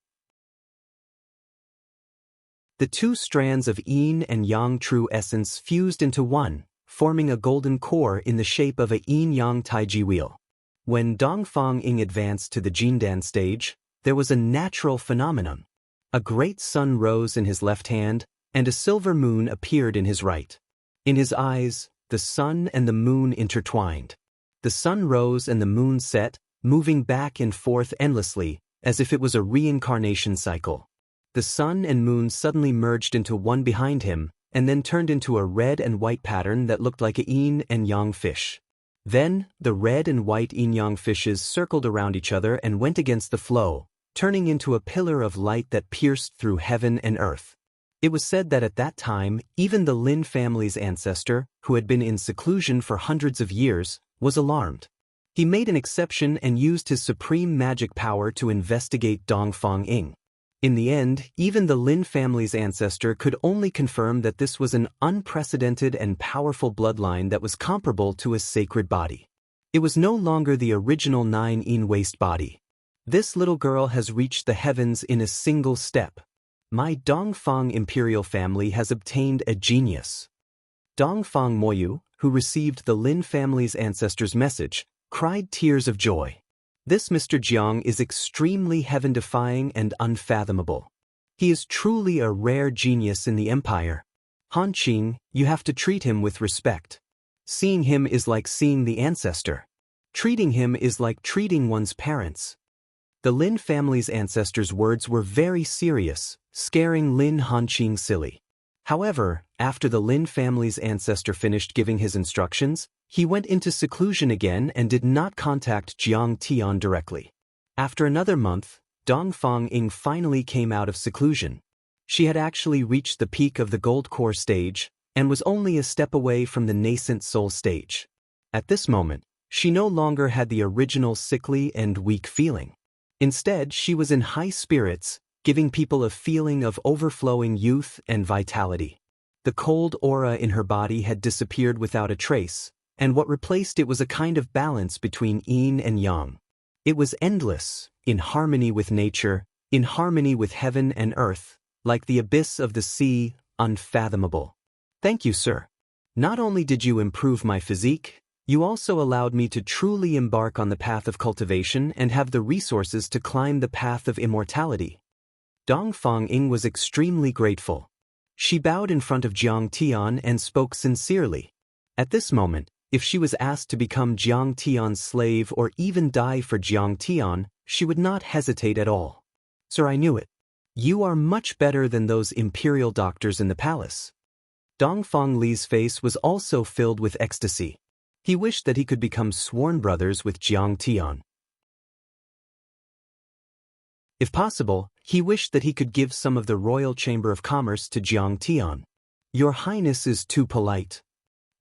The 2 strands of yin and yang true essence fused into one, forming a golden core in the shape of a yin-yang taiji wheel. When Dongfang Ying advanced to the Jindan stage, there was a natural phenomenon. A great sun rose in his left hand, and a silver moon appeared in his right. In his eyes, the sun and the moon intertwined. The sun rose and the moon set, moving back and forth endlessly, as if it was a reincarnation cycle. The sun and moon suddenly merged into one behind him, and then turned into a red and white pattern that looked like a yin and yang fish. Then, the red and white yin-yang fishes circled around each other and went against the flow, turning into a pillar of light that pierced through heaven and earth. It was said that at that time, even the Lin family's ancestor, who had been in seclusion for hundreds of years, was alarmed. He made an exception and used his supreme magic power to investigate Dongfang Ying. In the end, even the Lin family's ancestor could only confirm that this was an unprecedented and powerful bloodline that was comparable to a sacred body. It was no longer the original 9-yin waste body. This little girl has reached the heavens in a single step. My Dongfang imperial family has obtained a genius. Dongfang Moyu, who received the Lin family's ancestor's message, cried tears of joy. This Mr. Jiang is extremely heaven-defying and unfathomable. He is truly a rare genius in the empire. Hanqing, you have to treat him with respect. Seeing him is like seeing the ancestor. Treating him is like treating one's parents. The Lin family's ancestor's words were very serious, scaring Lin Hanqing silly. However, after the Lin family's ancestor finished giving his instructions, he went into seclusion again and did not contact Jiang Tian directly. After another month, Dongfang Ying finally came out of seclusion. She had actually reached the peak of the gold core stage, and was only a step away from the nascent soul stage. At this moment, she no longer had the original sickly and weak feeling. Instead, she was in high spirits, giving people a feeling of overflowing youth and vitality. The cold aura in her body had disappeared without a trace, and what replaced it was a kind of balance between yin and yang. It was endless, in harmony with nature, in harmony with heaven and earth, like the abyss of the sea, unfathomable. Thank you, sir. Not only did you improve my physique, you also allowed me to truly embark on the path of cultivation and have the resources to climb the path of immortality. Dongfang Ying was extremely grateful. She bowed in front of Jiang Tian and spoke sincerely. At this moment, if she was asked to become Jiang Tian's slave or even die for Jiang Tian, she would not hesitate at all. Sir, I knew it. You are much better than those imperial doctors in the palace. Dongfang Li's face was also filled with ecstasy. He wished that he could become sworn brothers with Jiang Tian. If possible, he wished that he could give some of the Royal Chamber of Commerce to Jiang Tian. Your Highness is too polite.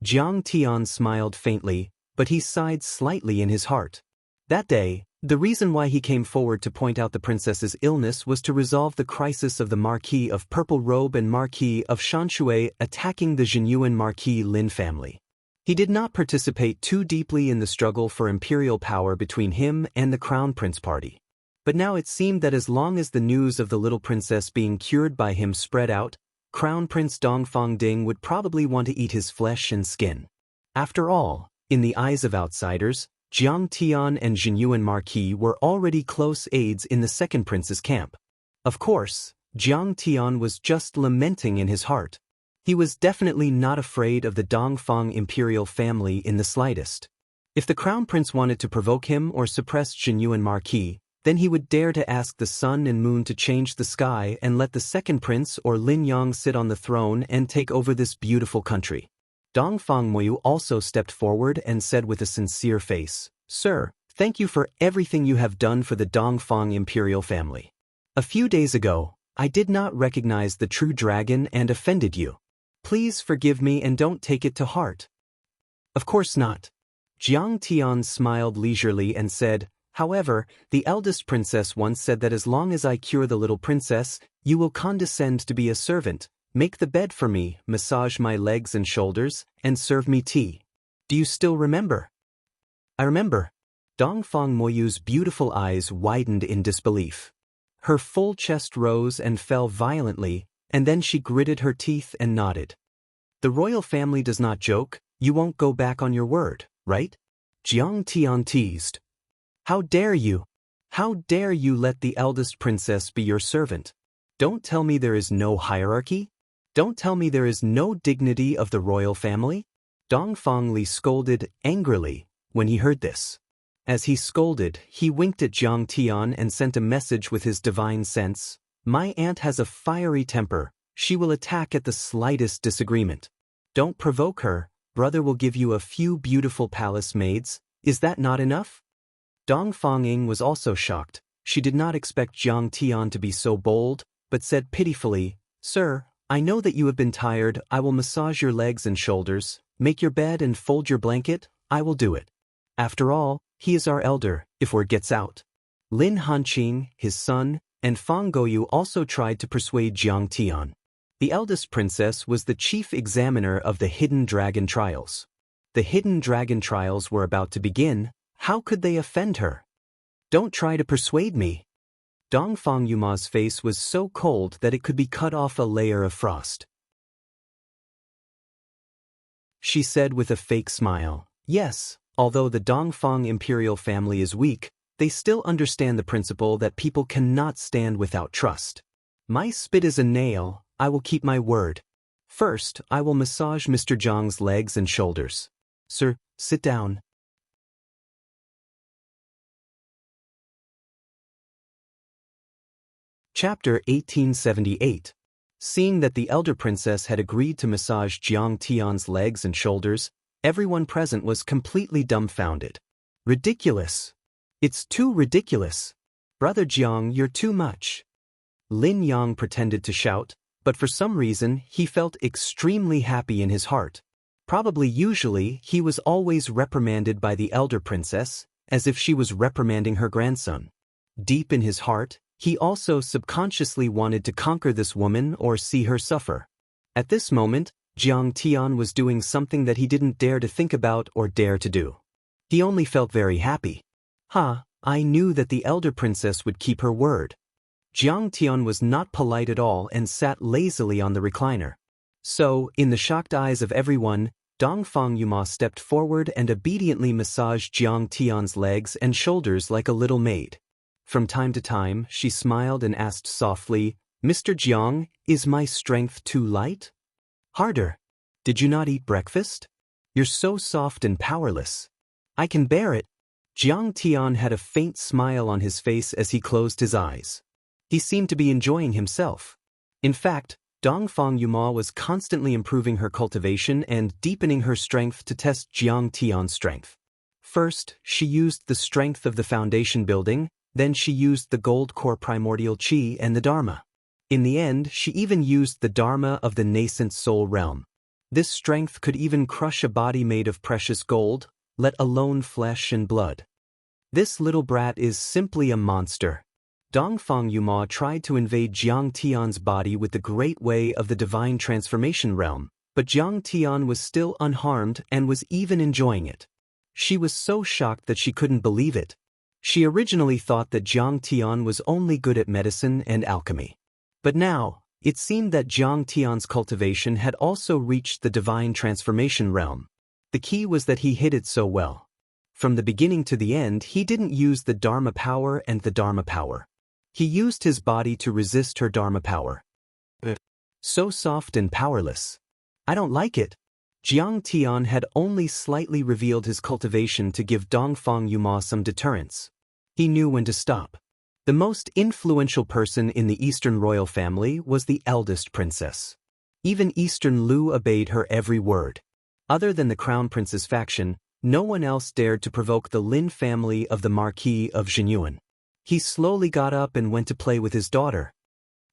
Jiang Tian smiled faintly, but he sighed slightly in his heart. That day, the reason why he came forward to point out the princess's illness was to resolve the crisis of the Marquis of Purple Robe and Marquis of Xianxia attacking the Zhenyuan Marquis Lin family. He did not participate too deeply in the struggle for imperial power between him and the Crown Prince party. But now it seemed that as long as the news of the little princess being cured by him spread out, Crown Prince Dongfang Ding would probably want to eat his flesh and skin. After all, in the eyes of outsiders, Jiang Tian and Zhenyuan Marquis were already close aides in the second prince's camp. Of course, Jiang Tian was just lamenting in his heart. He was definitely not afraid of the Dongfang imperial family in the slightest. If the crown prince wanted to provoke him or suppress Zhenyuan Marquis, then he would dare to ask the sun and moon to change the sky and let the second prince or Lin Yang sit on the throne and take over this beautiful country. Dongfang Moyu also stepped forward and said with a sincere face, "Sir, thank you for everything you have done for the Dongfang imperial family. A few days ago, I did not recognize the true dragon and offended you. Please forgive me and don't take it to heart." "Of course not." Jiang Tian smiled leisurely and said, "However, the eldest princess once said that as long as I cure the little princess, you will condescend to be a servant, make the bed for me, massage my legs and shoulders, and serve me tea. Do you still remember?" "I remember." Dongfang Moyu's beautiful eyes widened in disbelief. Her full chest rose and fell violently, and then she gritted her teeth and nodded. "The royal family does not joke, you won't go back on your word, right?" Jiang Tian teased. "How dare you? How dare you let the eldest princess be your servant? Don't tell me there is no hierarchy? Don't tell me there is no dignity of the royal family?" Dongfang Li scolded angrily when he heard this. As he scolded, he winked at Jiang Tian and sent a message with his divine sense. "My aunt has a fiery temper, she will attack at the slightest disagreement. Don't provoke her, brother will give you a few beautiful palace maids, is that not enough?" Dongfang Ying was also shocked. She did not expect Jiang Tian to be so bold, but said pitifully, "Sir, I know that you have been tired, I will massage your legs and shoulders, make your bed and fold your blanket, I will do it. After all, he is our elder, if word gets out." Lin Hanqing, his son, and Fang Goyu also tried to persuade Jiang Tian. The eldest princess was the chief examiner of the Hidden Dragon Trials. The Hidden Dragon Trials were about to begin, how could they offend her? "Don't try to persuade me." Dongfang Yuma's face was so cold that it could be cut off a layer of frost. She said with a fake smile, "Yes, although the Dongfang imperial family is weak, they still understand the principle that people cannot stand without trust. My spit is a nail, I will keep my word. First, I will massage Mr. Zhang's legs and shoulders. Sir, sit down." Chapter 1878. Seeing that the elder princess had agreed to massage Jiang Tian's legs and shoulders, everyone present was completely dumbfounded. "Ridiculous! It's too ridiculous! Brother Jiang, you're too much!" Lin Yang pretended to shout, but for some reason he felt extremely happy in his heart. Probably usually he was always reprimanded by the elder princess, as if she was reprimanding her grandson. Deep in his heart, he also subconsciously wanted to conquer this woman or see her suffer. At this moment, Jiang Tian was doing something that he didn't dare to think about or dare to do. He only felt very happy. I knew that the elder princess would keep her word. Jiang Tian was not polite at all and sat lazily on the recliner. So, in the shocked eyes of everyone, Dongfang Yuma stepped forward and obediently massaged Jiang Tian's legs and shoulders like a little maid. From time to time, she smiled and asked softly, "Mr. Jiang, is my strength too light? Harder. Did you not eat breakfast? You're so soft and powerless. I can bear it." Jiang Tian had a faint smile on his face as he closed his eyes. He seemed to be enjoying himself. In fact, Dongfang Yuma was constantly improving her cultivation and deepening her strength to test Jiang Tian's strength. First, she used the strength of the foundation building, then she used the gold core primordial chi and the Dharma. In the end, she even used the Dharma of the nascent soul realm. This strength could even crush a body made of precious gold, let alone flesh and blood. This little brat is simply a monster. Dongfang Yuma tried to invade Jiang Tian's body with the great way of the divine transformation realm, but Jiang Tian was still unharmed and was even enjoying it. She was so shocked that she couldn't believe it. She originally thought that Jiang Tian was only good at medicine and alchemy. But now, it seemed that Jiang Tian's cultivation had also reached the divine transformation realm. The key was that he hid it so well. From the beginning to the end, he didn't use the Dharma power and the Dharma power. He used his body to resist her Dharma power. So soft and powerless. I don't like it. Jiang Tian had only slightly revealed his cultivation to give Dongfang Yuma some deterrence. He knew when to stop. The most influential person in the Eastern royal family was the eldest princess. Even Eastern Lu obeyed her every word. Other than the Crown Prince's faction, no one else dared to provoke the Lin family of the Marquis of Zhenyuan. He slowly got up and went to play with his daughter.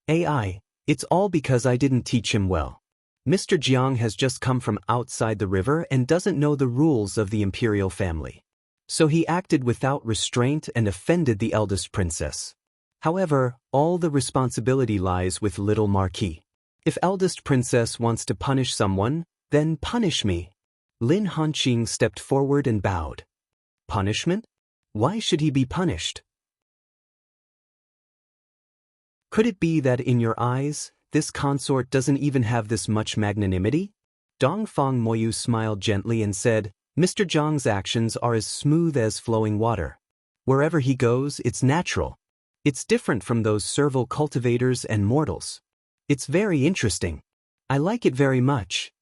AI, it's all because I didn't teach him well. Mr. Jiang has just come from outside the river and doesn't know the rules of the imperial family. So he acted without restraint and offended the eldest princess. However, all the responsibility lies with little Marquis. If eldest princess wants to punish someone, then punish me. Lin Hanqing stepped forward and bowed. Punishment? Why should he be punished? Could it be that in your eyes, this consort doesn't even have this much magnanimity? Dongfang Moyu smiled gently and said, Mr. Jiang's actions are as smooth as flowing water. Wherever he goes, it's natural. It's different from those servile cultivators and mortals. It's very interesting. I like it very much.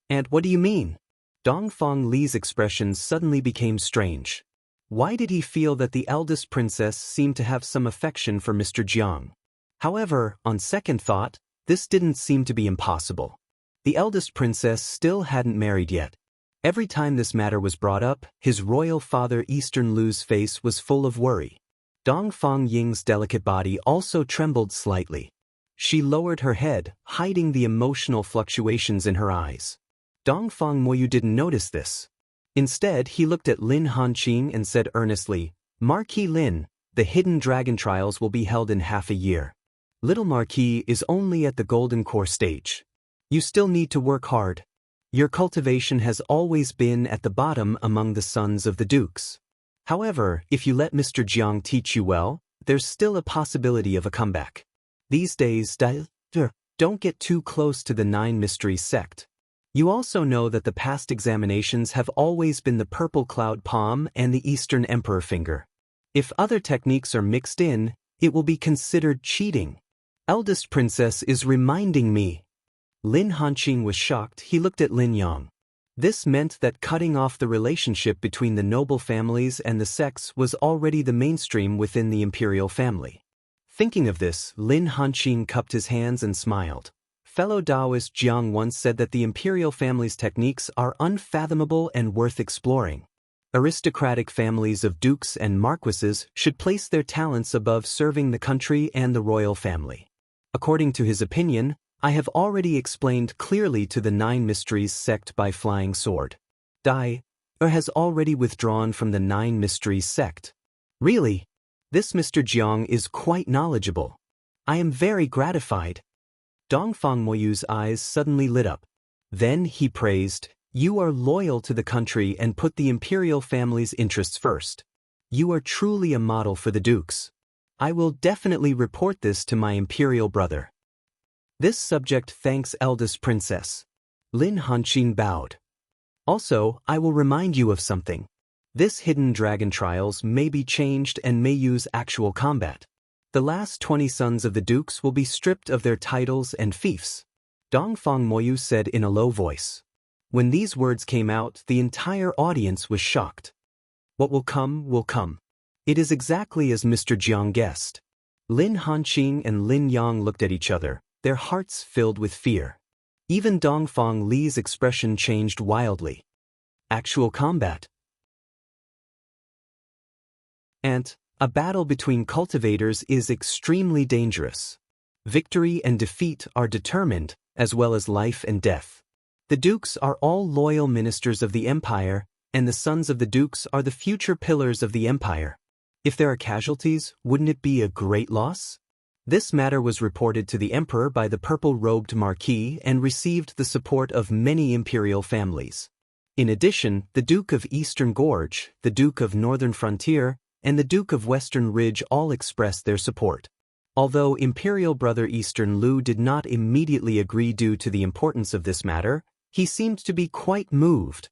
And what do you mean? Dongfang Li's expression suddenly became strange. Why did he feel that the eldest princess seemed to have some affection for Mr. Jiang? However, on second thought, this didn't seem to be impossible. The eldest princess still hadn't married yet. Every time this matter was brought up, his royal father Eastern Lu's face was full of worry. Dongfang Ying's delicate body also trembled slightly. She lowered her head, hiding the emotional fluctuations in her eyes. Dongfang Moyu didn't notice this. Instead, he looked at Lin Hanqing and said earnestly, Marquis Lin, the hidden dragon trials will be held in half a year. Little Marquis is only at the golden core stage. You still need to work hard. Your cultivation has always been at the bottom among the sons of the dukes. However, if you let Mr. Jiang teach you well, there's still a possibility of a comeback. These days, don't get too close to the Nine Mysteries sect. You also know that the past examinations have always been the Purple Cloud Palm and the Eastern Emperor Finger. If other techniques are mixed in, it will be considered cheating. Eldest princess is reminding me. Lin Hanqing was shocked. He looked at Lin Yang. This meant that cutting off the relationship between the noble families and the sects was already the mainstream within the imperial family. Thinking of this, Lin Hanqing cupped his hands and smiled. Fellow Daoist Jiang once said that the imperial family's techniques are unfathomable and worth exploring. Aristocratic families of dukes and marquises should place their talents above serving the country and the royal family. According to his opinion, I have already explained clearly to the Nine Mysteries sect by flying sword. Dai has already withdrawn from the Nine Mysteries sect. Really? This Mr. Jiang is quite knowledgeable. I am very gratified. Dongfang Moyu's eyes suddenly lit up. Then he praised, You are loyal to the country and put the imperial family's interests first. You are truly a model for the dukes. I will definitely report this to my imperial brother. This subject thanks eldest princess. Lin Hanqing bowed. Also, I will remind you of something. This hidden dragon trials may be changed and may use actual combat. The last 20 sons of the dukes will be stripped of their titles and fiefs. Dongfang Moyu said in a low voice. When these words came out, the entire audience was shocked. What will come, will come. It is exactly as Mr. Jiang guessed. Lin Hanqing and Lin Yang looked at each other, their hearts filled with fear. Even Dongfang Li's expression changed wildly. Actual combat. And a battle between cultivators is extremely dangerous. Victory and defeat are determined, as well as life and death. The dukes are all loyal ministers of the empire, and the sons of the dukes are the future pillars of the empire. If there are casualties, wouldn't it be a great loss? This matter was reported to the emperor by the purple-robed marquis and received the support of many imperial families. In addition, the Duke of Eastern Gorge, the Duke of Northern Frontier, and the Duke of Western Ridge all expressed their support. Although Imperial Brother Eastern Lu did not immediately agree due to the importance of this matter, he seemed to be quite moved.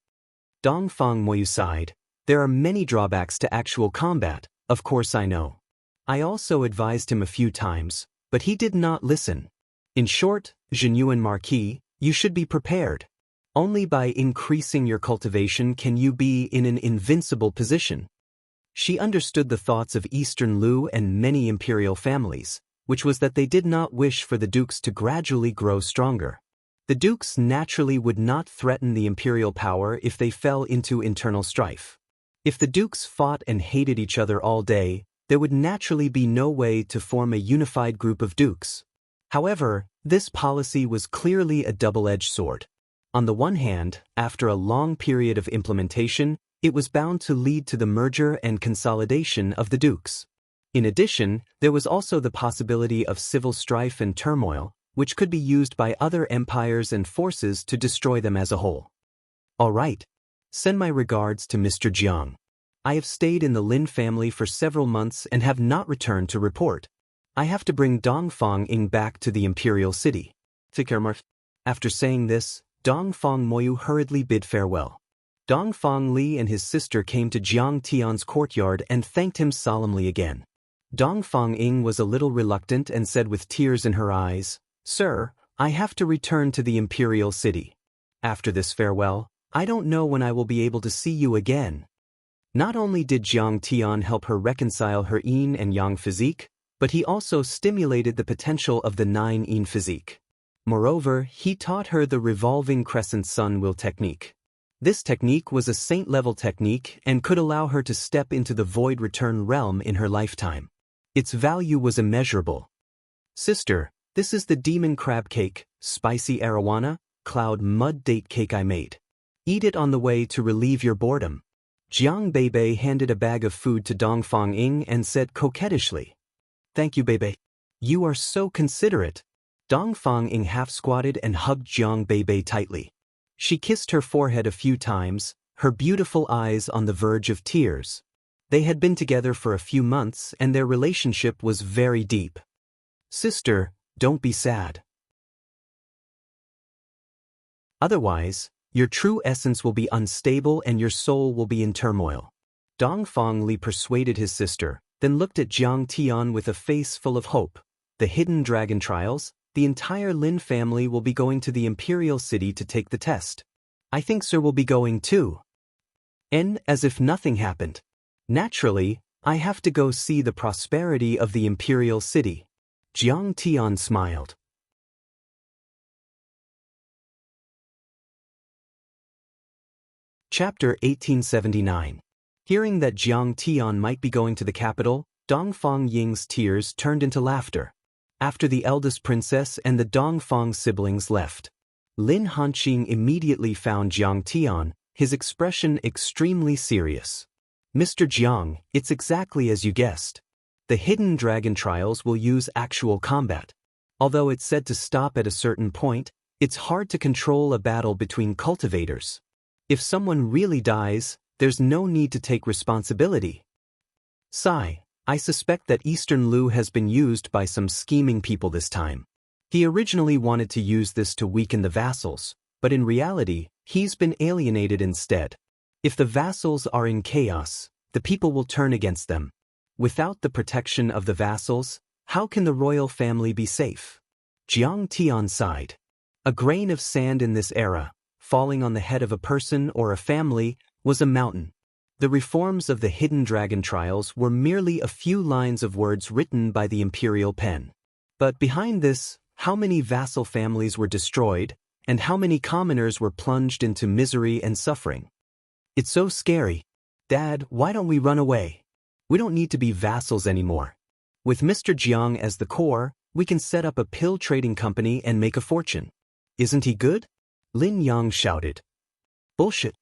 Dongfang Moyu sighed. There are many drawbacks to actual combat, of course I know. I also advised him a few times, but he did not listen. In short, Genuine Marquis, you should be prepared. Only by increasing your cultivation can you be in an invincible position. She understood the thoughts of Eastern Lu and many imperial families, which was that they did not wish for the dukes to gradually grow stronger. The dukes naturally would not threaten the imperial power if they fell into internal strife. If the dukes fought and hated each other all day, there would naturally be no way to form a unified group of dukes. However, this policy was clearly a double-edged sword. On the one hand, after a long period of implementation, it was bound to lead to the merger and consolidation of the dukes. In addition, there was also the possibility of civil strife and turmoil, which could be used by other empires and forces to destroy them as a whole. All right. Send my regards to Mr. Jiang. I have stayed in the Lin family for several months and have not returned to report. I have to bring Dongfang Ying back to the imperial city. Take care, Marf. After saying this, Dongfang Moyu hurriedly bid farewell. Dongfang Li and his sister came to Jiang Tian's courtyard and thanked him solemnly again. Dongfang Ying was a little reluctant and said with tears in her eyes, "Sir, I have to return to the imperial city. After this farewell, I don't know when I will be able to see you again." Not only did Jiang Tian help her reconcile her yin and yang physique, but he also stimulated the potential of the 9-yin physique. Moreover, he taught her the revolving crescent sun will technique. This technique was a saint-level technique and could allow her to step into the void return realm in her lifetime. Its value was immeasurable. "Sister, this is the demon crab cake, spicy arowana, cloud mud date cake I made. Eat it on the way to relieve your boredom." Jiang Beibei handed a bag of food to Dongfang Ying and said coquettishly, "Thank you, Beibei. You are so considerate." Dongfang Ying half-squatted and hugged Jiang Beibei tightly. She kissed her forehead a few times, her beautiful eyes on the verge of tears. They had been together for a few months and their relationship was very deep. "Sister, don't be sad. Otherwise, your true essence will be unstable and your soul will be in turmoil." Dongfang Li persuaded his sister, then looked at Jiang Tian with a face full of hope. "The hidden dragon trials, the entire Lin family will be going to the imperial city to take the test. I think Sir will be going too." And as if nothing happened. "Naturally, I have to go see the prosperity of the imperial city." Jiang Tian smiled. Chapter 1879. Hearing that Jiang Tian might be going to the capital, Dongfang Ying's tears turned into laughter. After the eldest princess and the Dongfang siblings left, Lin Hanqing immediately found Jiang Tian, his expression extremely serious. "Mr. Jiang, it's exactly as you guessed. The hidden dragon trials will use actual combat. Although it's said to stop at a certain point, it's hard to control a battle between cultivators. If someone really dies, there's no need to take responsibility. Sigh, I suspect that Eastern Lu has been used by some scheming people this time. He originally wanted to use this to weaken the vassals, but in reality, he's been alienated instead. If the vassals are in chaos, the people will turn against them. Without the protection of the vassals, how can the royal family be safe?" Jiang Tian sighed. A grain of sand in this era, falling on the head of a person or a family, was a mountain. The reforms of the hidden dragon trials were merely a few lines of words written by the imperial pen. But behind this, how many vassal families were destroyed, and how many commoners were plunged into misery and suffering? "It's so scary. Dad, why don't we run away? We don't need to be vassals anymore. With Mr. Jiang as the core, we can set up a pill trading company and make a fortune. Isn't he good?" Lin Yang shouted. "Bullshit.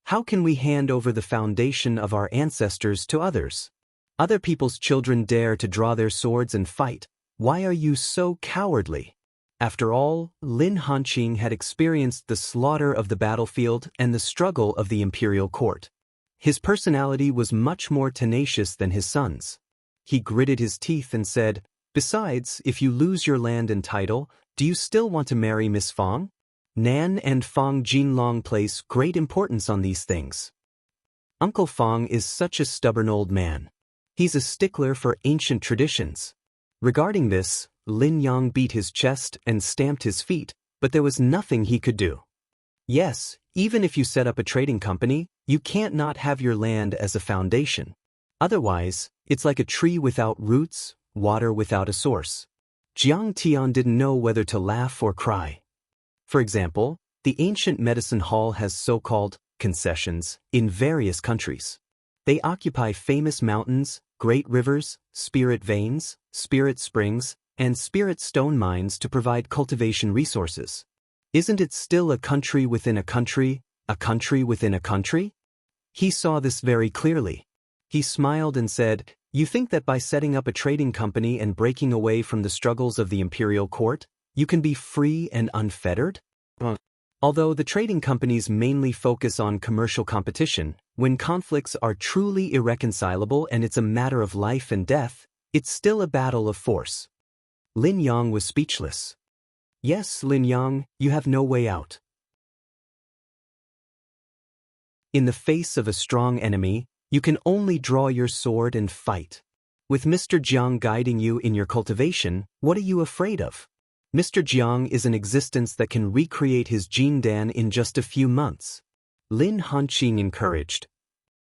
How can we hand over the foundation of our ancestors to others? Other people's children dare to draw their swords and fight. Why are you so cowardly?" After all, Lin Hanqing had experienced the slaughter of the battlefield and the struggle of the imperial court. His personality was much more tenacious than his son's. He gritted his teeth and said, "Besides, if you lose your land and title, do you still want to marry Miss Fang? Nan and Fang Jinlong place great importance on these things." Uncle Fong is such a stubborn old man. He's a stickler for ancient traditions. Regarding this, Lin Yang beat his chest and stamped his feet, but there was nothing he could do. Yes, even if you set up a trading company, you can't not have your land as a foundation. Otherwise, it's like a tree without roots, water without a source. Jiang Tian didn't know whether to laugh or cry. For example, the ancient medicine hall has so-called concessions in various countries. They occupy famous mountains, great rivers, spirit veins, spirit springs, and spirit stone mines to provide cultivation resources. Isn't it still a country within a country within a country? He saw this very clearly. He smiled and said, "You think that by setting up a trading company and breaking away from the struggles of the imperial court, you can be free and unfettered?" Although the trading companies mainly focus on commercial competition, when conflicts are truly irreconcilable and it's a matter of life and death, it's still a battle of force. Lin Yang was speechless. Yes, Lin Yang, you have no way out. In the face of a strong enemy, you can only draw your sword and fight. With Mr. Jiang guiding you in your cultivation, what are you afraid of? Mr. Jiang is an existence that can recreate his Jindan in just a few months. Lin Hanqing encouraged.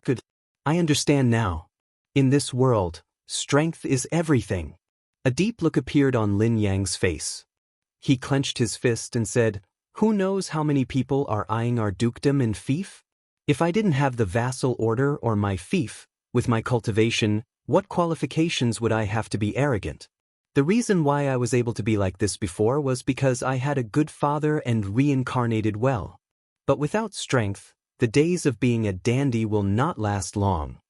Good. I understand now. In this world, strength is everything. A deep look appeared on Lin Yang's face. He clenched his fist and said, "Who knows how many people are eyeing our dukedom and fief? If I didn't have the vassal order or my fief, with my cultivation, what qualifications would I have to be arrogant? The reason why I was able to be like this before was because I had a good father and reincarnated well. But without strength, the days of being a dandy will not last long."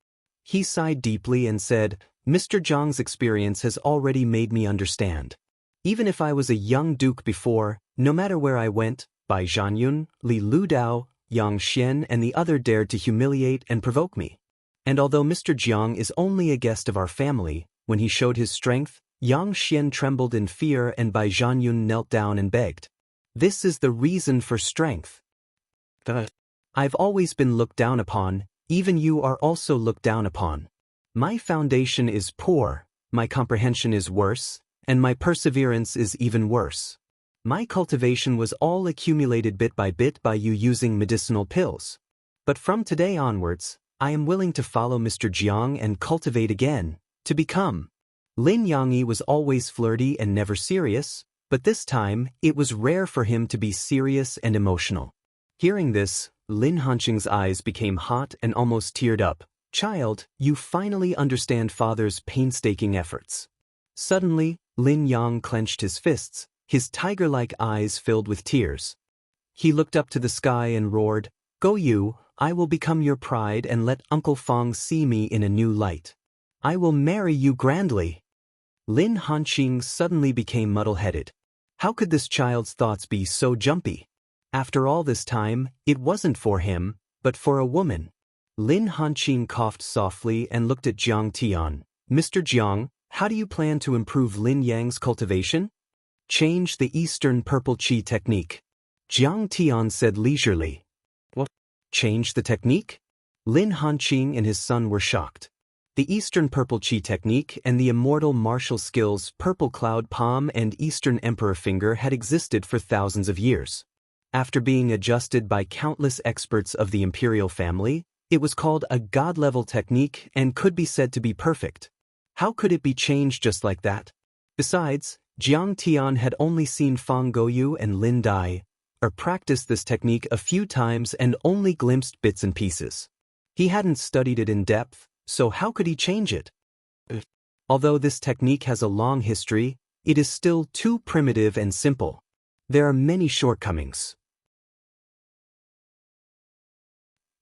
He sighed deeply and said, "Mr. Zhang's experience has already made me understand. Even if I was a young duke before, no matter where I went, Bai Zhanyun, Li Ludao, Yang Xian and the other dared to humiliate and provoke me. And although Mr. Jiang is only a guest of our family, when he showed his strength, Yang Xian trembled in fear and Bai Zhanyun knelt down and begged. This is the reason for strength. I've always been looked down upon, even you are also looked down upon. My foundation is poor, my comprehension is worse, and my perseverance is even worse. My cultivation was all accumulated bit by you using medicinal pills. But from today onwards, I am willing to follow Mr. Jiang and cultivate again, to become." Lin Yangyi was always flirty and never serious, but this time, it was rare for him to be serious and emotional. Hearing this, Lin Hanqing's eyes became hot and almost teared up. "Child, you finally understand father's painstaking efforts." Suddenly, Lin Yang clenched his fists, his tiger-like eyes filled with tears. He looked up to the sky and roared, "Go you, I will become your pride and let Uncle Fong see me in a new light. I will marry you grandly." Lin Hanqing suddenly became muddle-headed. How could this child's thoughts be so jumpy? After all this time, it wasn't for him, but for a woman. Lin Hanqing coughed softly and looked at Jiang Tian. "Mr. Jiang, how do you plan to improve Lin Yang's cultivation?" "Change the Eastern Purple Qi technique," Jiang Tian said leisurely. "What? Change the technique?" Lin Hanqing and his son were shocked. The Eastern Purple Qi technique and the immortal martial skills Purple Cloud Palm and Eastern Emperor Finger had existed for thousands of years. After being adjusted by countless experts of the imperial family, it was called a god-level technique and could be said to be perfect. How could it be changed just like that? Besides, Jiang Tian had only seen Fang Goyu and Lin Dai, or practiced this technique a few times and only glimpsed bits and pieces. He hadn't studied it in depth, so how could he change it? Although this technique has a long history, it is still too primitive and simple. There are many shortcomings,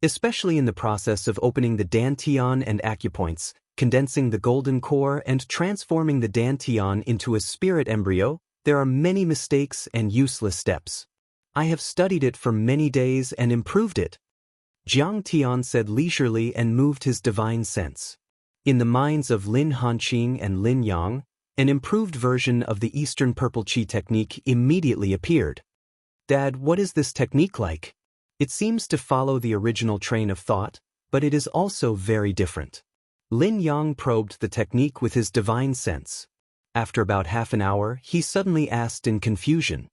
especially in the process of opening the dantian and acupoints, condensing the golden core and transforming the dantian into a spirit embryo. There are many mistakes and useless steps. I have studied it for many days and improved it, Jiang Tian said leisurely and moved his divine sense. In the minds of Lin Hanqing and Lin Yang, an improved version of the Eastern Purple Qi technique immediately appeared. "Dad, what is this technique like? It seems to follow the original train of thought, but it is also very different. Lin Yang probed the technique with his divine sense. After about half an hour, he suddenly asked in confusion.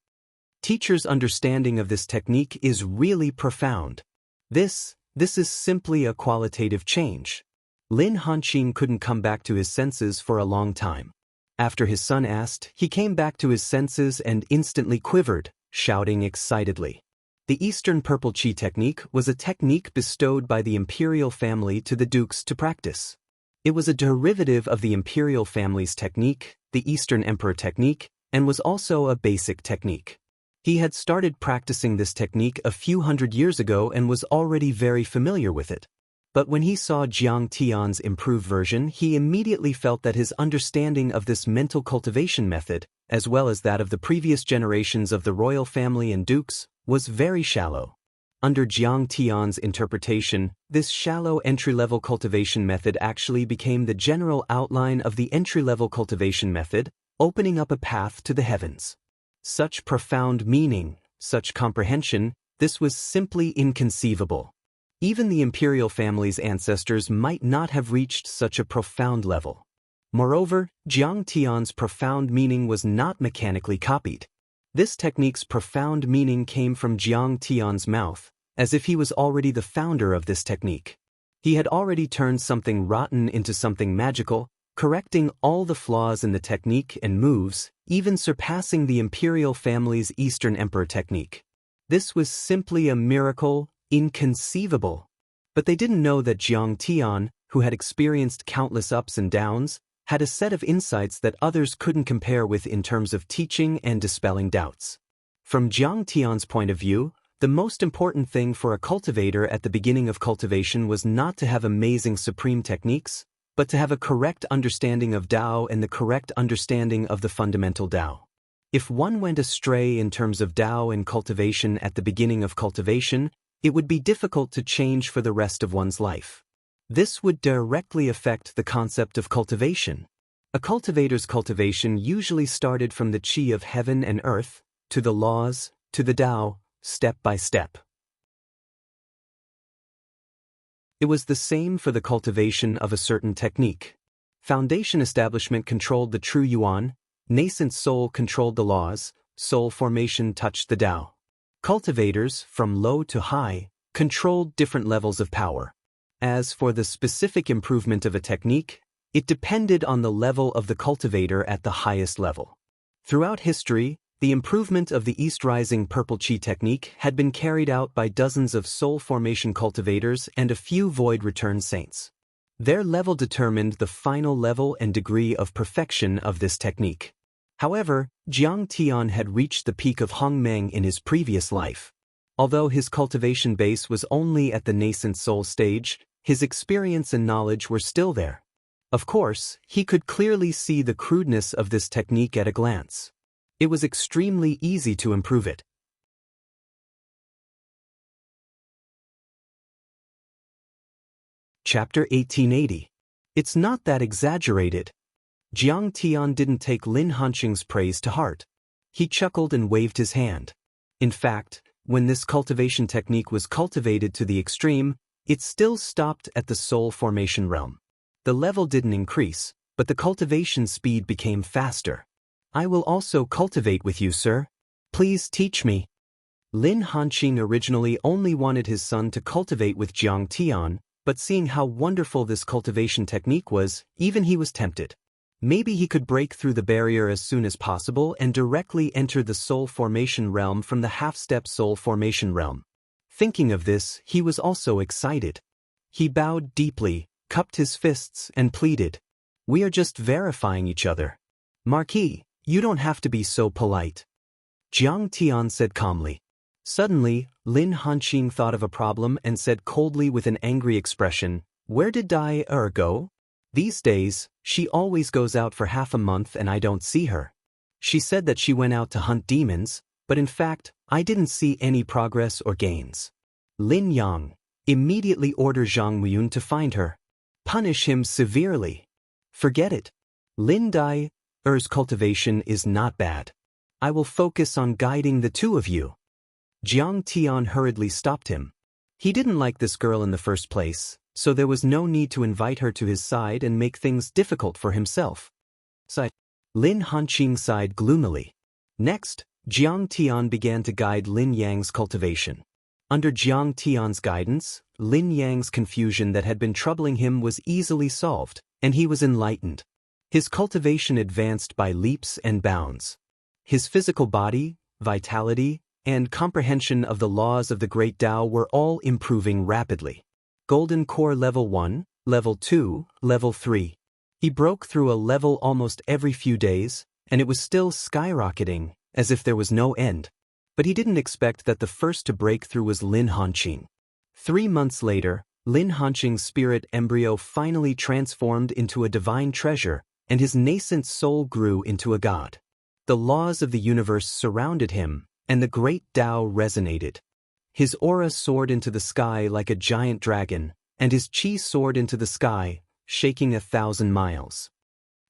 Teacher's understanding of this technique is really profound. This is simply a qualitative change. Lin Hanqing couldn't come back to his senses for a long time. After his son asked, he came back to his senses and instantly quivered, shouting excitedly. The Eastern Purple Qi technique was a technique bestowed by the imperial family to the dukes to practice. It was a derivative of the imperial family's technique, the Eastern Emperor technique, and was also a basic technique. He had started practicing this technique a few hundred years ago and was already very familiar with it. But when he saw Jiang Tian's improved version, he immediately felt that his understanding of this mental cultivation method, as well as that of the previous generations of the royal family and dukes, was very shallow. Under Jiang Tian's interpretation, this shallow entry-level cultivation method actually became the general outline of the entry-level cultivation method, opening up a path to the heavens. Such profound meaning, such comprehension, this was simply inconceivable. Even the imperial family's ancestors might not have reached such a profound level. Moreover, Jiang Tian's profound meaning was not mechanically copied. This technique's profound meaning came from Jiang Tian's mouth, as if he was already the founder of this technique. He had already turned something rotten into something magical, correcting all the flaws in the technique and moves, even surpassing the imperial family's Eastern Emperor technique. This was simply a miracle, inconceivable. But they didn't know that Jiang Tian, who had experienced countless ups and downs, had a set of insights that others couldn't compare with in terms of teaching and dispelling doubts. From Jiang Tian's point of view, the most important thing for a cultivator at the beginning of cultivation was not to have amazing supreme techniques, but to have a correct understanding of Dao and the correct understanding of the fundamental Dao. If one went astray in terms of Dao and cultivation at the beginning of cultivation, it would be difficult to change for the rest of one's life. This would directly affect the concept of cultivation. A cultivator's cultivation usually started from the qi of heaven and earth, to the laws, to the Dao, step by step. It was the same for the cultivation of a certain technique. Foundation establishment controlled the true yuan, nascent soul controlled the laws, soul formation touched the Dao. Cultivators, from low to high, controlled different levels of power. As for the specific improvement of a technique, it depended on the level of the cultivator at the highest level. Throughout history, the improvement of the East Rising Purple Qi technique had been carried out by dozens of soul formation cultivators and a few void return saints. Their level determined the final level and degree of perfection of this technique. However, Jiang Tian had reached the peak of Hongmeng in his previous life. Although his cultivation base was only at the nascent soul stage, his experience and knowledge were still there. Of course, he could clearly see the crudeness of this technique at a glance. It was extremely easy to improve it. Chapter 1880. It's not that exaggerated. Jiang Tian didn't take Lin Hanqing's praise to heart. He chuckled and waved his hand. In fact, when this cultivation technique was cultivated to the extreme, it still stopped at the soul formation realm. The level didn't increase, but the cultivation speed became faster. I will also cultivate with you, sir. Please teach me. Lin Hanqing originally only wanted his son to cultivate with Jiang Tian, but seeing how wonderful this cultivation technique was, even he was tempted. Maybe he could break through the barrier as soon as possible and directly enter the soul formation realm from the half-step soul formation realm. Thinking of this, he was also excited. He bowed deeply, cupped his fists, and pleaded, "We are just verifying each other. Marquis, you don't have to be so polite." Jiang Tian said calmly. Suddenly, Lin Hanqing thought of a problem and said coldly with an angry expression, "Where did Dai go? These days, she always goes out for half a month and I don't see her. She said that she went out to hunt demons, but in fact, I didn't see any progress or gains. Lin Yang, immediately order Zhang Muyun to find her. Punish him severely. Forget it. Lin Dai's cultivation is not bad. I will focus on guiding the two of you." Jiang Tian hurriedly stopped him. He didn't like this girl in the first place, so there was no need to invite her to his side and make things difficult for himself. Lin Hanqing sighed gloomily. Next, Jiang Tian began to guide Lin Yang's cultivation. Under Jiang Tian's guidance, Lin Yang's confusion that had been troubling him was easily solved, and he was enlightened. His cultivation advanced by leaps and bounds. His physical body, vitality, and comprehension of the laws of the Great Tao were all improving rapidly. Golden Core Level 1, Level 2, Level 3. He broke through a level almost every few days, and it was still skyrocketing, as if there was no end. But he didn't expect that the first to break through was Lin Hanqing. 3 months later, Lin Hanqing's spirit embryo finally transformed into a divine treasure, and his nascent soul grew into a god. The laws of the universe surrounded him, and the great Tao resonated. His aura soared into the sky like a giant dragon, and his chi soared into the sky, shaking 1,000 miles.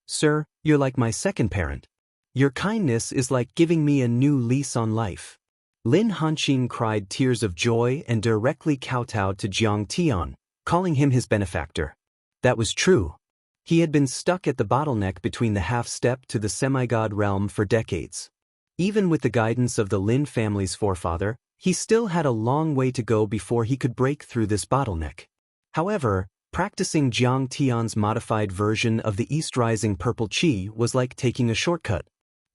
Sir, you're like my second parent. Your kindness is like giving me a new lease on life. Lin Hanqing cried tears of joy and directly kowtowed to Jiang Tian, calling him his benefactor. That was true. He had been stuck at the bottleneck between the half-step to the semi-god realm for decades. Even with the guidance of the Lin family's forefather, he still had a long way to go before he could break through this bottleneck. However, practicing Jiang Tian's modified version of the East Rising Purple Qi was like taking a shortcut.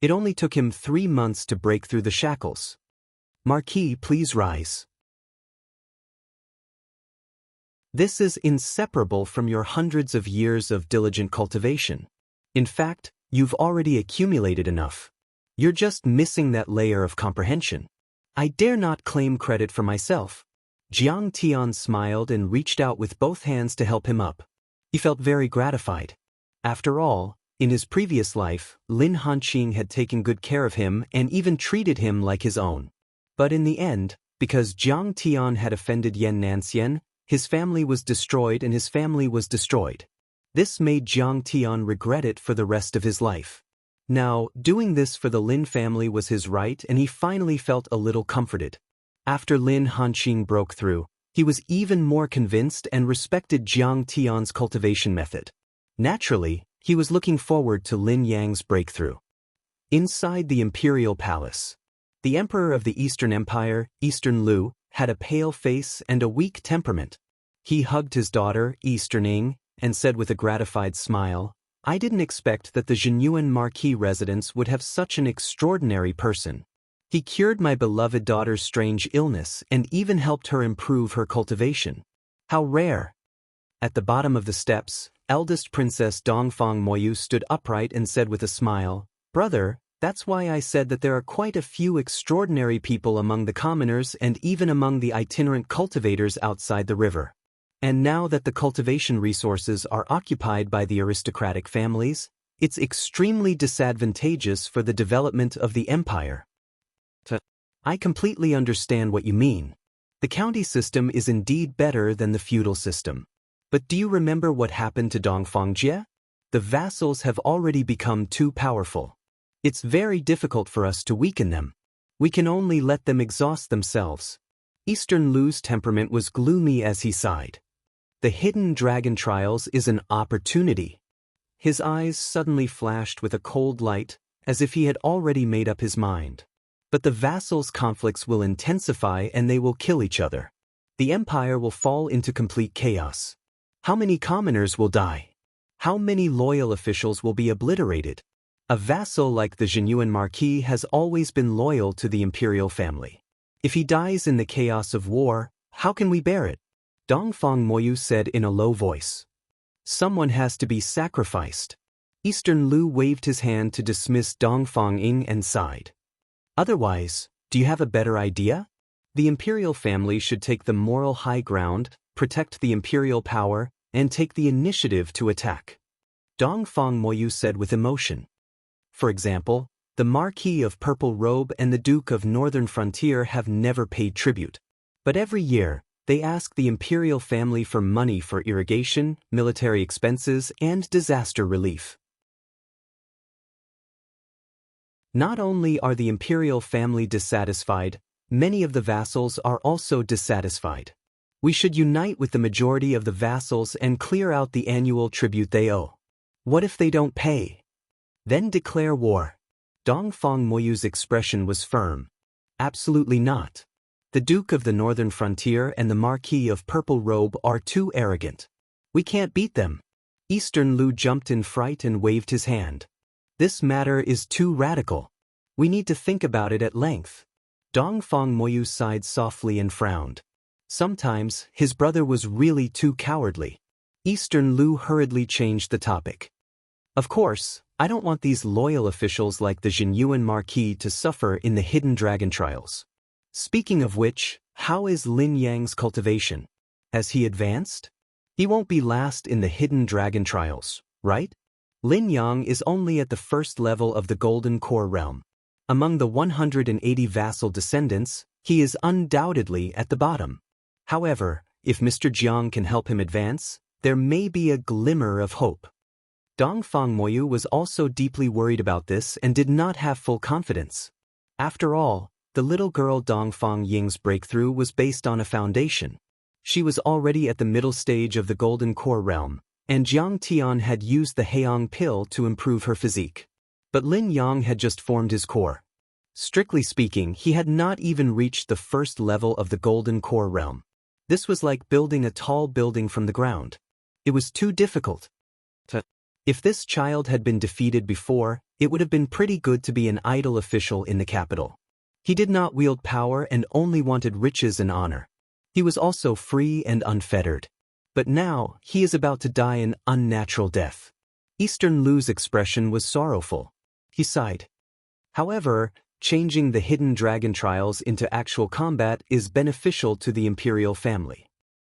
It only took him 3 months to break through the shackles. Marquis, please rise. This is inseparable from your hundreds of years of diligent cultivation. In fact, you've already accumulated enough. You're just missing that layer of comprehension. I dare not claim credit for myself. Jiang Tian smiled and reached out with both hands to help him up. He felt very gratified. After all, in his previous life, Lin Hanqing had taken good care of him and even treated him like his own. But in the end, because Jiang Tian had offended Yan Nanxian, his family was destroyed and his family was destroyed. This made Jiang Tian regret it for the rest of his life. Now, doing this for the Lin family was his right, and he finally felt a little comforted. After Lin Hanqing broke through, he was even more convinced and respected Jiang Tian's cultivation method. Naturally, he was looking forward to Lin Yang's breakthrough. Inside the imperial palace, the emperor of the Eastern Empire, Eastern Lu, had a pale face and a weak temperament. He hugged his daughter, Eastern Ing, and said with a gratified smile, I didn't expect that the Zhenyuan Marquis residence would have such an extraordinary person. He cured my beloved daughter's strange illness and even helped her improve her cultivation. How rare! At the bottom of the steps, eldest Princess Dongfang Moyu stood upright and said with a smile, Brother, that's why I said that there are quite a few extraordinary people among the commoners and even among the itinerant cultivators outside the river. And now that the cultivation resources are occupied by the aristocratic families, it's extremely disadvantageous for the development of the empire. I completely understand what you mean. The county system is indeed better than the feudal system. But do you remember what happened to Dongfangjie? The vassals have already become too powerful. It's very difficult for us to weaken them. We can only let them exhaust themselves. Eastern Lu's temperament was gloomy as he sighed. The hidden dragon trials is an opportunity. His eyes suddenly flashed with a cold light, as if he had already made up his mind. But the vassals' conflicts will intensify and they will kill each other. The empire will fall into complete chaos. How many commoners will die? How many loyal officials will be obliterated? A vassal like the Zhenyuan Marquis has always been loyal to the imperial family. If he dies in the chaos of war, how can we bear it? Dongfang Moyu said in a low voice. Someone has to be sacrificed. Eastern Lu waved his hand to dismiss Dongfang Ing and sighed. Otherwise, do you have a better idea? The imperial family should take the moral high ground, protect the imperial power, and take the initiative to attack. Dongfang Moyu said with emotion. For example, the Marquis of Purple Robe and the Duke of Northern Frontier have never paid tribute. But every year, they ask the imperial family for money for irrigation, military expenses, and disaster relief. Not only are the imperial family dissatisfied, many of the vassals are also dissatisfied. We should unite with the majority of the vassals and clear out the annual tribute they owe. What if they don't pay? Then declare war. Dongfang Moyu's expression was firm. Absolutely not. The Duke of the Northern Frontier and the Marquis of Purple Robe are too arrogant. We can't beat them. Eastern Lu jumped in fright and waved his hand. This matter is too radical. We need to think about it at length. Dongfang Moyu sighed softly and frowned. Sometimes, his brother was really too cowardly. Eastern Lu hurriedly changed the topic. Of course, I don't want these loyal officials like the Jinyuan Marquis to suffer in the hidden dragon trials. Speaking of which, how is Lin Yang's cultivation? Has he advanced? He won't be last in the hidden dragon trials, right? Lin Yang is only at the first level of the Golden Core realm. Among the 180 vassal descendants, he is undoubtedly at the bottom. However, if Mr. Jiang can help him advance, there may be a glimmer of hope. Dongfang Moyu was also deeply worried about this and did not have full confidence. After all, the little girl Dongfang Ying's breakthrough was based on a foundation. She was already at the middle stage of the Golden Core realm, and Jiang Tian had used the Heiyang pill to improve her physique. But Lin Yang had just formed his core. Strictly speaking, he had not even reached the first level of the Golden Core realm. This was like building a tall building from the ground. It was too difficult. If this child had been defeated before, it would have been pretty good to be an idle official in the capital. He did not wield power and only wanted riches and honor. He was also free and unfettered. But now, he is about to die an unnatural death. Eastern Lu's expression was sorrowful. He sighed. However, changing the hidden dragon trials into actual combat is beneficial to the imperial family.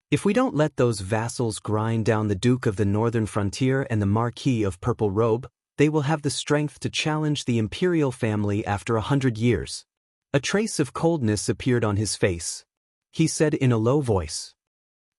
If we don't let those vassals grind down the Duke of the Northern Frontier and the Marquis of Purple Robe, they will have the strength to challenge the imperial family after 100 years. A trace of coldness appeared on his face. He said in a low voice,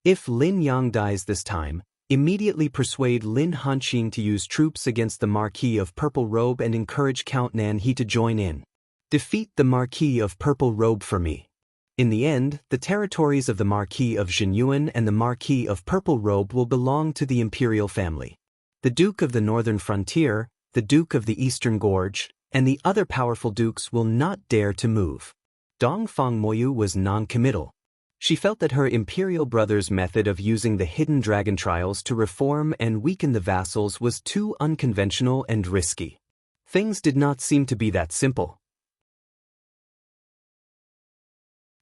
"If Lin Yang dies this time, immediately persuade Lin Hanqing to use troops against the Marquis of Purple Robe and encourage Count Nan He to join in. Defeat the Marquis of Purple Robe for me." In the end, the territories of the Marquis of Jinyuan and the Marquis of Purple Robe will belong to the imperial family. The Duke of the Northern Frontier, the Duke of the Eastern Gorge, and the other powerful dukes will not dare to move. Dongfang Moyu was non-committal. She felt that her imperial brother's method of using the hidden dragon trials to reform and weaken the vassals was too unconventional and risky. Things did not seem to be that simple.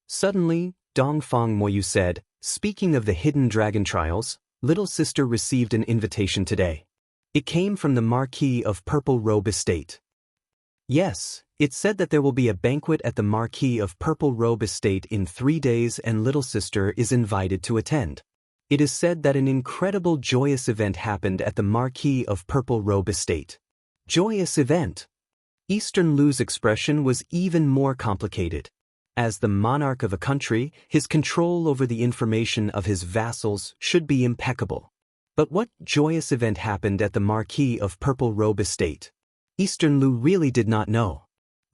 Suddenly, Dongfang Moyu said, "Speaking of the hidden dragon trials, little sister received an invitation today. It came from the Marquis of Purple Robe estate." Yes, it said that there will be a banquet at the Marquis of Purple Robe estate in 3 days and little sister is invited to attend. It is said that an incredible joyous event happened at the Marquis of Purple Robe estate. Joyous event? Eastern Lu's expression was even more complicated. As the monarch of a country, his control over the information of his vassals should be impeccable. But what joyous event happened at the Marquis of Purple Robe estate? Eastern Lu really did not know.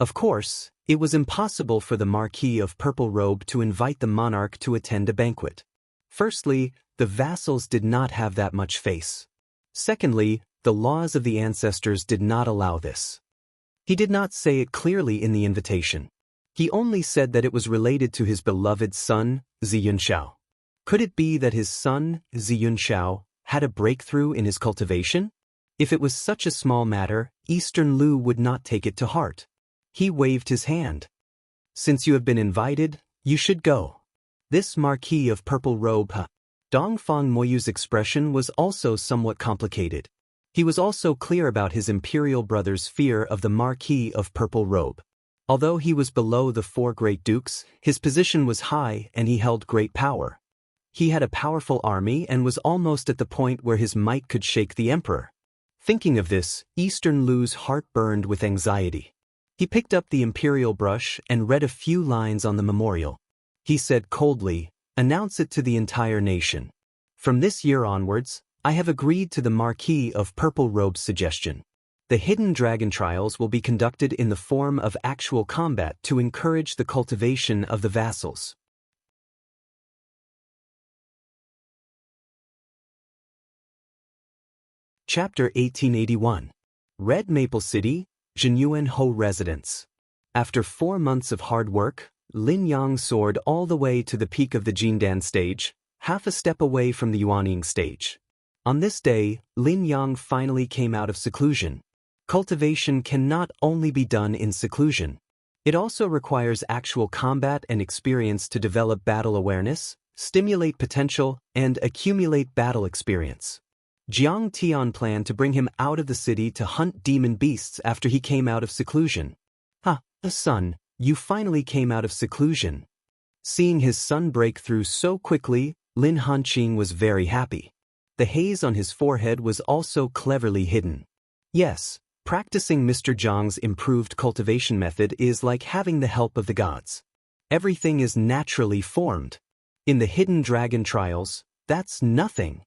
Of course, it was impossible for the Marquis of Purple Robe to invite the monarch to attend a banquet. Firstly, the vassals did not have that much face. Secondly, the laws of the ancestors did not allow this. He did not say it clearly in the invitation. He only said that it was related to his beloved son, Xianxia. Could it be that his son, Xianxia, had a breakthrough in his cultivation? If it was such a small matter, Eastern Lu would not take it to heart. He waved his hand. "Since you have been invited, you should go." This Marquis of Purple Robe, Dongfang Moyu's expression was also somewhat complicated. He was also clear about his imperial brother's fear of the Marquis of Purple Robe. Although he was below the 4 great dukes, his position was high and he held great power. He had a powerful army and was almost at the point where his might could shake the emperor. Thinking of this, Eastern Lu's heart burned with anxiety. He picked up the imperial brush and read a few lines on the memorial. He said coldly, "Announce it to the entire nation. From this year onwards, I have agreed to the Marquis of Purple Robe's suggestion. The hidden dragon trials will be conducted in the form of actual combat to encourage the cultivation of the vassals. Chapter 1881. Red Maple City, Jinyuan Ho Residence. After 4 months of hard work, Lin Yang soared all the way to the peak of the Jindan stage, half a step away from the Yuanying stage. On this day, Lin Yang finally came out of seclusion. Cultivation cannot only be done in seclusion. It also requires actual combat and experience to develop battle awareness, stimulate potential, and accumulate battle experience. Jiang Tian planned to bring him out of the city to hunt demon beasts after he came out of seclusion. Son, you finally came out of seclusion. Seeing his son break through so quickly, Lin Hanqing was very happy. The haze on his forehead was also cleverly hidden. Yes, practicing Mr. Zhang's improved cultivation method is like having the help of the gods. Everything is naturally formed. In the hidden dragon trials, that's nothing.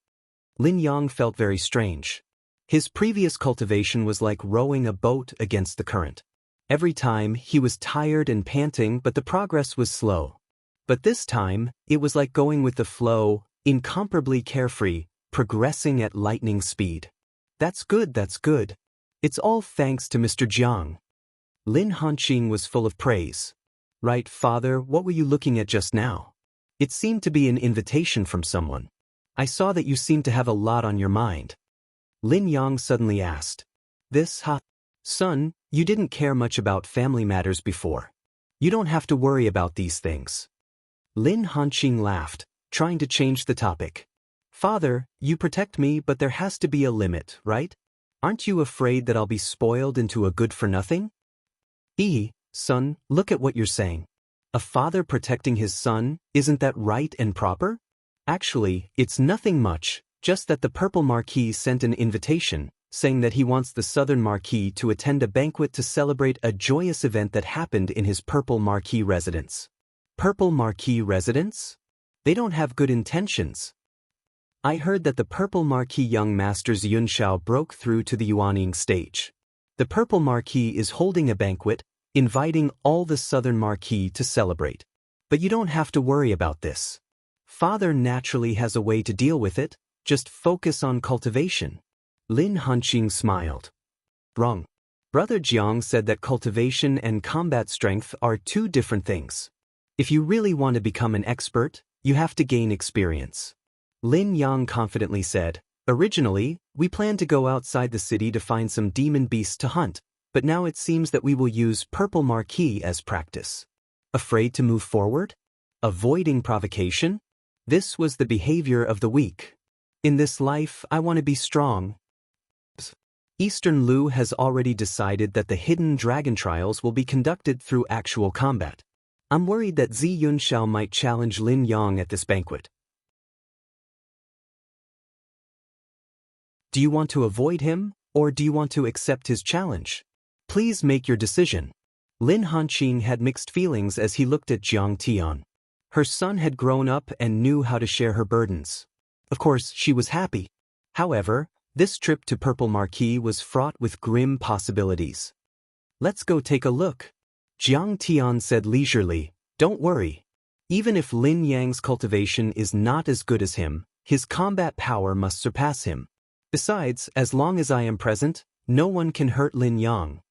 Lin Yang felt very strange. His previous cultivation was like rowing a boat against the current. Every time, he was tired and panting, but the progress was slow. But this time, it was like going with the flow, incomparably carefree, progressing at lightning speed. That's good, that's good. It's all thanks to Mr. Jiang. Lin Hanqing was full of praise. Right, father, what were you looking at just now? It seemed to be an invitation from someone. I saw that you seemed to have a lot on your mind. Lin Yang suddenly asked. Son, you didn't care much about family matters before. You don't have to worry about these things. Lin Hanqing laughed, trying to change the topic. Father, you protect me, but there has to be a limit, right? Aren't you afraid that I'll be spoiled into a good-for-nothing? Son, look at what you're saying. A father protecting his son, isn't that right and proper? Actually, it's nothing much, just that the Purple Marquis sent an invitation, saying that he wants the Southern Marquis to attend a banquet to celebrate a joyous event that happened in his Purple Marquis residence. Purple Marquis residence? They don't have good intentions. I heard that the Purple Marquis young masters Yunxiao broke through to the Yuanying stage. The Purple Marquis is holding a banquet, inviting all the Southern Marquis to celebrate. But you don't have to worry about this. Father naturally has a way to deal with it, just focus on cultivation. Lin Hanqing smiled. Wrong. Brother Jiang said that cultivation and combat strength are two different things. If you really want to become an expert, you have to gain experience. Lin Yang confidently said, originally, we planned to go outside the city to find some demon beasts to hunt, but now it seems that we will use Purple Marquis as practice. Afraid to move forward? Avoiding provocation? This was the behavior of the weak. In this life, I want to be strong. Eastern Lu has already decided that the hidden dragon trials will be conducted through actual combat. I'm worried that Zi Yunxiao might challenge Lin Yang at this banquet. Do you want to avoid him, or do you want to accept his challenge? Please make your decision. Lin Hanqing had mixed feelings as he looked at Jiang Tian. Her son had grown up and knew how to share her burdens. Of course, she was happy. However, this trip to Purple Marquis was fraught with grim possibilities. Let's go take a look. Jiang Tian said leisurely, don't worry. Even if Lin Yang's cultivation is not as good as him, his combat power must surpass him. Besides, as long as I am present, no one can hurt Lin Yang.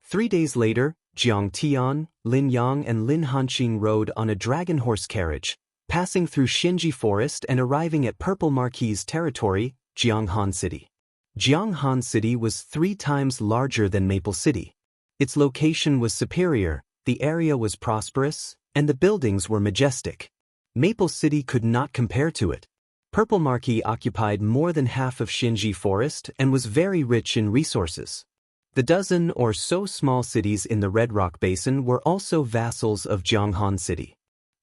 3 days later, Jiang Tian, Lin Yang and Lin Hanqing rode on a dragon horse carriage, passing through Xinji Forest and arriving at Purple Marquis' territory, Jianghan City. Jianghan City was 3 times larger than Maple City. Its location was superior, the area was prosperous, and the buildings were majestic. Maple City could not compare to it. Purple Marquis occupied more than half of Xinji Forest and was very rich in resources. The dozen or so small cities in the Red Rock Basin were also vassals of Jianghan City.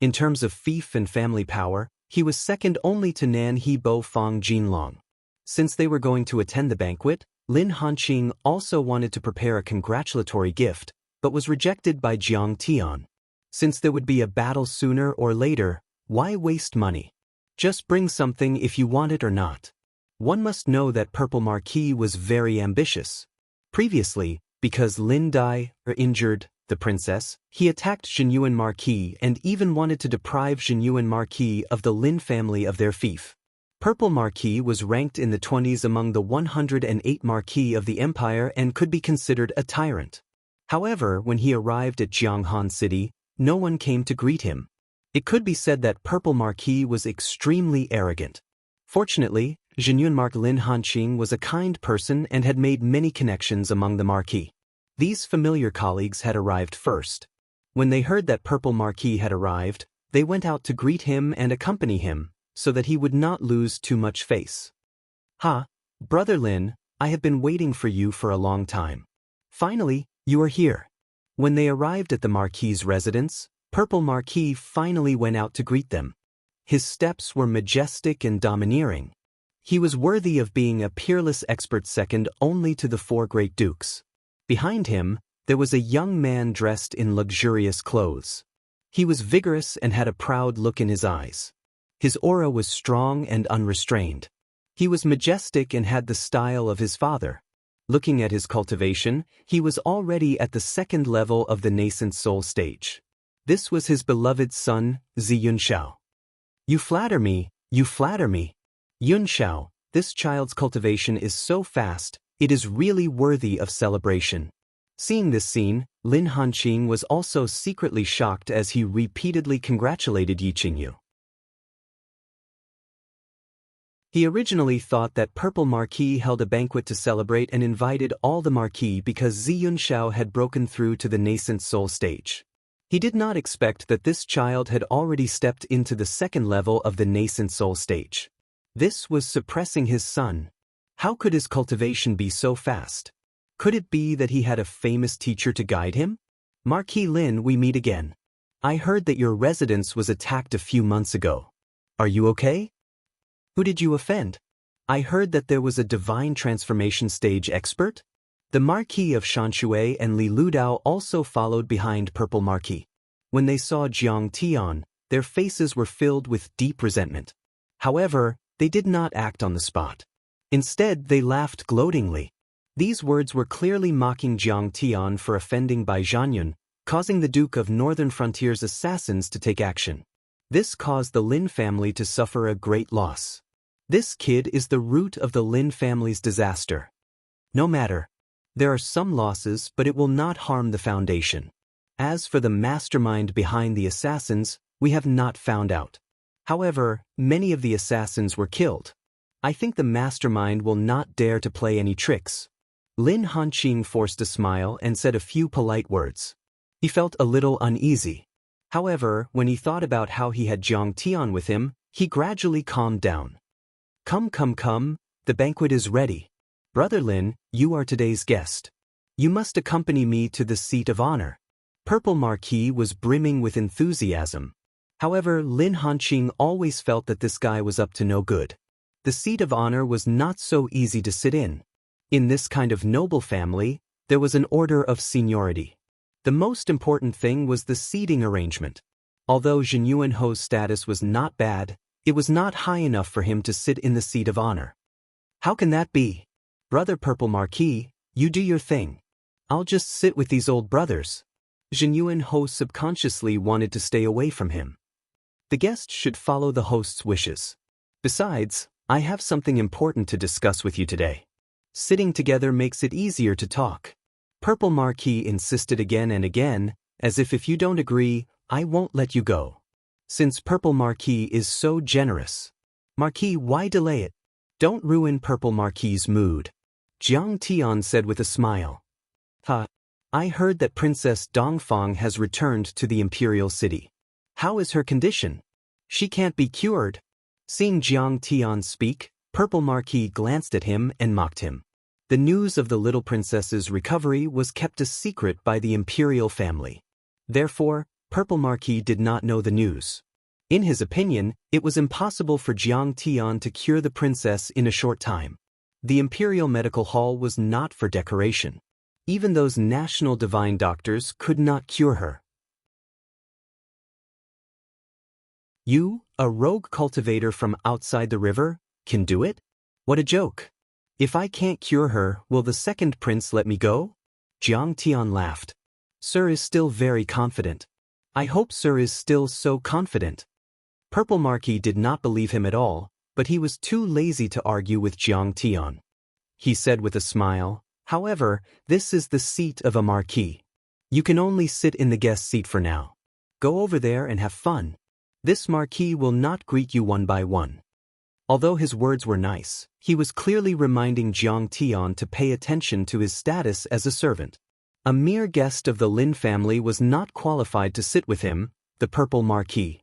In terms of fief and family power, he was second only to Nan He Bo Fang Jinlong. Since they were going to attend the banquet, Lin Hanqing also wanted to prepare a congratulatory gift, but was rejected by Jiang Tian. Since there would be a battle sooner or later, why waste money? Just bring something if you want it or not. One must know that Purple Marquis was very ambitious. Previously, because Lin Dai injured the princess, he attacked Jinyuan Marquis and even wanted to deprive Jinyuan Marquis of the Lin family of their fief. Purple Marquis was ranked in the 20s among the 108 Marquis of the Empire and could be considered a tyrant. However, when he arrived at Jianghan City, no one came to greet him. It could be said that Purple Marquis was extremely arrogant. Fortunately, Zhenyun Lin Hanqing was a kind person and had made many connections among the Marquis. These familiar colleagues had arrived first. When they heard that Purple Marquis had arrived, they went out to greet him and accompany him, so that he would not lose too much face. "Ha, Brother Lin, I have been waiting for you for a long time. Finally, you are here." When they arrived at the Marquis's residence, Purple Marquis finally went out to greet them. His steps were majestic and domineering. He was worthy of being a peerless expert second only to the four great dukes. Behind him, there was a young man dressed in luxurious clothes. He was vigorous and had a proud look in his eyes. His aura was strong and unrestrained. He was majestic and had the style of his father. Looking at his cultivation, he was already at the second level of the nascent soul stage. This was his beloved son, Yunxiao. "You flatter me, you flatter me. Yunxiao, this child's cultivation is so fast, it is really worthy of celebration." Seeing this scene, Lin Hanqing was also secretly shocked as he repeatedly congratulated Yi Qingyu. He originally thought that Purple Marquis held a banquet to celebrate and invited all the Marquis because Yunxiao had broken through to the nascent soul stage. He did not expect that this child had already stepped into the second level of the nascent soul stage. This was suppressing his son. How could his cultivation be so fast? Could it be that he had a famous teacher to guide him? "Marquis Lin, we meet again. I heard that your residence was attacked a few months ago. Are you okay? Who did you offend? I heard that there was a divine transformation stage expert." The Marquis of Shanshui and Li Ludao also followed behind Purple Marquis. When they saw Jiang Tian, their faces were filled with deep resentment. However, they did not act on the spot. Instead, they laughed gloatingly. These words were clearly mocking Jiang Tian for offending Bai Zhanyun, causing the Duke of Northern Frontier's assassins to take action. This caused the Lin family to suffer a great loss. This kid is the root of the Lin family's disaster. No matter. There are some losses, but it will not harm the foundation. As for the mastermind behind the assassins, we have not found out. However, many of the assassins were killed. I think the mastermind will not dare to play any tricks. Lin Hanqing forced a smile and said a few polite words. He felt a little uneasy. However, when he thought about how he had Jiang Tian with him, he gradually calmed down. Come, the banquet is ready. Brother Lin, you are today's guest. You must accompany me to the seat of honor." Purple Marquis was brimming with enthusiasm. However, Lin Hanqing always felt that this guy was up to no good. The seat of honor was not so easy to sit in. In this kind of noble family, there was an order of seniority. The most important thing was the seating arrangement. Although Zhen Yuanho's status was not bad, it was not high enough for him to sit in the seat of honor. "How can that be? Brother Purple Marquis, you do your thing. I'll just sit with these old brothers." Zhen Yuanho subconsciously wanted to stay away from him. The guest should follow the host's wishes. Besides, I have something important to discuss with you today. Sitting together makes it easier to talk. Purple Marquis insisted again and again, as if you don't agree, I won't let you go. Since Purple Marquis is so generous. "Marquis, why delay it? Don't ruin Purple Marquis's mood." Jiang Tian said with a smile. "Ha, I heard that Princess Dongfang has returned to the imperial city. How is her condition? She can't be cured." Seeing Jiang Tian speak, Purple Marquis glanced at him and mocked him. The news of the little princess's recovery was kept a secret by the imperial family. Therefore, Purple Marquis did not know the news. In his opinion, it was impossible for Jiang Tian to cure the princess in a short time. The imperial medical hall was not for decoration. Even those national divine doctors could not cure her. "You, a rogue cultivator from outside the river, can do it? What a joke. If I can't cure her, will the second prince let me go?" Jiang Tian laughed. "Sir is still very confident. I hope Sir is still so confident." Purple Marquis did not believe him at all, but he was too lazy to argue with Jiang Tian. He said with a smile, "However, this is the seat of a marquis. You can only sit in the guest seat for now. Go over there and have fun. This marquis will not greet you one by one." Although his words were nice, he was clearly reminding Jiang Tian to pay attention to his status as a servant. A mere guest of the Lin family was not qualified to sit with him, the purple marquis.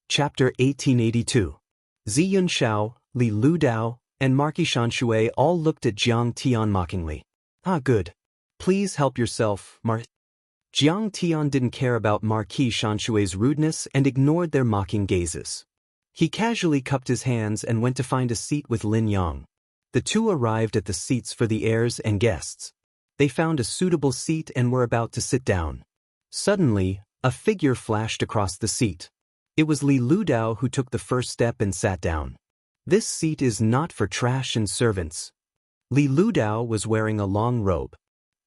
Chapter 1882. Zi Yunxiao, Li Ludao, and Marquis Shanshui all looked at Jiang Tian mockingly. "Ah, good. Please help yourself, Jiang Tian didn't care about Marquis Shanshui's rudeness and ignored their mocking gazes. He casually cupped his hands and went to find a seat with Lin Yang. The two arrived at the seats for the heirs and guests. They found a suitable seat and were about to sit down. Suddenly, a figure flashed across the seat. It was Li Ludao who took the first step and sat down. "This seat is not for trash and servants." Li Ludao was wearing a long robe.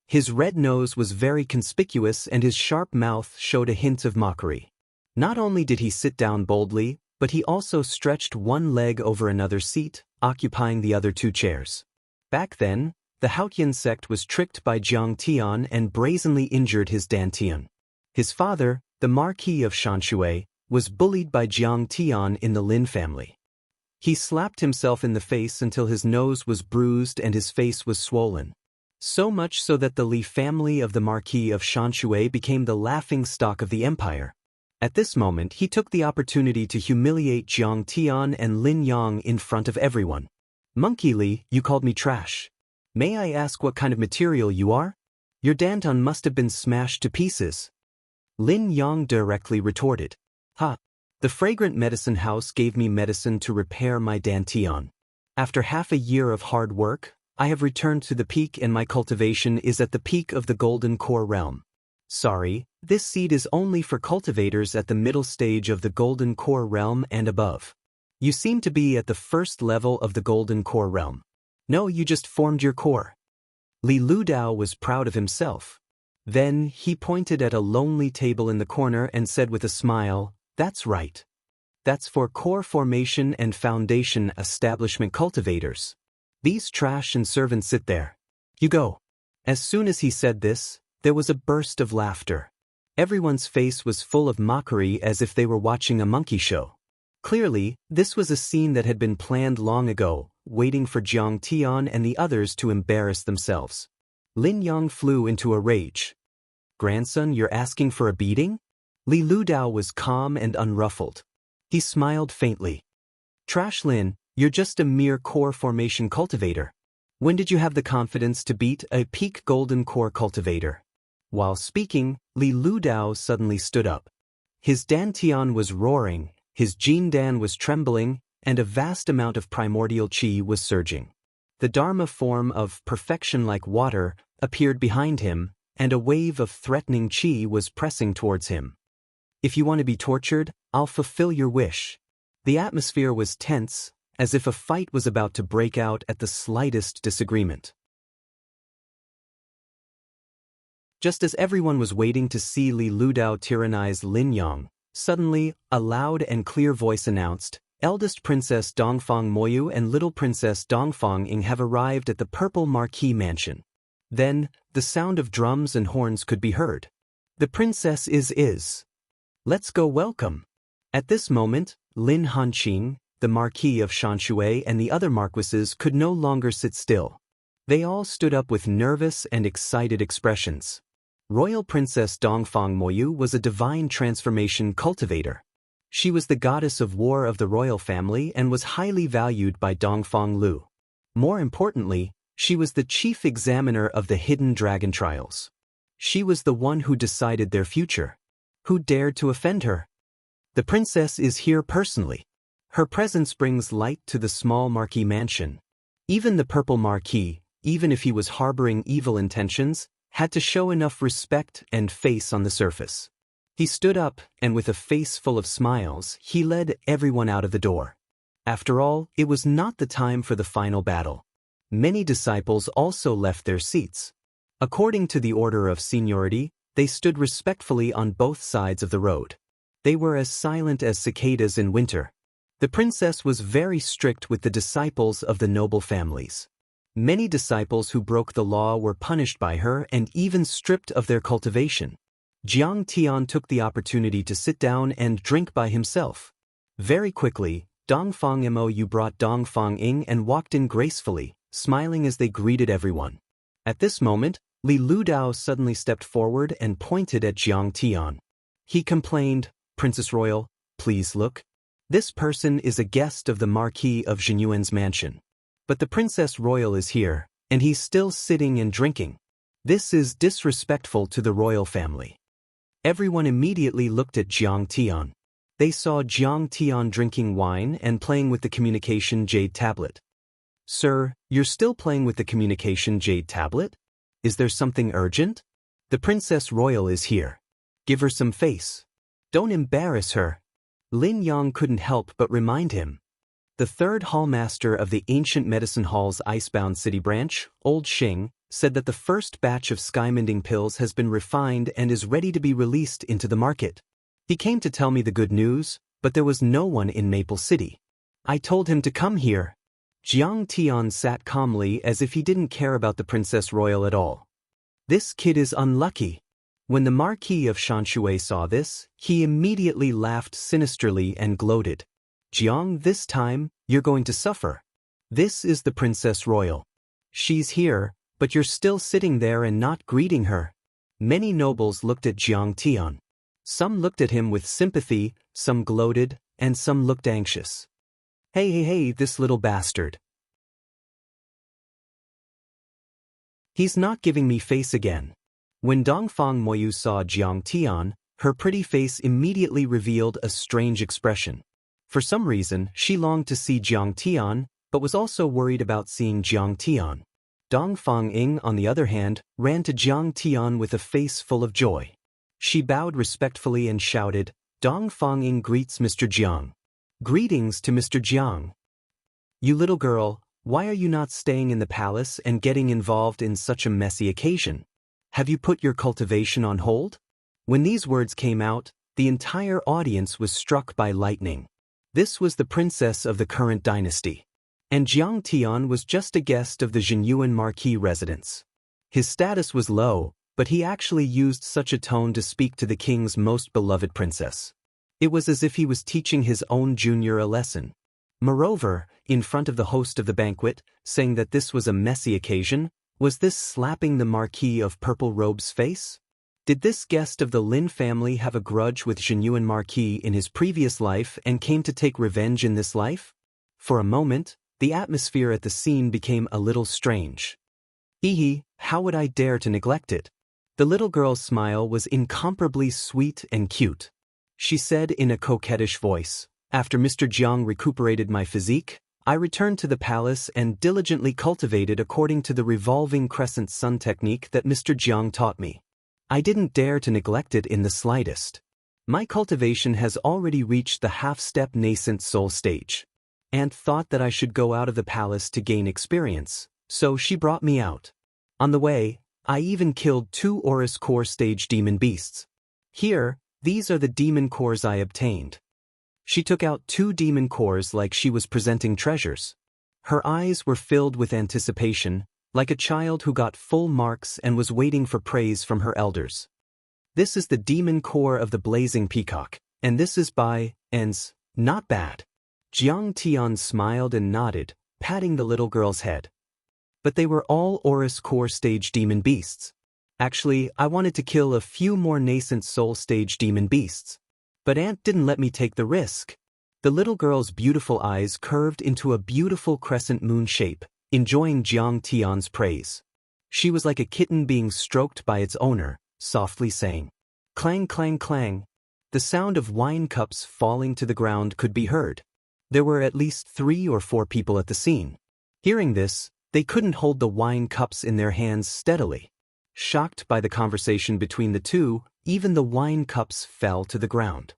His red nose was very conspicuous and his sharp mouth showed a hint of mockery. Not only did he sit down boldly, but he also stretched one leg over another seat, occupying the other two chairs. Back then, the Haotian sect was tricked by Jiang Tian and brazenly injured his dantian. His father, the Marquis of Xianxia, was bullied by Jiang Tian in the Lin family. He slapped himself in the face until his nose was bruised and his face was swollen. So much so that the Li family of the Marquis of Xianxia became the laughingstock of the empire. At this moment he took the opportunity to humiliate Jiang Tian and Lin Yang in front of everyone. "Monkey Li, you called me trash. May I ask what kind of material you are? Your dantian must have been smashed to pieces." Lin Yang directly retorted. "Ha! The fragrant medicine house gave me medicine to repair my dantian. After half a year of hard work, I have returned to the peak and my cultivation is at the peak of the golden core realm. Sorry, this seed is only for cultivators at the middle stage of the golden core realm and above. You seem to be at the first level of the golden core realm. No, you just formed your core." Li Ludao was proud of himself. Then he pointed at a lonely table in the corner and said with a smile, "That's right. That's for core formation and foundation establishment cultivators. These trash and servants sit there. You go." As soon as he said this, there was a burst of laughter. Everyone's face was full of mockery as if they were watching a monkey show. Clearly, this was a scene that had been planned long ago, waiting for Jiang Tian and the others to embarrass themselves. Lin Yang flew into a rage. "Grandson, you're asking for a beating?" Li Ludao was calm and unruffled. He smiled faintly. "Trash Lin, you're just a mere core formation cultivator. When did you have the confidence to beat a peak golden core cultivator?" While speaking, Li Ludao suddenly stood up. His dantian was roaring, his jindan was trembling, and a vast amount of primordial qi was surging. The Dharma form of perfection like water appeared behind him, and a wave of threatening qi was pressing towards him. "If you want to be tortured, I'll fulfill your wish." The atmosphere was tense, as if a fight was about to break out at the slightest disagreement. Just as everyone was waiting to see Li Ludao tyrannize Lin Yang, suddenly, a loud and clear voice announced, "Eldest Princess Dongfang Moyu and Little Princess Dongfang Ying have arrived at the Purple Marquis Mansion." Then, the sound of drums and horns could be heard. "The princess is. Let's go welcome." At this moment, Lin Hanqing, the Marquis of Xianxia and the other marquises could no longer sit still. They all stood up with nervous and excited expressions. Royal Princess Dongfang Moyu was a divine transformation cultivator. She was the goddess of war of the royal family and was highly valued by Dongfang Lu. More importantly, she was the chief examiner of the hidden dragon trials. She was the one who decided their future. Who dared to offend her? The princess is here personally. Her presence brings light to the small Marquis mansion. Even the Purple Marquis, even if he was harboring evil intentions, had to show enough respect and face on the surface. He stood up, and with a face full of smiles, he led everyone out of the door. After all, it was not the time for the final battle. Many disciples also left their seats. According to the order of seniority, They stood respectfully on both sides of the road. They were as silent as cicadas in winter. The princess was very strict with the disciples of the noble families. Many disciples who broke the law were punished by her and even stripped of their cultivation. Jiang Tian took the opportunity to sit down and drink by himself. Very quickly, Dongfang Mou brought Dongfang Ying and walked in gracefully, smiling as they greeted everyone. At this moment, Li Ludao suddenly stepped forward and pointed at Jiang Tian. He complained, "Princess Royal, please look. This person is a guest of the Marquis of Zhenyuan's mansion. But the Princess Royal is here, and he's still sitting and drinking. This is disrespectful to the royal family." Everyone immediately looked at Jiang Tian. They saw Jiang Tian drinking wine and playing with the communication jade tablet. "Sir, you're still playing with the communication jade tablet? Is there something urgent? The Princess Royal is here. Give her some face. Don't embarrass her." Lin Yang couldn't help but remind him. The third hallmaster of the ancient medicine hall's icebound city branch, Old Xing, said that the first batch of skymending pills has been refined and is ready to be released into the market. He came to tell me the good news, but there was no one in Maple City. I told him to come here. Jiang Tian sat calmly as if he didn't care about the Princess Royal at all. This kid is unlucky. When the Marquis of Xianxia saw this, he immediately laughed sinisterly and gloated. "Jiang, this time, you're going to suffer. This is the Princess Royal. She's here, but you're still sitting there and not greeting her." Many nobles looked at Jiang Tian. Some looked at him with sympathy, some gloated, and some looked anxious. Hey, this little bastard. He's not giving me face again." When Dongfang Moyu saw Jiang Tian, her pretty face immediately revealed a strange expression. For some reason, she longed to see Jiang Tian, but was also worried about seeing Jiang Tian. Dongfang Ying, on the other hand, ran to Jiang Tian with a face full of joy. She bowed respectfully and shouted, "Dongfang Ying greets Mr. Jiang. Greetings to Mr. Jiang. You little girl, why are you not staying in the palace and getting involved in such a messy occasion? Have you put your cultivation on hold?" When these words came out, the entire audience was struck by lightning. This was the princess of the current dynasty. And Jiang Tian was just a guest of the Zhenyuan Marquis residence. His status was low, but he actually used such a tone to speak to the king's most beloved princess. It was as if he was teaching his own junior a lesson. Moreover, in front of the host of the banquet, saying that this was a messy occasion, was this slapping the Marquis of Purple Robe's face? Did this guest of the Lin family have a grudge with Zhenyuan Marquis in his previous life and came to take revenge in this life? For a moment, the atmosphere at the scene became a little strange. How would I dare to neglect it? The little girl's smile was incomparably sweet and cute. She said in a coquettish voice, "After Mr. Jiang recuperated my physique, I returned to the palace and diligently cultivated according to the revolving crescent sun technique that Mr. Jiang taught me. I didn't dare to neglect it in the slightest. My cultivation has already reached the half-step nascent soul stage. Aunt thought that I should go out of the palace to gain experience, so she brought me out. On the way, I even killed 2 Aurus Core stage demon beasts. Here, these are the demon cores I obtained." She took out 2 demon cores like she was presenting treasures. Her eyes were filled with anticipation, like a child who got full marks and was waiting for praise from her elders. "This is the demon core of the blazing peacock, and this is by Ens, not bad." Jiang Tian smiled and nodded, patting the little girl's head. "But they were all Aurus Core stage demon beasts. Actually, I wanted to kill a few more nascent soul stage demon beasts. But Aunt didn't let me take the risk." The little girl's beautiful eyes curved into a beautiful crescent moon shape, enjoying Jiang Tian's praise. She was like a kitten being stroked by its owner, softly saying, "Clang, clang, clang." The sound of wine cups falling to the ground could be heard. There were at least 3 or 4 people at the scene. Hearing this, they couldn't hold the wine cups in their hands steadily. Shocked by the conversation between the two, even the wine cups fell to the ground.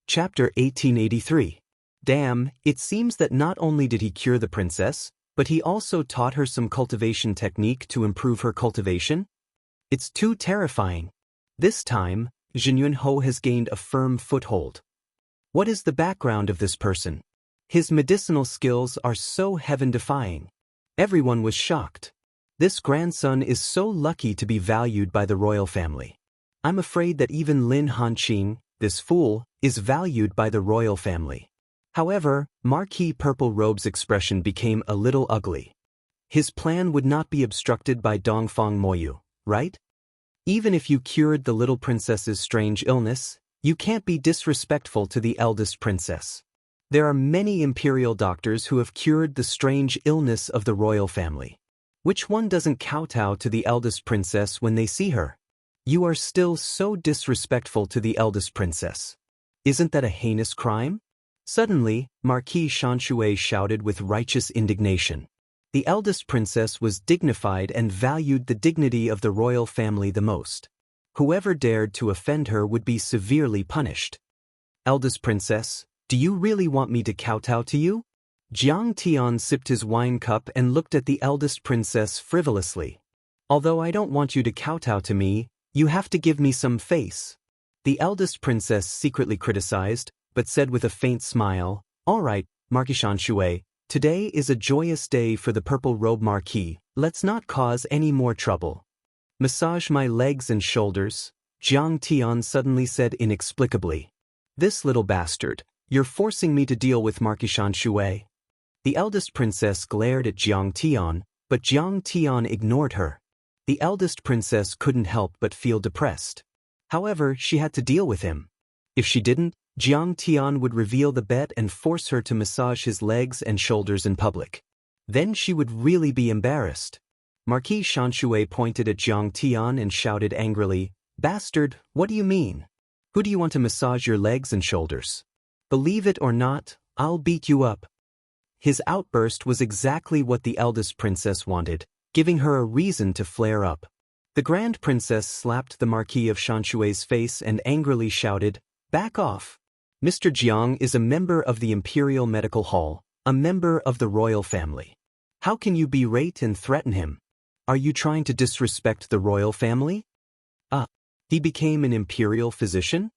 Chapter 1883. Damn, it seems that not only did he cure the princess, But he also taught her some cultivation technique to improve her cultivation? It's too terrifying. This time, Zhen Yunho has gained a firm foothold. What is the background of this person? His medicinal skills are so heaven-defying. Everyone was shocked. This grandson is so lucky to be valued by the royal family. I'm afraid that even Lin Hanqing, this fool, is valued by the royal family. However, Marquis Purple Robe's expression became a little ugly. His plan would not be obstructed by Dongfang Moyu, right? Even if you cured the little princess's strange illness, you can't be disrespectful to the eldest princess. There are many imperial doctors who have cured the strange illness of the royal family. Which one doesn't kowtow to the eldest princess when they see her? You are still so disrespectful to the eldest princess. Isn't that a heinous crime? Suddenly, Marquis Xianxia shouted with righteous indignation. The eldest princess was dignified and valued the dignity of the royal family the most. Whoever dared to offend her would be severely punished. Eldest princess, do you really want me to kowtow to you? Jiang Tian sipped his wine cup and looked at the eldest princess frivolously. Although I don't want you to kowtow to me, you have to give me some face. The eldest princess secretly criticized, but said with a faint smile, All right, Marquis Xianxia, today is a joyous day for the Purple Robe Marquis, let's not cause any more trouble. Massage my legs and shoulders, Jiang Tian suddenly said inexplicably. This little bastard, you're forcing me to deal with Marquis Xianxia. The eldest princess glared at Jiang Tian, but Jiang Tian ignored her. The eldest princess couldn't help but feel depressed. However, she had to deal with him. If she didn't, Jiang Tian would reveal the bet and force her to massage his legs and shoulders in public. Then she would really be embarrassed. Marquis Xianxia pointed at Jiang Tian and shouted angrily, Bastard, what do you mean? Who do you want to massage your legs and shoulders? Believe it or not, I'll beat you up. His outburst was exactly what the eldest princess wanted, giving her a reason to flare up. The grand princess slapped the Marquis of Xianxia's face and angrily shouted, Back off. Mr. Jiang is a member of the Imperial Medical Hall, a member of the royal family. How can you berate and threaten him? Are you trying to disrespect the royal family? He became an imperial physician?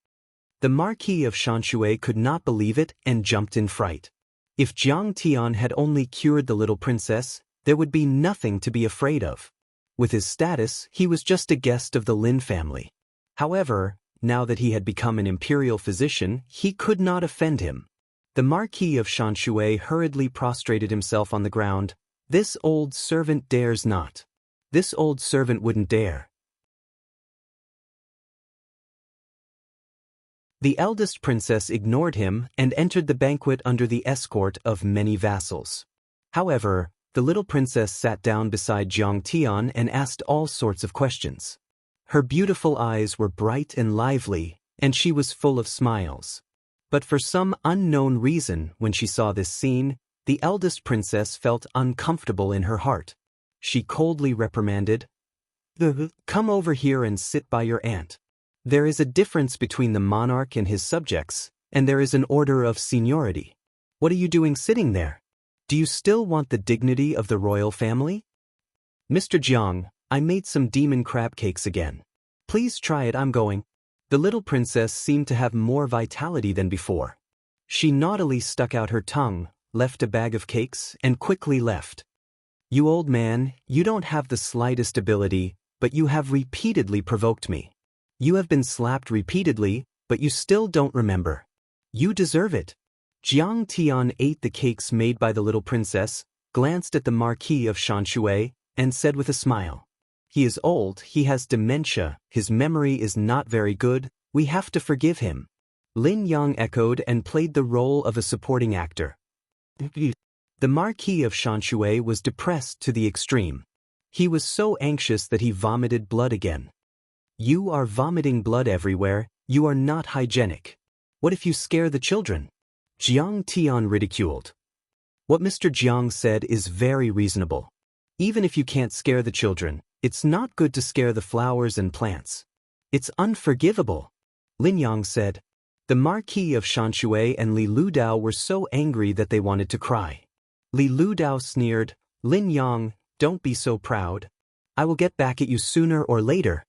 The Marquis of Xianxia could not believe it and jumped in fright. If Jiang Tian had only cured the little princess, there would be nothing to be afraid of. With his status, he was just a guest of the Lin family. However, now that he had become an imperial physician, he could not offend him. The Marquis of Xianxia hurriedly prostrated himself on the ground. This old servant dares not. This old servant wouldn't dare. The eldest princess ignored him and entered the banquet under the escort of many vassals. However, the little princess sat down beside Jiang Tian and asked all sorts of questions. Her beautiful eyes were bright and lively, and she was full of smiles. But for some unknown reason, when she saw this scene, the eldest princess felt uncomfortable in her heart. She coldly reprimanded, Come over here and sit by your aunt. There is a difference between the monarch and his subjects, and there is an order of seniority. What are you doing sitting there? Do you still want the dignity of the royal family? Mr. Jiang, I made some demon crab cakes again. Please try it, I'm going. The little princess seemed to have more vitality than before. She naughtily stuck out her tongue, left a bag of cakes, and quickly left. You old man, you don't have the slightest ability, but you have repeatedly provoked me. You have been slapped repeatedly, but you still don't remember. You deserve it. Jiang Tian ate the cakes made by the little princess, glanced at the Marquis of Xianxia, and said with a smile, He is old, he has dementia, his memory is not very good, we have to forgive him. Lin Yang echoed and played the role of a supporting actor. The Marquis of Xianxia was depressed to the extreme. He was so anxious that he vomited blood again. You are vomiting blood everywhere, you are not hygienic. What if you scare the children? Jiang Tian ridiculed. What Mr. Jiang said is very reasonable. Even if you can't scare the children, it's not good to scare the flowers and plants. It's unforgivable. Lin Yang said. The Marquis of Xianxia and Li Ludao were so angry that they wanted to cry. Li Ludao sneered, Lin Yang, don't be so proud. I will get back at you sooner or later.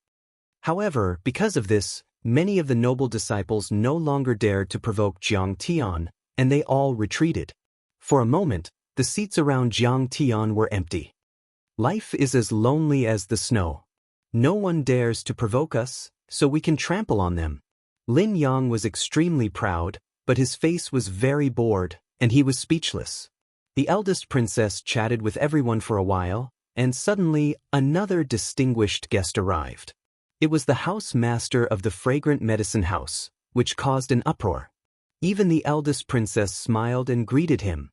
However, because of this, many of the noble disciples no longer dared to provoke Jiang Tian, and they all retreated. For a moment, the seats around Jiang Tian were empty. Life is as lonely as the snow. No one dares to provoke us, so we can trample on them. Lin Yang was extremely proud, but his face was very bored, and he was speechless. The eldest princess chatted with everyone for a while, and suddenly another distinguished guest arrived. It was the house master of the fragrant medicine house, which caused an uproar. Even the eldest princess smiled and greeted him.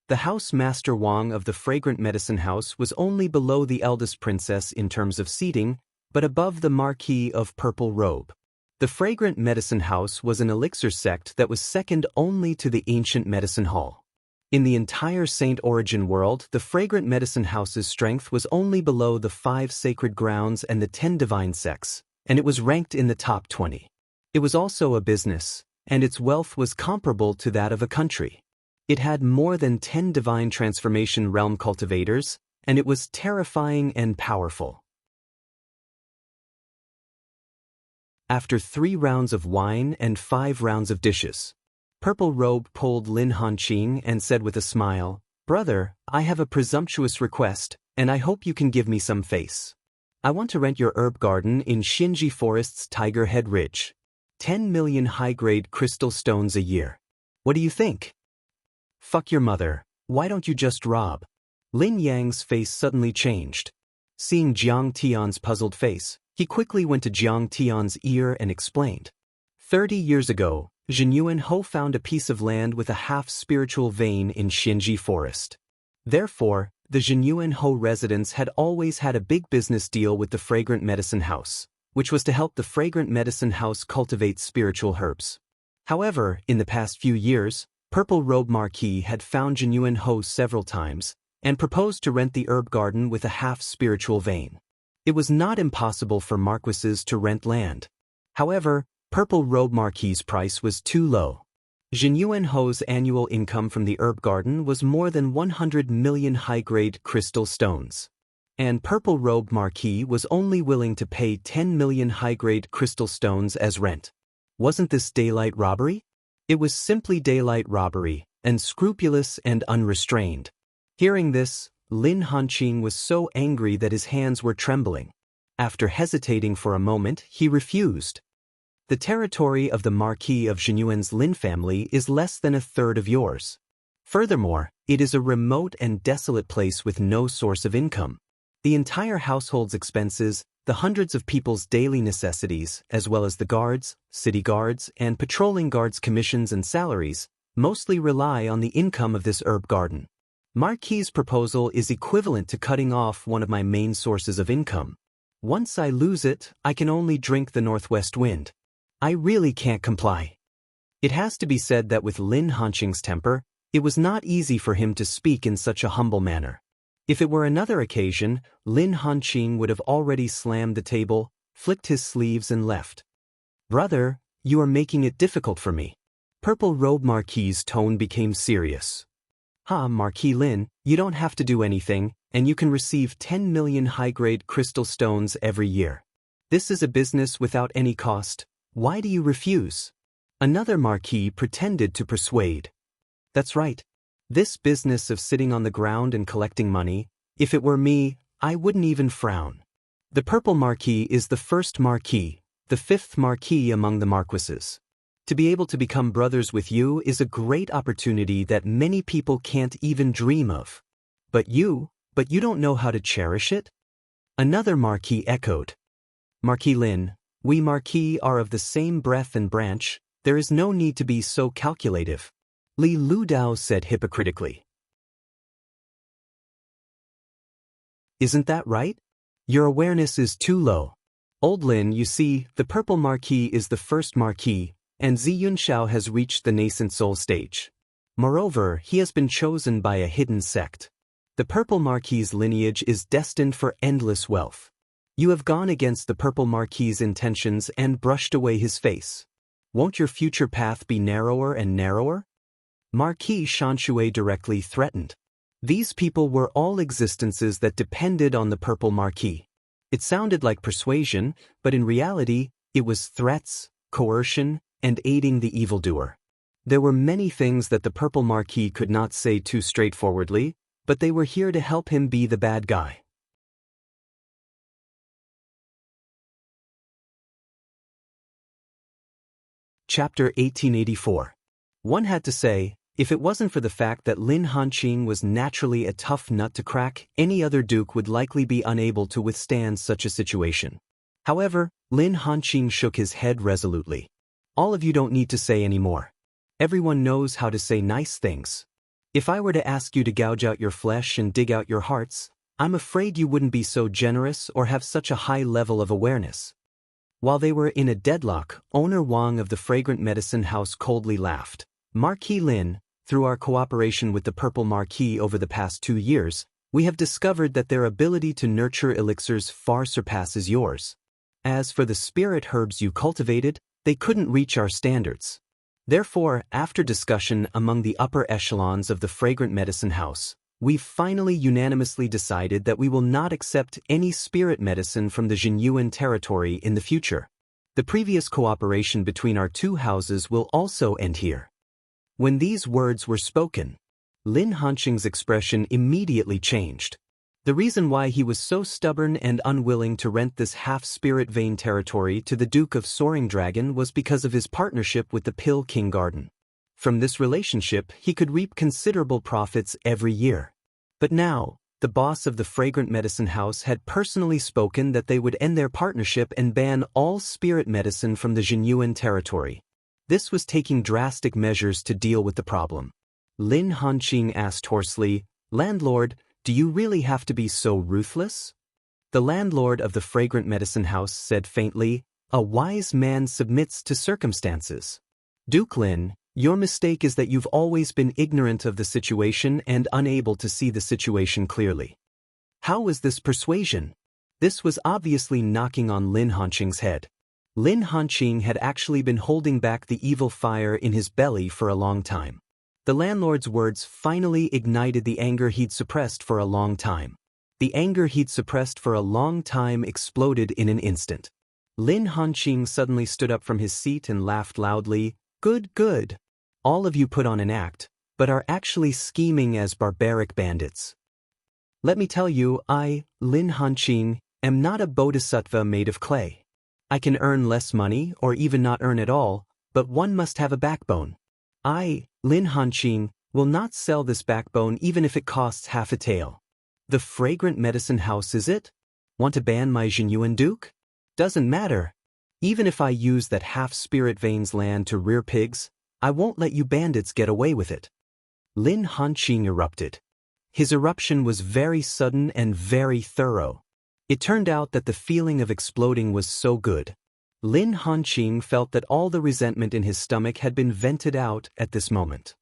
The house master Wang of the fragrant medicine house was only below the eldest princess in terms of seating, but above the Marquis of Purple Robe. The fragrant medicine house was an elixir sect that was second only to the ancient medicine hall. In the entire Saint Origin world, the fragrant medicine house's strength was only below the 5 sacred grounds and the 10 divine sects, and it was ranked in the top 20. It was also a business, and its wealth was comparable to that of a country. It had more than 10 divine transformation realm cultivators, and it was terrifying and powerful. After 3 rounds of wine and 5 rounds of dishes, Purple Robe pulled Lin Hanqing and said with a smile, "Brother, I have a presumptuous request, and I hope you can give me some face. I want to rent your herb garden in Xinji Forest's Tiger Head Ridge. 10 million high-grade crystal stones a year. What do you think?" "Fuck your mother, why don't you just rob?" Lin Yang's face suddenly changed. Seeing Jiang Tian's puzzled face, he quickly went to Jiang Tian's ear and explained. 30 years ago, Zhenyuan Ho found a piece of land with a half-spiritual vein in Xinji Forest. Therefore, the Zhenyuan Ho residents had always had a big business deal with the Fragrant Medicine House, which was to help the Fragrant Medicine House cultivate spiritual herbs. However, in the past few years, Purple Robe Marquis had found Zhenyuan Ho several times and proposed to rent the herb garden with a half-spiritual vein. It was not impossible for marquises to rent land. However, Purple Robe Marquis' price was too low. Zhenyuan Ho's annual income from the herb garden was more than 100 million high-grade crystal stones. And Purple Robe Marquis was only willing to pay 10 million high-grade crystal stones as rent. Wasn't this daylight robbery? It was simply daylight robbery, unscrupulous and unrestrained. Hearing this, Lin Hanqing was so angry that his hands were trembling. After hesitating for a moment, he refused. The territory of the Marquis of Zhenyuan's Lin family is less than a third of yours. Furthermore, it is a remote and desolate place with no source of income. The entire household's expenses, the hundreds of people's daily necessities, as well as the guards, city guards, and patrolling guards' commissions and salaries, mostly rely on the income of this herb garden. Marquis' proposal is equivalent to cutting off one of my main sources of income. Once I lose it, I can only drink the northwest wind. I really can't comply. It has to be said that with Lin Hanqing's temper, it was not easy for him to speak in such a humble manner. If it were another occasion, Lin Hanqing would have already slammed the table, flicked his sleeves and left. "Brother, you are making it difficult for me." Purple Robe Marquis' tone became serious. Marquis Lin, you don't have to do anything, and you can receive 10 million high-grade crystal stones every year. This is a business without any cost. Why do you refuse?" Another Marquis pretended to persuade. "That's right. This business of sitting on the ground and collecting money, if it were me, I wouldn't even frown. The Purple Marquis is the first Marquis, the 5th Marquis among the Marquises. To be able to become brothers with you is a great opportunity that many people can't even dream of. But you don't know how to cherish it?" Another Marquis echoed. "Marquis Lin, we Marquis are of the same breath and branch, there is no need to be so calculative," Li Ludao said hypocritically. "Isn't that right? Your awareness is too low. Old Lin, you see, the Purple Marquis is the first Marquis, and Zi Yunxiao has reached the nascent soul stage. Moreover, he has been chosen by a hidden sect. The Purple Marquis' lineage is destined for endless wealth. You have gone against the Purple Marquis' intentions and brushed away his face. Won't your future path be narrower and narrower?" Marquis Shanshui directly threatened. These people were all existences that depended on the purple marquee. It sounded like persuasion, but in reality, it was threats, coercion, and aiding the evildoer. There were many things that the purple marquee could not say too straightforwardly, but they were here to help him be the bad guy. Chapter 1884. One had to say, if it wasn't for the fact that Lin Hanqing was naturally a tough nut to crack, any other duke would likely be unable to withstand such a situation. However, Lin Hanqing shook his head resolutely. All of you don't need to say any more. Everyone knows how to say nice things. If I were to ask you to gouge out your flesh and dig out your hearts, I'm afraid you wouldn't be so generous or have such a high level of awareness. While they were in a deadlock, owner Wang of the fragrant medicine house coldly laughed. Marquis Lin, through our cooperation with the Purple Marquis over the past 2 years, we have discovered that their ability to nurture elixirs far surpasses yours. As for the spirit herbs you cultivated, they couldn't reach our standards. Therefore, after discussion among the upper echelons of the fragrant medicine house, we've finally unanimously decided that we will not accept any spirit medicine from the Jinyuan territory in the future. The previous cooperation between our two houses will also end here. When these words were spoken, Lin Hanqing's expression immediately changed. The reason why he was so stubborn and unwilling to rent this half-spirit vein territory to the Duke of Soaring Dragon was because of his partnership with the Pill King Garden. From this relationship, he could reap considerable profits every year. But now, the boss of the fragrant medicine house had personally spoken that they would end their partnership and ban all spirit medicine from the Jinyuan territory. This was taking drastic measures to deal with the problem. Lin Hanqing asked hoarsely, "Landlord, do you really have to be so ruthless?" The landlord of the fragrant medicine house said faintly, "A wise man submits to circumstances. Duke Lin, your mistake is that you've always been ignorant of the situation and unable to see the situation clearly." How was this persuasion? This was obviously knocking on Lin Hanqing's head. Lin Hanqing had actually been holding back the evil fire in his belly for a long time. The landlord's words finally ignited the anger he'd suppressed for a long time. The anger he'd suppressed for a long time exploded in an instant. Lin Hanqing suddenly stood up from his seat and laughed loudly. "Good, good. All of you put on an act, but are actually scheming as barbaric bandits. Let me tell you, I, Lin Hanqing, am not a bodhisattva made of clay. I can earn less money or even not earn at all, but one must have a backbone. I, Lin Hanqing, will not sell this backbone even if it costs half a tael. The fragrant medicine house, is it? Want to ban my Jinyuan duke? Doesn't matter. Even if I use that half-spirit veins land to rear pigs, I won't let you bandits get away with it." Lin Hanqing erupted. His eruption was very sudden and very thorough. It turned out that the feeling of exploding was so good. Lin Hanqing felt that all the resentment in his stomach had been vented out at this moment.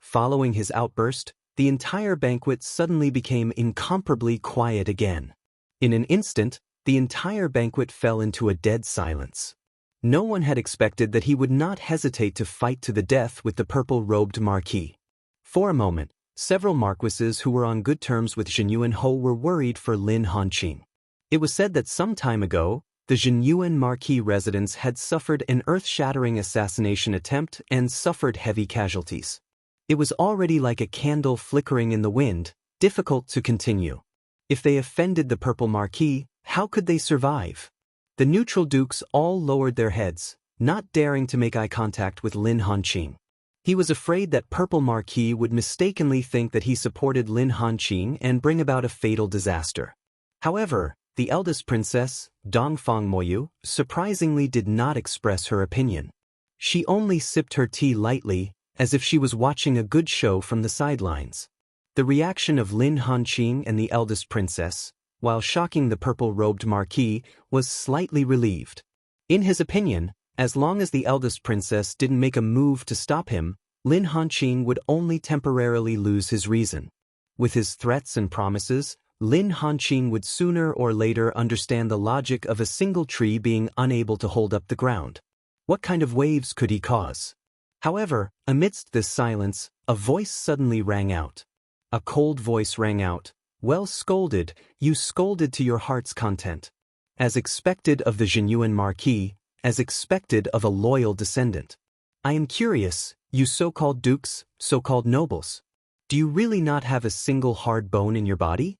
Following his outburst, the entire banquet suddenly became incomparably quiet again. In an instant, the entire banquet fell into a dead silence. No one had expected that he would not hesitate to fight to the death with the purple-robed marquis. For a moment, several marquises who were on good terms with Jinyuan Ho were worried for Lin Hanqing. It was said that some time ago, the Jinyuan marquis residents had suffered an earth-shattering assassination attempt and suffered heavy casualties. It was already like a candle flickering in the wind, difficult to continue. If they offended the purple marquis, how could they survive? The neutral dukes all lowered their heads, not daring to make eye contact with Lin Hanqing. He was afraid that Purple Marquis would mistakenly think that he supported Lin Hanqing and bring about a fatal disaster. However, the eldest princess, Dongfang Moyu, surprisingly did not express her opinion. She only sipped her tea lightly, as if she was watching a good show from the sidelines. The reaction of Lin Hanqing and the eldest princess, while shocking the purple-robed marquis, was slightly relieved. In his opinion, as long as the eldest princess didn't make a move to stop him, Lin Hanqing would only temporarily lose his reason. With his threats and promises, Lin Hanqing would sooner or later understand the logic of a single tree being unable to hold up the ground. What kind of waves could he cause? However, amidst this silence, a voice suddenly rang out. A cold voice rang out. Well scolded, you scolded to your heart's content. As expected of the genuine marquis, as expected of a loyal descendant. I am curious, you so-called dukes, so-called nobles. Do you really not have a single hard bone in your body?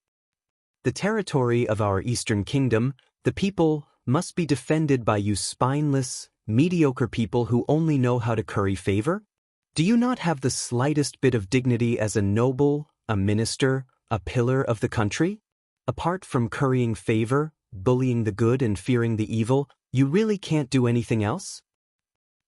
The territory of our eastern kingdom, the people, must be defended by you spineless, mediocre people who only know how to curry favor? Do you not have the slightest bit of dignity as a noble, a minister, a pillar of the country? Apart from currying favor, bullying the good and fearing the evil, you really can't do anything else?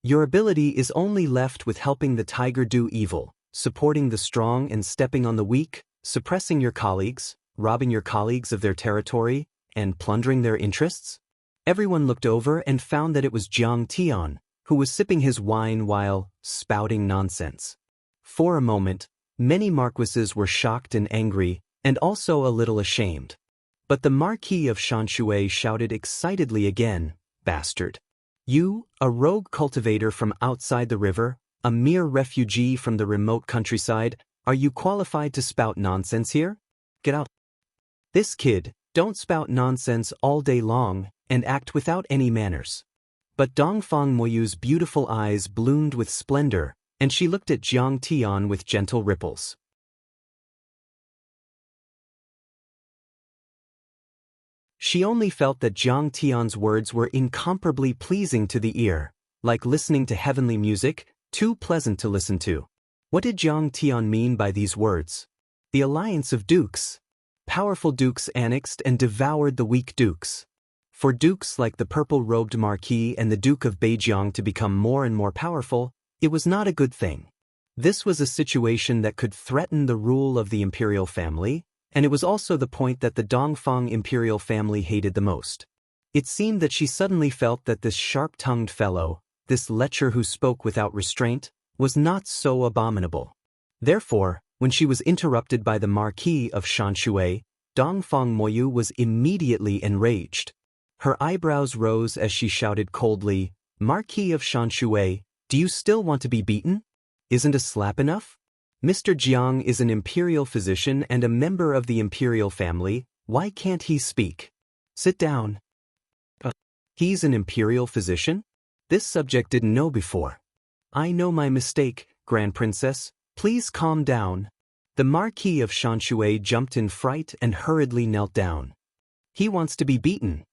Your ability is only left with helping the tiger do evil, supporting the strong and stepping on the weak, suppressing your colleagues, robbing your colleagues of their territory, and plundering their interests? Everyone looked over and found that it was Jiang Tian, who was sipping his wine while spouting nonsense. For a moment, many marquises were shocked and angry, and also a little ashamed. But the Marquis of Xianxia shouted excitedly again, "Bastard! You, a rogue cultivator from outside the river, a mere refugee from the remote countryside, are you qualified to spout nonsense here? Get out! This kid, don't spout nonsense all day long, and act without any manners." But Dongfang Moyu's beautiful eyes bloomed with splendor, and she looked at Jiang Tian with gentle ripples. She only felt that Jiang Tian's words were incomparably pleasing to the ear, like listening to heavenly music, too pleasant to listen to. What did Jiang Tian mean by these words? The alliance of dukes. Powerful dukes annexed and devoured the weak dukes. For dukes like the purple-robed marquis and the Duke of Beijiang to become more and more powerful, it was not a good thing. This was a situation that could threaten the rule of the imperial family, and it was also the point that the Dongfang imperial family hated the most. It seemed that she suddenly felt that this sharp-tongued fellow, this lecher who spoke without restraint, was not so abominable. Therefore, when she was interrupted by the Marquis of Xianxia, Dongfang Moyu was immediately enraged. Her eyebrows rose as she shouted coldly, "Marquis of Xianxia, do you still want to be beaten? Isn't a slap enough? Mr. Jiang is an imperial physician and a member of the imperial family, why can't he speak? Sit down." He's an imperial physician? This subject didn't know before. "I know my mistake, Grand Princess, please calm down." The Marquis of Xianxia jumped in fright and hurriedly knelt down. "He wants to be beaten.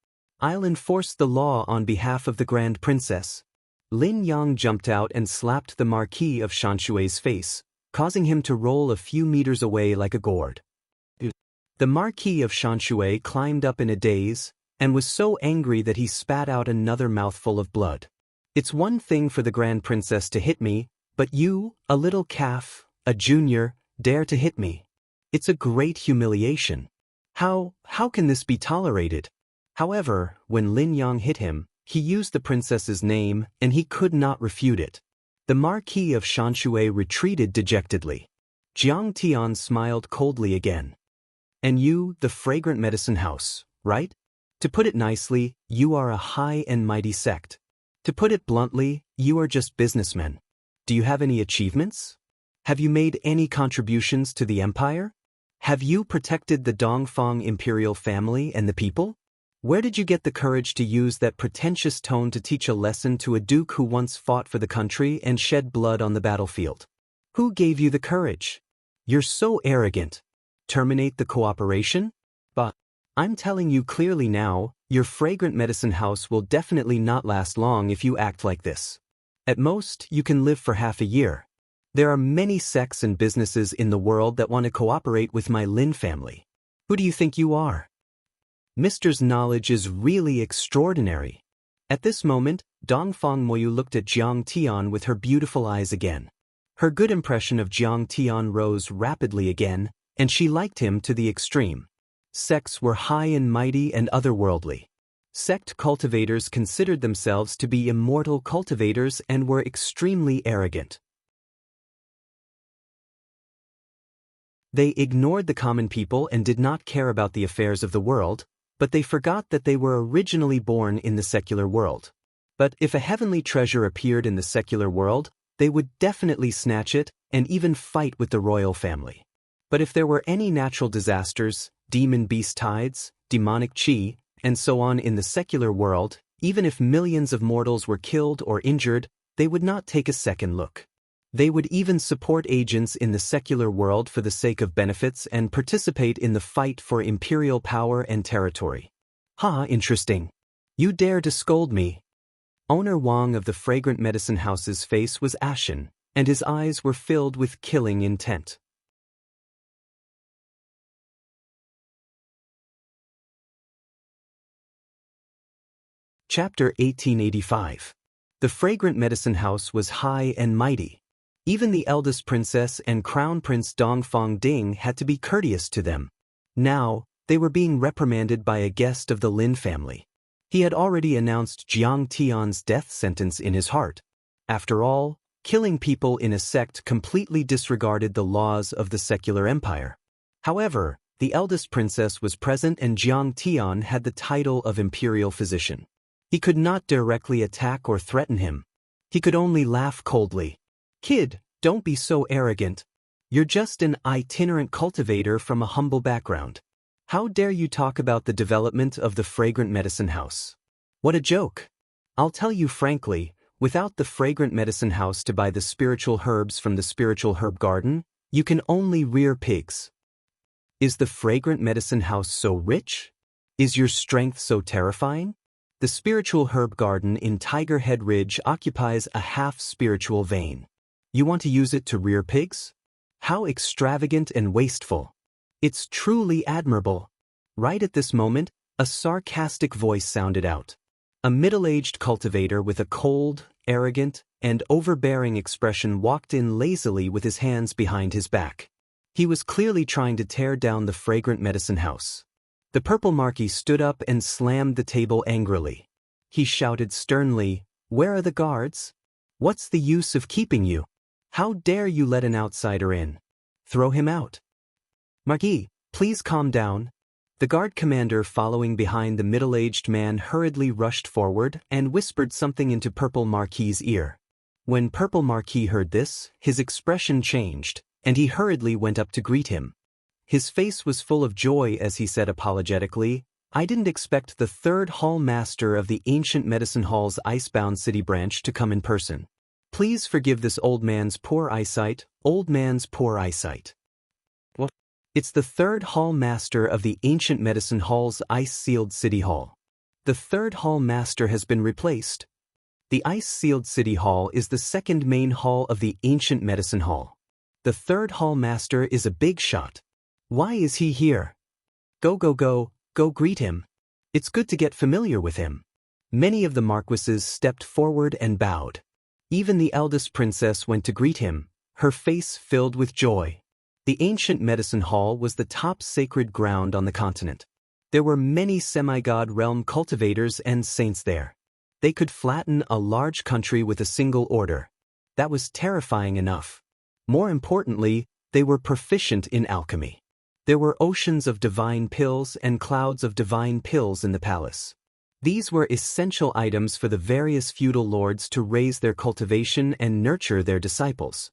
I'll enforce the law on behalf of the Grand Princess." Lin Yang jumped out and slapped the Marquis of Xianxia's face, causing him to roll a few meters away like a gourd. The Marquis of Xianxia climbed up in a daze, and was so angry that he spat out another mouthful of blood. "It's one thing for the Grand Princess to hit me, but you, a little calf, a junior, dare to hit me. It's a great humiliation. How can this be tolerated?" However, when Lin Yang hit him, he used the princess's name, and he could not refute it. The Marquis of Xianxia retreated dejectedly. Jiang Tian smiled coldly again. "And you, the fragrant medicine house, right? To put it nicely, you are a high and mighty sect. To put it bluntly, you are just businessmen. Do you have any achievements? Have you made any contributions to the empire? Have you protected the Dongfang imperial family and the people? Where did you get the courage to use that pretentious tone to teach a lesson to a duke who once fought for the country and shed blood on the battlefield? Who gave you the courage? You're so arrogant. Terminate the cooperation? But I'm telling you clearly now, your fragrant medicine house will definitely not last long if you act like this. At most, you can live for half a year. There are many sects and businesses in the world that want to cooperate with my Lin family. Who do you think you are? Mister's knowledge is really extraordinary." At this moment, Dongfang Moyu looked at Jiang Tian with her beautiful eyes again. Her good impression of Jiang Tian rose rapidly again, and she liked him to the extreme. Sects were high and mighty and otherworldly. Sect cultivators considered themselves to be immortal cultivators and were extremely arrogant. They ignored the common people and did not care about the affairs of the world, but they forgot that they were originally born in the secular world. But if a heavenly treasure appeared in the secular world, they would definitely snatch it and even fight with the royal family. But if there were any natural disasters, demon beast tides, demonic chi, and so on in the secular world, even if millions of mortals were killed or injured, they would not take a second look. They would even support agents in the secular world for the sake of benefits and participate in the fight for imperial power and territory. Interesting. You dare to scold me? Owner Wang of the fragrant medicine house's face was ashen, and his eyes were filled with killing intent. Chapter 1885. The fragrant medicine house was high and mighty. Even the eldest princess and crown prince Dongfang Ding had to be courteous to them. Now, they were being reprimanded by a guest of the Lin family. He had already announced Jiang Tian's death sentence in his heart. After all, killing people in a sect completely disregarded the laws of the secular empire. However, the eldest princess was present and Jiang Tian had the title of imperial physician. He could not directly attack or threaten him. He could only laugh coldly. "Kid, don't be so arrogant. You're just an itinerant cultivator from a humble background. How dare you talk about the development of the fragrant medicine house? What a joke. I'll tell you frankly, without the fragrant medicine house to buy the spiritual herbs from the spiritual herb garden, you can only rear pigs. Is the fragrant medicine house so rich? Is your strength so terrifying? The spiritual herb garden in Tiger Head Ridge occupies a half-spiritual vein. You want to use it to rear pigs? How extravagant and wasteful. It's truly admirable." Right at this moment, a sarcastic voice sounded out. A middle-aged cultivator with a cold, arrogant, and overbearing expression walked in lazily with his hands behind his back. He was clearly trying to tear down the fragrant medicine house. The purple marquis stood up and slammed the table angrily. He shouted sternly, "Where are the guards? What's the use of keeping you? How dare you let an outsider in? Throw him out." "Marquis, please calm down." The guard commander following behind the middle-aged man hurriedly rushed forward and whispered something into Purple Marquis's ear. When Purple Marquis heard this, his expression changed, and he hurriedly went up to greet him. His face was full of joy as he said apologetically, "I didn't expect the third hall master of the ancient medicine hall's Icebound City branch to come in person. Please forgive this old man's poor eyesight, old man's poor eyesight." "What?" "It's the third hall master of the ancient medicine hall's ice-sealed city hall. The third hall master has been replaced. The ice-sealed city hall is the second main hall of the ancient medicine hall. The third hall master is a big shot. Why is he here? Go greet him. It's good to get familiar with him." Many of the marquises stepped forward and bowed. Even the eldest princess went to greet him, her face filled with joy. The ancient medicine hall was the top sacred ground on the continent. There were many semi-god realm cultivators and saints there. They could flatten a large country with a single order. That was terrifying enough. More importantly, they were proficient in alchemy. There were oceans of divine pills and clouds of divine pills in the palace. These were essential items for the various feudal lords to raise their cultivation and nurture their disciples.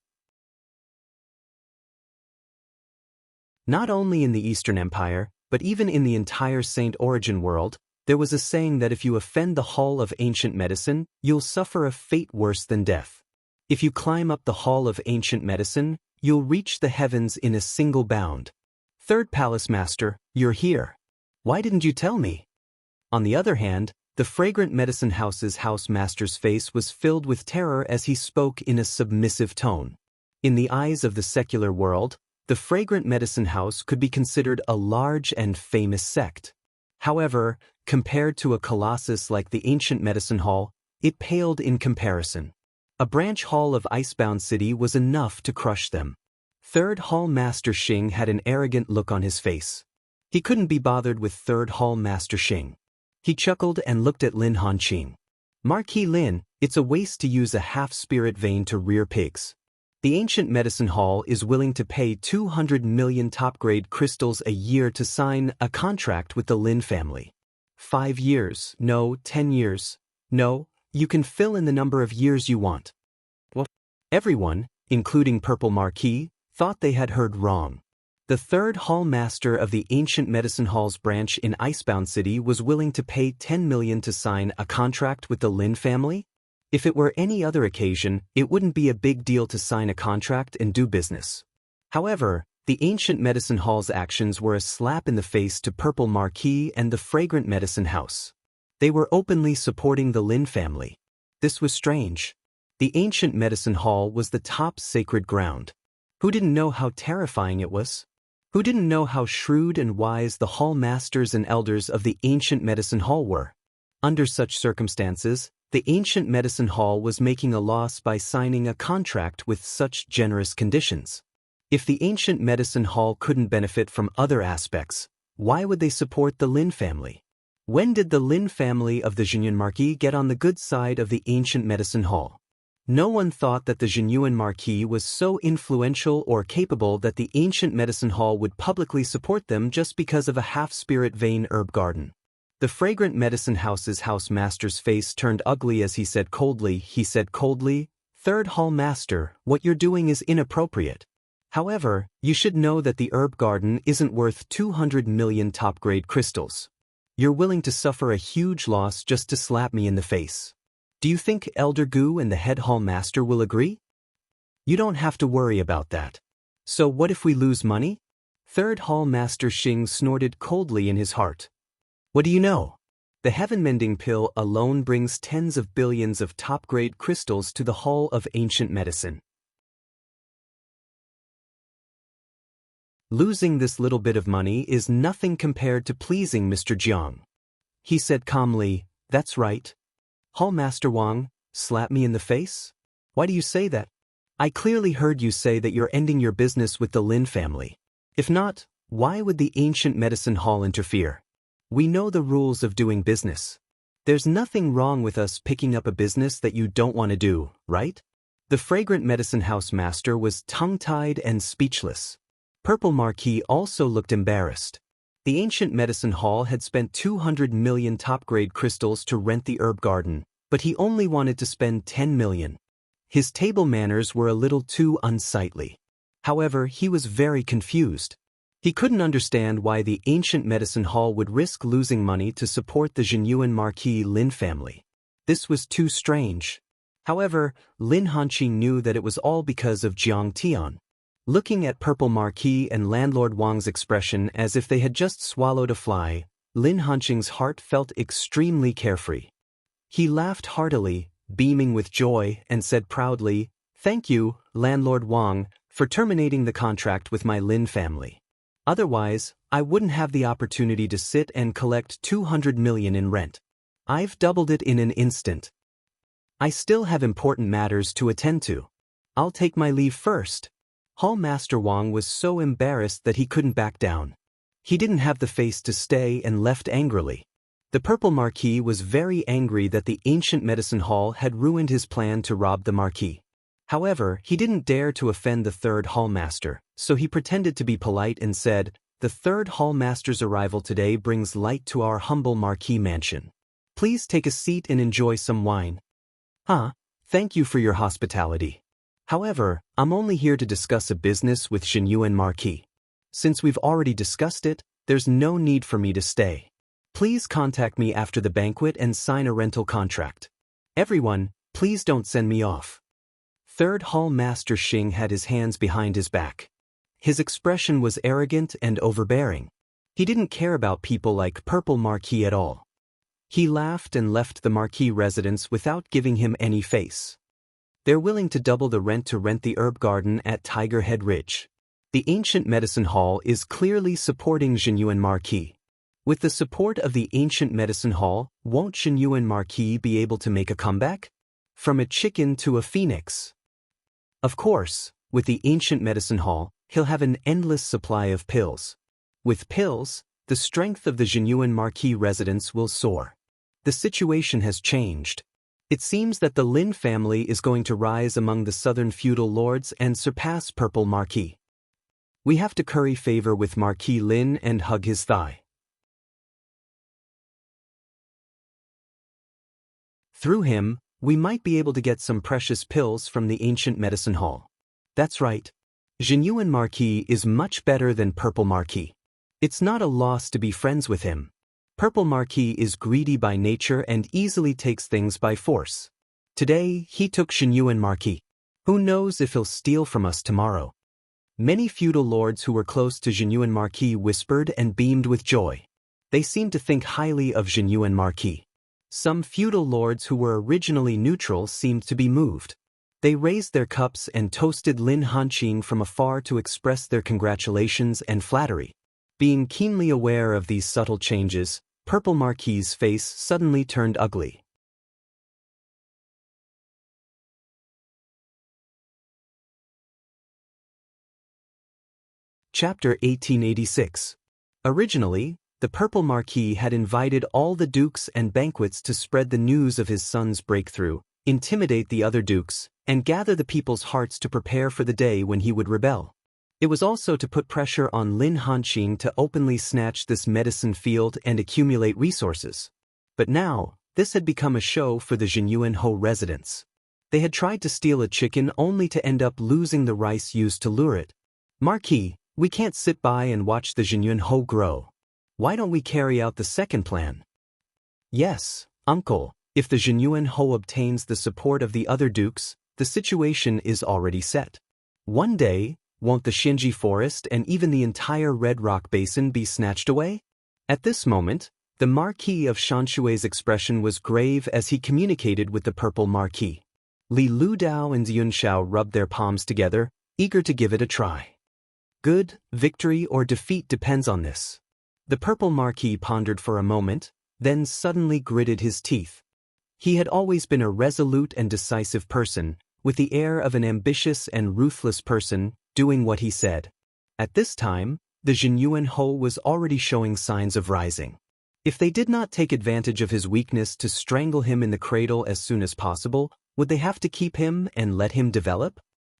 Not only in the Eastern Empire, but even in the entire Saint Origin world, there was a saying that if you offend the Hall of Ancient Medicine, you'll suffer a fate worse than death. If you climb up the Hall of Ancient Medicine, you'll reach the heavens in a single bound. "Third Palace Master, you're here. Why didn't you tell me?" On the other hand, the fragrant medicine house's house master's face was filled with terror as he spoke in a submissive tone. In the eyes of the secular world, the fragrant medicine house could be considered a large and famous sect. However, compared to a colossus like the ancient medicine hall, it paled in comparison. A branch hall of Icebound City was enough to crush them. Third Hall Master Xing had an arrogant look on his face. He couldn't be bothered with Third Hall Master Xing. He chuckled and looked at Lin Hanqing. "Marquis Lin, it's a waste to use a half-spirit vein to rear pigs. The ancient medicine hall is willing to pay 200 million top-grade crystals a year to sign a contract with the Lin family. 5 years, no, 10 years. No, you can fill in the number of years you want." "What?" Everyone, including Purple Marquis, thought they had heard wrong. The third hall master of the ancient medicine hall's branch in Icebound City was willing to pay 10 million to sign a contract with the Lin family? If it were any other occasion, it wouldn't be a big deal to sign a contract and do business. However, the ancient medicine hall's actions were a slap in the face to Purple Marquis and the fragrant medicine house. They were openly supporting the Lin family. This was strange. The ancient medicine hall was the top sacred ground. Who didn't know how terrifying it was? Who didn't know how shrewd and wise the hall masters and elders of the ancient medicine hall were? Under such circumstances, the ancient medicine hall was making a loss by signing a contract with such generous conditions. If the ancient medicine hall couldn't benefit from other aspects, why would they support the Lin family? When did the Lin family of the Xianyuan Marquis get on the good side of the ancient medicine hall? No one thought that the Xianyuan Marquis was so influential or capable that the ancient medicine hall would publicly support them just because of a half-spirit vein herb garden. The fragrant medicine house's house master's face turned ugly as he said coldly, "Third hall master, what you're doing is inappropriate. However, you should know that the herb garden isn't worth 200 million top-grade crystals. You're willing to suffer a huge loss just to slap me in the face. Do you think Elder Gu and the head hall master will agree? You don't have to worry about that. So what if we lose money?" Third hall master Xing snorted coldly in his heart. What do you know? The heaven-mending pill alone brings tens of billions of top-grade crystals to the Hall of Ancient Medicine. Losing this little bit of money is nothing compared to pleasing Mr. Jiang. He said calmly, "That's right. Hall Master Wang, slap me in the face? Why do you say that? I clearly heard you say that you're ending your business with the Lin family. If not, why would the ancient medicine hall interfere? We know the rules of doing business. There's nothing wrong with us picking up a business that you don't want to do, right?" The fragrant medicine house master was tongue-tied and speechless. Purple Marquis also looked embarrassed. The ancient medicine hall had spent 200 million top-grade crystals to rent the herb garden, but he only wanted to spend 10 million. His table manners were a little too unsightly. However, he was very confused. He couldn't understand why the ancient medicine hall would risk losing money to support the Xianyuan Marquis Lin family. This was too strange. However, Lin Hanqing knew that it was all because of Jiang Tian. Looking at Purple Marquis and Landlord Wang's expression as if they had just swallowed a fly, Lin Hanqing's heart felt extremely carefree. He laughed heartily, beaming with joy, and said proudly, "Thank you, Landlord Wang, for terminating the contract with my Lin family. Otherwise, I wouldn't have the opportunity to sit and collect 200 million in rent. I've doubled it in an instant. I still have important matters to attend to. I'll take my leave first." Hall Master Wang was so embarrassed that he couldn't back down. He didn't have the face to stay and left angrily. The Purple Marquis was very angry that the ancient medicine hall had ruined his plan to rob the Marquis. However, he didn't dare to offend the third hall master, so he pretended to be polite and said, "The third hall master's arrival today brings light to our humble Marquis mansion. Please take a seat and enjoy some wine." Thank you for your hospitality. However, I'm only here to discuss a business with Xianyuan Marquis. Since we've already discussed it, there's no need for me to stay. Please contact me after the banquet and sign a rental contract. Everyone, please don't send me off." Third Hall Master Xing had his hands behind his back. His expression was arrogant and overbearing. He didn't care about people like Purple Marquis at all. He laughed and left the Marquis residence without giving him any face. They're willing to double the rent to rent the herb garden at Tiger Head Ridge. The ancient medicine hall is clearly supporting Xianyuan Marquis. With the support of the ancient medicine hall, won't Xianyuan Marquis be able to make a comeback? From a chicken to a phoenix. Of course, with the ancient medicine hall, he'll have an endless supply of pills. With pills, the strength of the Xianyuan Marquis residence will soar. The situation has changed. It seems that the Lin family is going to rise among the southern feudal lords and surpass Purple Marquis. We have to curry favor with Marquis Lin and hug his thigh. Through him, We might be able to get some precious pills from the ancient medicine hall. That's right. Genuine Marquis is much better than Purple Marquis. It's not a loss to be friends with him. Purple Marquis is greedy by nature and easily takes things by force. Today, he took Genuine Marquis. Who knows if he'll steal from us tomorrow? Many feudal lords who were close to Genuine Marquis whispered and beamed with joy. They seemed to think highly of Genuine Marquis. Some feudal lords who were originally neutral seemed to be moved. They raised their cups and toasted Lin Hanqing from afar to express their congratulations and flattery. Being keenly aware of these subtle changes, Purple Marquis's face suddenly turned ugly. Chapter 1886. Originally, the Purple Marquis had invited all the dukes and banquets to spread the news of his son's breakthrough, intimidate the other dukes, and gather the people's hearts to prepare for the day when he would rebel. It was also to put pressure on Lin Hanqing to openly snatch this medicine field and accumulate resources. But now, this had become a show for the Jinyuan Ho residents. They had tried to steal a chicken only to end up losing the rice used to lure it. Marquis, we can't sit by and watch the Jinyuan Ho grow. Why don't we carry out the second plan? Yes, uncle, if the Jinyuan Ho obtains the support of the other dukes, the situation is already set. One day, won't the Xinji forest and even the entire Red Rock Basin be snatched away? At this moment, the Marquis of Shanshui's expression was grave as he communicated with the Purple Marquis. Li Ludao and Yunxiao rubbed their palms together, eager to give it a try. Good, victory or defeat depends on this. The Purple Marquis pondered for a moment, then suddenly gritted his teeth. He had always been a resolute and decisive person, with the air of an ambitious and ruthless person, doing what he said. At this time, the Jinyuan Ho was already showing signs of rising. If they did not take advantage of his weakness to strangle him in the cradle as soon as possible, would they have to keep him and let him develop?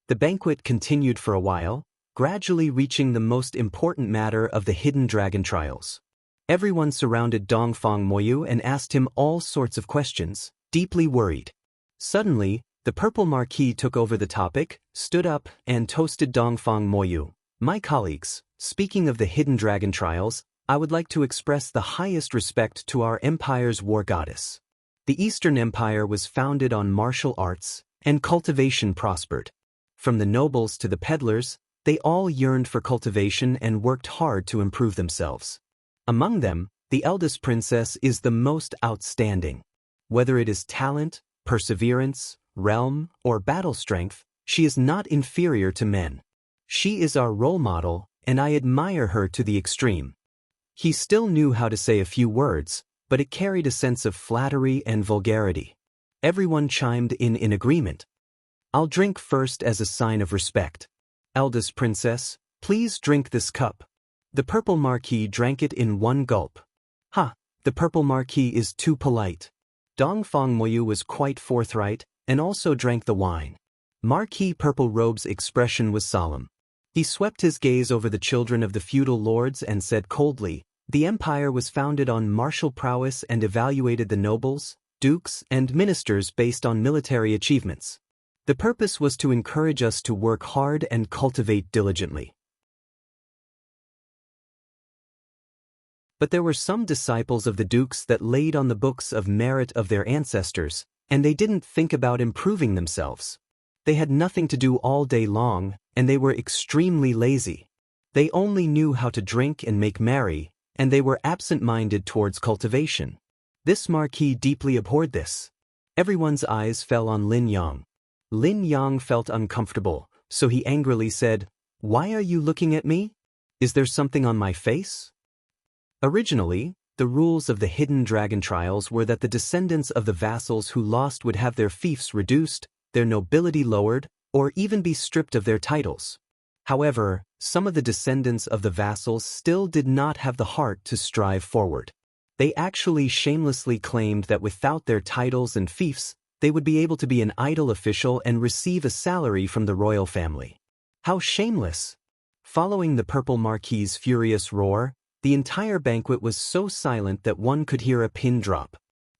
The banquet continued for a while, gradually reaching the most important matter of the hidden dragon trials. Everyone surrounded Dongfang Moyu and asked him all sorts of questions, deeply worried. Suddenly, the Purple Marquis took over the topic, stood up, and toasted Dongfang Moyu. My colleagues, speaking of the hidden dragon trials, I would like to express the highest respect to our empire's war goddess. The Eastern Empire was founded on martial arts, and cultivation prospered. From the nobles to the peddlers, they all yearned for cultivation and worked hard to improve themselves. Among them, the eldest princess is the most outstanding. Whether it is talent, perseverance, realm, or battle strength, she is not inferior to men. She is our role model, and I admire her to the extreme. He still knew how to say a few words, but it carried a sense of flattery and vulgarity. Everyone chimed in agreement. I'll drink first as a sign of respect. Eldest princess, please drink this cup. The Purple Marquis drank it in one gulp. Ha, the Purple Marquis is too polite. Dongfang Moyu was quite forthright, and also drank the wine. Marquis Purple Robe's expression was solemn. He swept his gaze over the children of the feudal lords and said coldly, the empire was founded on martial prowess and evaluated the nobles, dukes, and ministers based on military achievements. The purpose was to encourage us to work hard and cultivate diligently. But there were some disciples of the dukes that laid on the books of merit of their ancestors, and they didn't think about improving themselves. They had nothing to do all day long, and they were extremely lazy. They only knew how to drink and make merry, and they were absent-minded towards cultivation. This Marquis deeply abhorred this. Everyone's eyes fell on Lin Yang. Lin Yang felt uncomfortable, so he angrily said, "Why are you looking at me? Is there something on my face?" Originally, the rules of the hidden dragon trials were that the descendants of the vassals who lost would have their fiefs reduced, their nobility lowered, or even be stripped of their titles. However, some of the descendants of the vassals still did not have the heart to strive forward. They actually shamelessly claimed that without their titles and fiefs, they would be able to be an idle official and receive a salary from the royal family. How shameless! Following the Purple Marquis's furious roar, the entire banquet was so silent that one could hear a pin drop.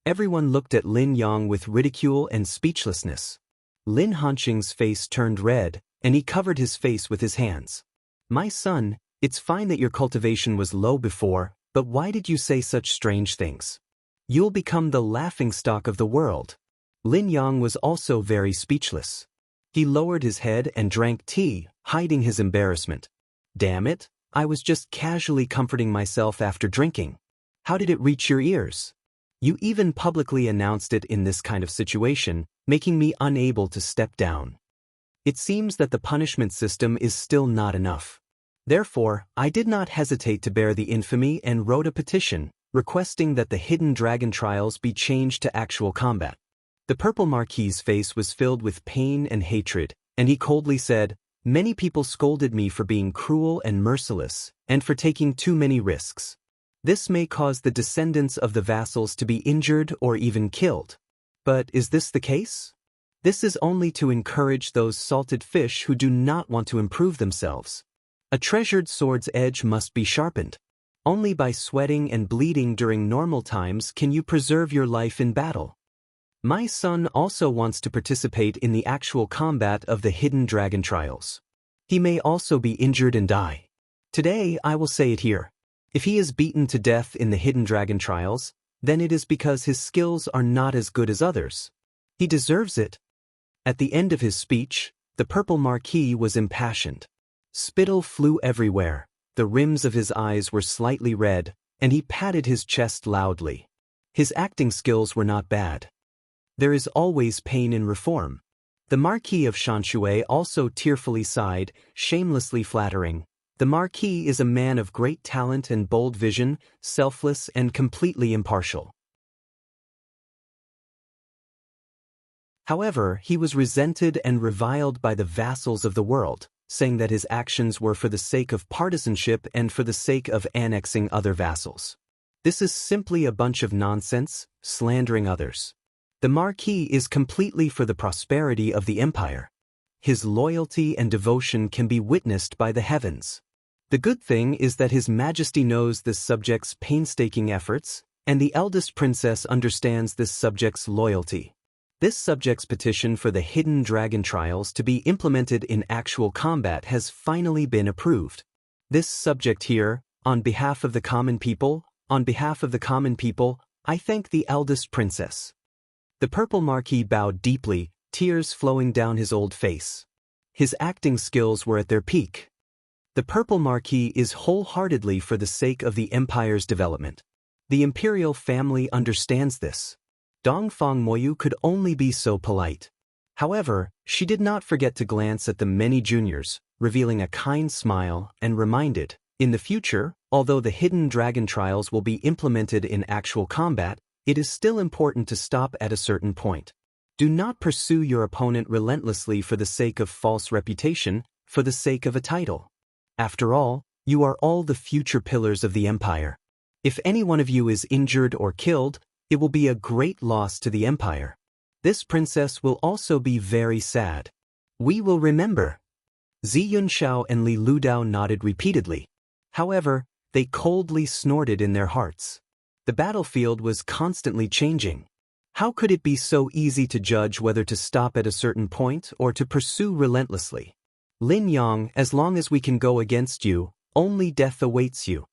Everyone looked at Lin Yang with ridicule and speechlessness. Lin Hanqing's face turned red, and he covered his face with his hands. "My son, it's fine that your cultivation was low before, but why did you say such strange things? You'll become the laughingstock of the world." Lin Yang was also very speechless. He lowered his head and drank tea, hiding his embarrassment. "Damn it, I was just casually comforting myself after drinking. How did it reach your ears? You even publicly announced it in this kind of situation, making me unable to step down. It seems that the punishment system is still not enough. Therefore, I did not hesitate to bear the infamy and wrote a petition, requesting that the hidden dragon trials be changed to actual combat." The purple Marquis's face was filled with pain and hatred, and he coldly said, "Many people scolded me for being cruel and merciless, and for taking too many risks. This may cause the descendants of the vassals to be injured or even killed. But is this the case? This is only to encourage those salted fish who do not want to improve themselves. A treasured sword's edge must be sharpened. Only by sweating and bleeding during normal times can you preserve your life in battle. My son also wants to participate in the actual combat of the hidden dragon trials. He may also be injured and die. Today I will say it here. If he is beaten to death in the hidden dragon trials, then it is because his skills are not as good as others. He deserves it." At the end of his speech, the purple Marquis was impassioned. Spittle flew everywhere, the rims of his eyes were slightly red, and he patted his chest loudly. His acting skills were not bad. There is always pain in reform. The Marquis of Xianxia also tearfully sighed, shamelessly flattering. The Marquis is a man of great talent and bold vision, selfless and completely impartial. However, he was resented and reviled by the vassals of the world, saying that his actions were for the sake of partisanship and for the sake of annexing other vassals. This is simply a bunch of nonsense, slandering others. The Marquis is completely for the prosperity of the empire. His loyalty and devotion can be witnessed by the heavens. The good thing is that His Majesty knows this subject's painstaking efforts, and the eldest princess understands this subject's loyalty. This subject's petition for the hidden dragon trials to be implemented in actual combat has finally been approved. This subject here, on behalf of the common people, I thank the eldest princess." The purple Marquis bowed deeply, tears flowing down his old face. His acting skills were at their peak. The purple Marquis is wholeheartedly for the sake of the empire's development. The imperial family understands this. Dongfang Moyu could only be so polite. However, she did not forget to glance at the many juniors, revealing a kind smile, and reminded, in the future, although the hidden dragon trials will be implemented in actual combat, it is still important to stop at a certain point. Do not pursue your opponent relentlessly for the sake of false reputation, for the sake of a title. After all, you are all the future pillars of the empire. If any one of you is injured or killed, it will be a great loss to the empire. This princess will also be very sad. We will remember. Zi Yunxiao and Li Ludao nodded repeatedly. However, they coldly snorted in their hearts. The battlefield was constantly changing. How could it be so easy to judge whether to stop at a certain point or to pursue relentlessly? Lin Yang, as long as we can go against you, only death awaits you.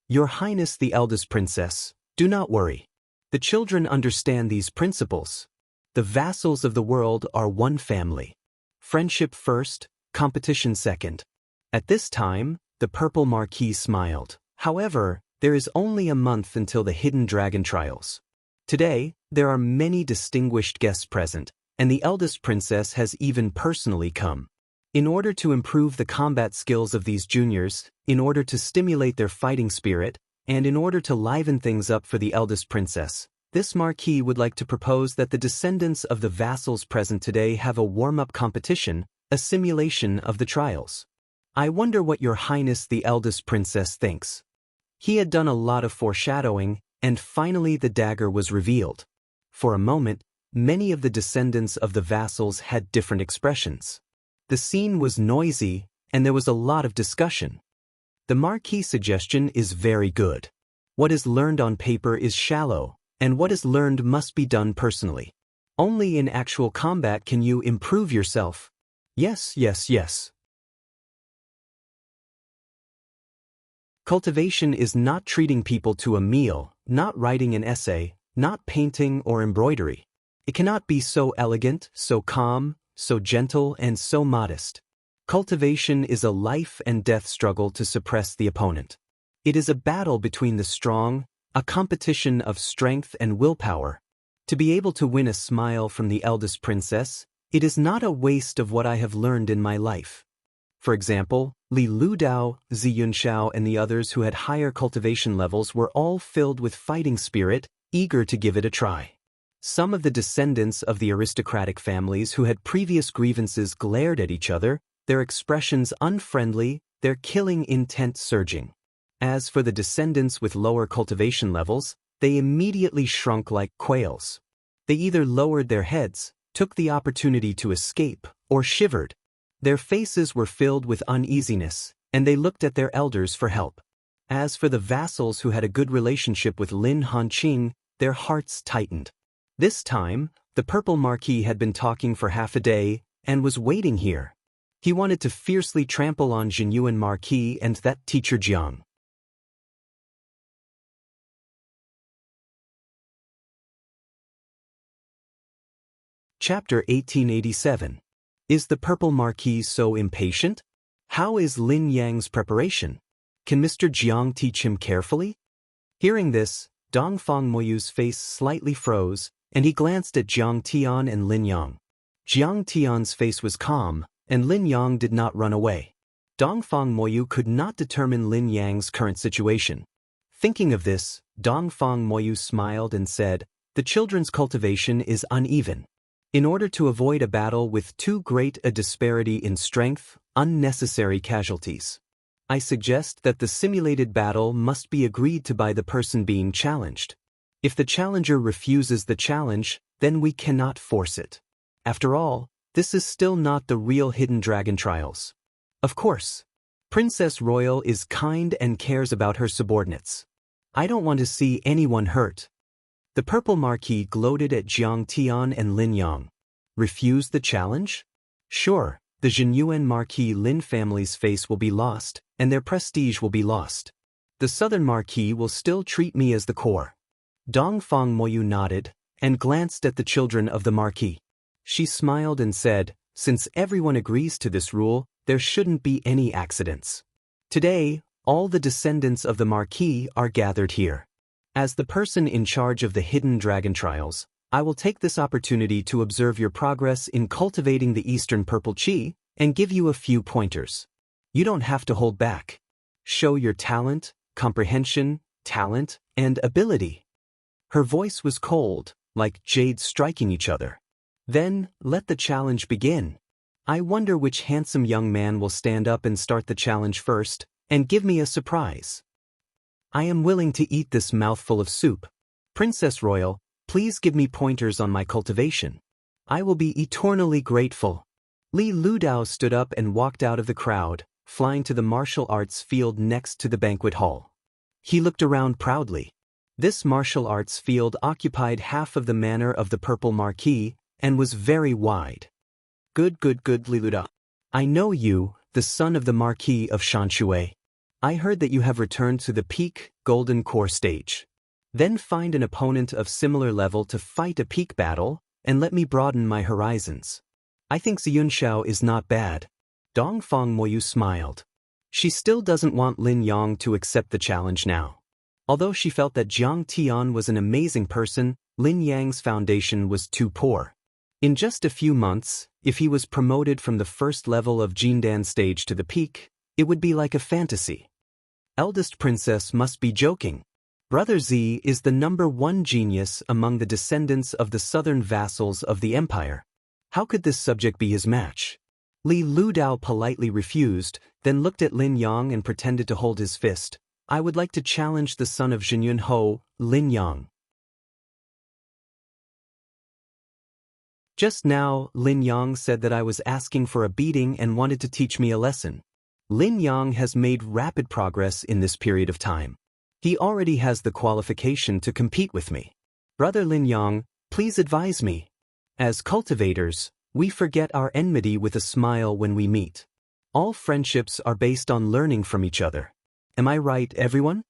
Your Highness the eldest princess, do not worry. The children understand these principles. The vassals of the world are one family. Friendship first, competition second. At this time, the purple Marquis smiled. However, there is only a month until the hidden dragon trials. Today, there are many distinguished guests present, and the eldest princess has even personally come. In order to improve the combat skills of these juniors, in order to stimulate their fighting spirit, and in order to liven things up for the eldest princess, this Marquis would like to propose that the descendants of the vassals present today have a warm-up competition, a simulation of the trials. I wonder what your Highness the eldest princess thinks. He had done a lot of foreshadowing, and finally the dagger was revealed. For a moment, many of the descendants of the vassals had different expressions. The scene was noisy, and there was a lot of discussion. The Marquis' suggestion is very good. What is learned on paper is shallow, and what is learned must be done personally. Only in actual combat can you improve yourself. Yes, yes, yes. Cultivation is not treating people to a meal, not writing an essay, not painting or embroidery. It cannot be so elegant, so calm, so gentle, and so modest. Cultivation is a life and death struggle to suppress the opponent. It is a battle between the strong, a competition of strength and willpower. To be able to win a smile from the eldest princess, it is not a waste of what I have learned in my life. For example, Li Ludao, Ziyunxiao, and the others who had higher cultivation levels were all filled with fighting spirit, eager to give it a try. Some of the descendants of the aristocratic families who had previous grievances glared at each other, their expressions unfriendly, their killing intent surging. As for the descendants with lower cultivation levels, they immediately shrunk like quails. They either lowered their heads, took the opportunity to escape, or shivered. Their faces were filled with uneasiness, and they looked at their elders for help. As for the vassals who had a good relationship with Lin Hanqing, their hearts tightened. This time, the Purple Marquis had been talking for half a day, and was waiting here. He wanted to fiercely trample on Jinyuan Marquis and that teacher Jiang. Chapter 1887. Is the Purple Marquis so impatient? How is Lin Yang's preparation? Can Mr. Jiang teach him carefully? Hearing this, Dongfang Moyu's face slightly froze, and he glanced at Jiang Tian and Lin Yang. Jiang Tian's face was calm, and Lin Yang did not run away. Dongfang Moyu could not determine Lin Yang's current situation. Thinking of this, Dongfang Moyu smiled and said, "The children's cultivation is uneven. In order to avoid a battle with too great a disparity in strength, unnecessary casualties, I suggest that the simulated battle must be agreed to by the person being challenged. If the challenger refuses the challenge, then we cannot force it. After all, this is still not the real Hidden Dragon trials. Of course, Princess Royal is kind and cares about her subordinates. I don't want to see anyone hurt." The Purple Marquis gloated at Jiang Tian and Lin Yang. Refuse the challenge? Sure, the Jinyuan Marquis Lin family's face will be lost, and their prestige will be lost. The Southern Marquis will still treat me as the core. Dongfang Moyu nodded, and glanced at the children of the Marquis. She smiled and said, "Since everyone agrees to this rule, there shouldn't be any accidents. Today, all the descendants of the Marquis are gathered here. As the person in charge of the Hidden Dragon trials, I will take this opportunity to observe your progress in cultivating the Eastern Purple Qi and give you a few pointers. You don't have to hold back. Show your talent, comprehension, talent, and ability." Her voice was cold, like jades striking each other. "Then, let the challenge begin. I wonder which handsome young man will stand up and start the challenge first, and give me a surprise. I am willing to eat this mouthful of soup. Princess Royal, please give me pointers on my cultivation. I will be eternally grateful." Li Ludao stood up and walked out of the crowd, flying to the martial arts field next to the banquet hall. He looked around proudly. This martial arts field occupied half of the manor of the Purple Marquis, and was very wide. Good, Li Ludao. I know you, the son of the Marquis of Xianxia. I heard that you have returned to the peak, golden core stage. Then find an opponent of similar level to fight a peak battle, and let me broaden my horizons. I think Ziyunxiao is not bad. Dongfang Moyu smiled. She still doesn't want Lin Yang to accept the challenge now. Although she felt that Jiang Tian was an amazing person, Lin Yang's foundation was too poor. In just a few months, if he was promoted from the first level of Jindan stage to the peak, it would be like a fantasy. Eldest princess must be joking. Brother Z is the #1 genius among the descendants of the southern vassals of the empire. How could this subject be his match? Li Ludao politely refused, then looked at Lin Yang and pretended to hold his fist. I would like to challenge the son of Jinyun Ho, Lin Yang. Just now, Lin Yang said that I was asking for a beating and wanted to teach me a lesson. Lin Yang has made rapid progress in this period of time. He already has the qualification to compete with me. Brother Lin Yang, please advise me. As cultivators, we forget our enmity with a smile when we meet. All friendships are based on learning from each other. Am I right, everyone?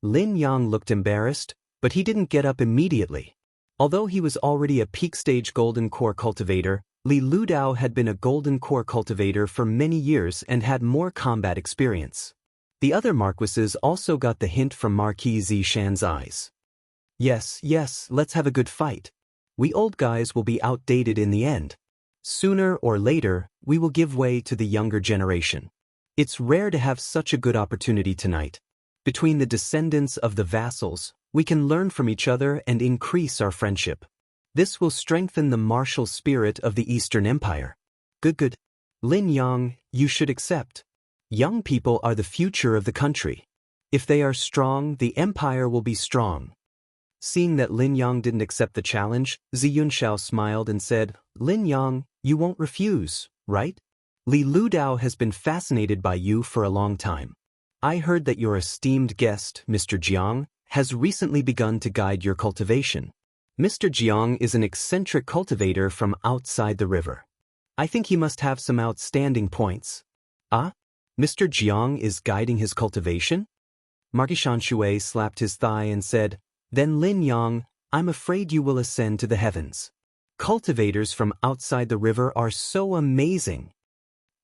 Lin Yang looked embarrassed, but he didn't get up immediately. Although he was already a peak-stage Golden Core cultivator, Li Ludao had been a Golden Core cultivator for many years and had more combat experience. The other marquises also got the hint from Marquis Zishan's eyes. Yes, let's have a good fight. We old guys will be outdated in the end. Sooner or later, we will give way to the younger generation. It's rare to have such a good opportunity tonight. Between the descendants of the vassals, we can learn from each other and increase our friendship. This will strengthen the martial spirit of the Eastern Empire. Good. Lin Yang, you should accept. Young people are the future of the country. If they are strong, the empire will be strong. Seeing that Lin Yang didn't accept the challenge, Ziyunshao smiled and said, Lin Yang, you won't refuse, right? Li Ludao has been fascinated by you for a long time. I heard that your esteemed guest, Mr. Jiang, has recently begun to guide your cultivation. Mr. Jiang is an eccentric cultivator from outside the river. I think he must have some outstanding points. Ah? Mr. Jiang is guiding his cultivation? Marquis Xianxia slapped his thigh and said, Then Lin Yang, I'm afraid you will ascend to the heavens. Cultivators from outside the river are so amazing.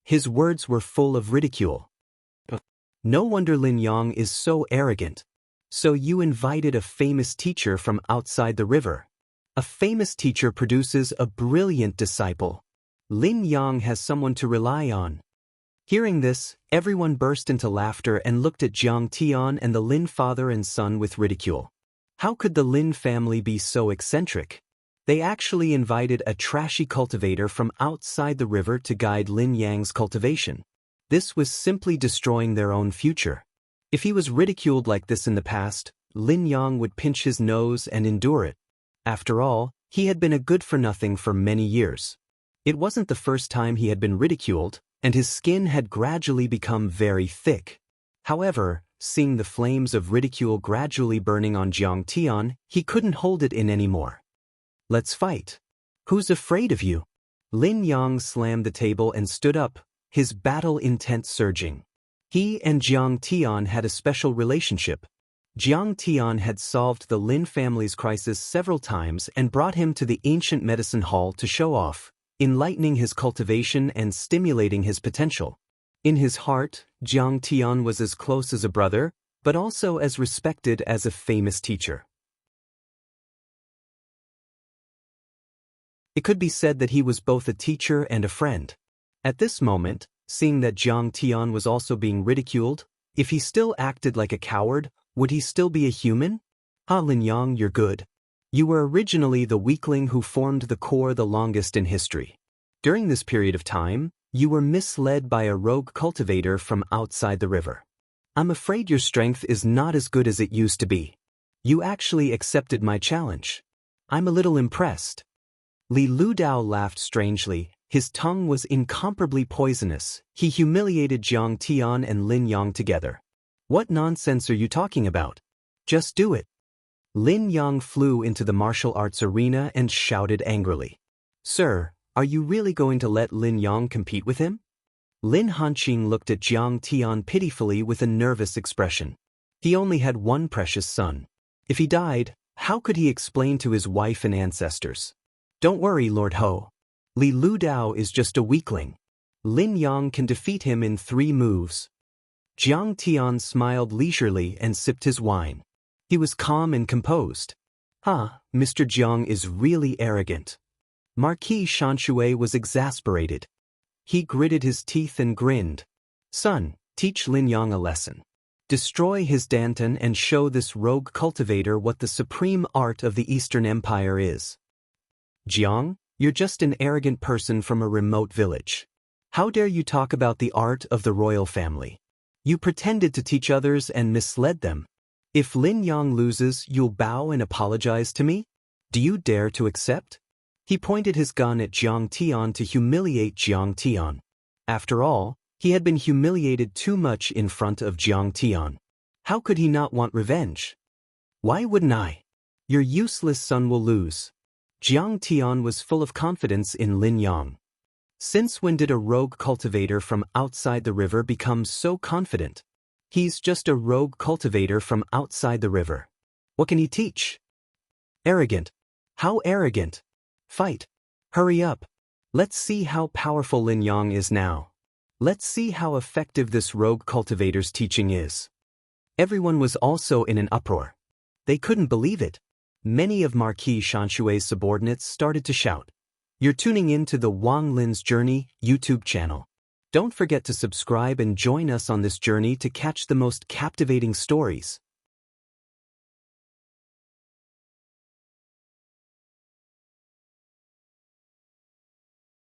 His words were full of ridicule. No wonder Lin Yang is so arrogant. So you invited a famous teacher from outside the river. A famous teacher produces a brilliant disciple. Lin Yang has someone to rely on. Hearing this, everyone burst into laughter and looked at Jiang Tian and the Lin father and son with ridicule. How could the Lin family be so eccentric? They actually invited a trashy cultivator from outside the river to guide Lin Yang's cultivation. This was simply destroying their own future. If he was ridiculed like this in the past, Lin Yang would pinch his nose and endure it. After all, he had been a good-for-nothing for many years. It wasn't the first time he had been ridiculed, and his skin had gradually become very thick. However, seeing the flames of ridicule gradually burning on Jiang Tian, he couldn't hold it in anymore. Let's fight. Who's afraid of you? Lin Yang slammed the table and stood up, his battle intent surging. He and Jiang Tian had a special relationship. Jiang Tian had solved the Lin family's crisis several times and brought him to the ancient medicine hall to show off, enlightening his cultivation and stimulating his potential. In his heart, Jiang Tian was as close as a brother, but also as respected as a famous teacher. It could be said that he was both a teacher and a friend. At this moment, seeing that Jiang Tian was also being ridiculed, if he still acted like a coward, would he still be a human? Lin Yang, you're good. You were originally the weakling who formed the core the longest in history. During this period of time, you were misled by a rogue cultivator from outside the river. I'm afraid your strength is not as good as it used to be. You actually accepted my challenge. I'm a little impressed. Li Ludao laughed strangely. His tongue was incomparably poisonous. He humiliated Jiang Tian and Lin Yang together. What nonsense are you talking about? Just do it. Lin Yang flew into the martial arts arena and shouted angrily. Sir, are you really going to let Lin Yang compete with him? Lin Hanqing looked at Jiang Tian pitifully with a nervous expression. He only had one precious son. If he died, how could he explain to his wife and ancestors? Don't worry, Lord Ho. Li Ludao is just a weakling. Lin Yang can defeat him in 3 moves. Jiang Tian smiled leisurely and sipped his wine. He was calm and composed. Mr. Jiang is really arrogant. Marquis Xianxia was exasperated. He gritted his teeth and grinned. Son, teach Lin Yang a lesson. Destroy his Danton and show this rogue cultivator what the supreme art of the Eastern Empire is. Jiang, you're just an arrogant person from a remote village. How dare you talk about the art of the royal family? You pretended to teach others and misled them. If Lin Yang loses, you'll bow and apologize to me? Do you dare to accept? He pointed his gun at Jiang Tian to humiliate Jiang Tian. After all, he had been humiliated too much in front of Jiang Tian. How could he not want revenge? Why wouldn't I? Your useless son will lose. Jiang Tian was full of confidence in Lin Yang. Since when did a rogue cultivator from outside the river become so confident? He's just a rogue cultivator from outside the river. What can he teach? Arrogant. How arrogant? Fight. Hurry up. Let's see how powerful Lin Yang is now. Let's see how effective this rogue cultivator's teaching is. Everyone was also in an uproar. They couldn't believe it. Many of Marquis Shanshui's subordinates started to shout. You're tuning in to the Wang Lin's Journey YouTube channel. Don't forget to subscribe and join us on this journey to catch the most captivating stories.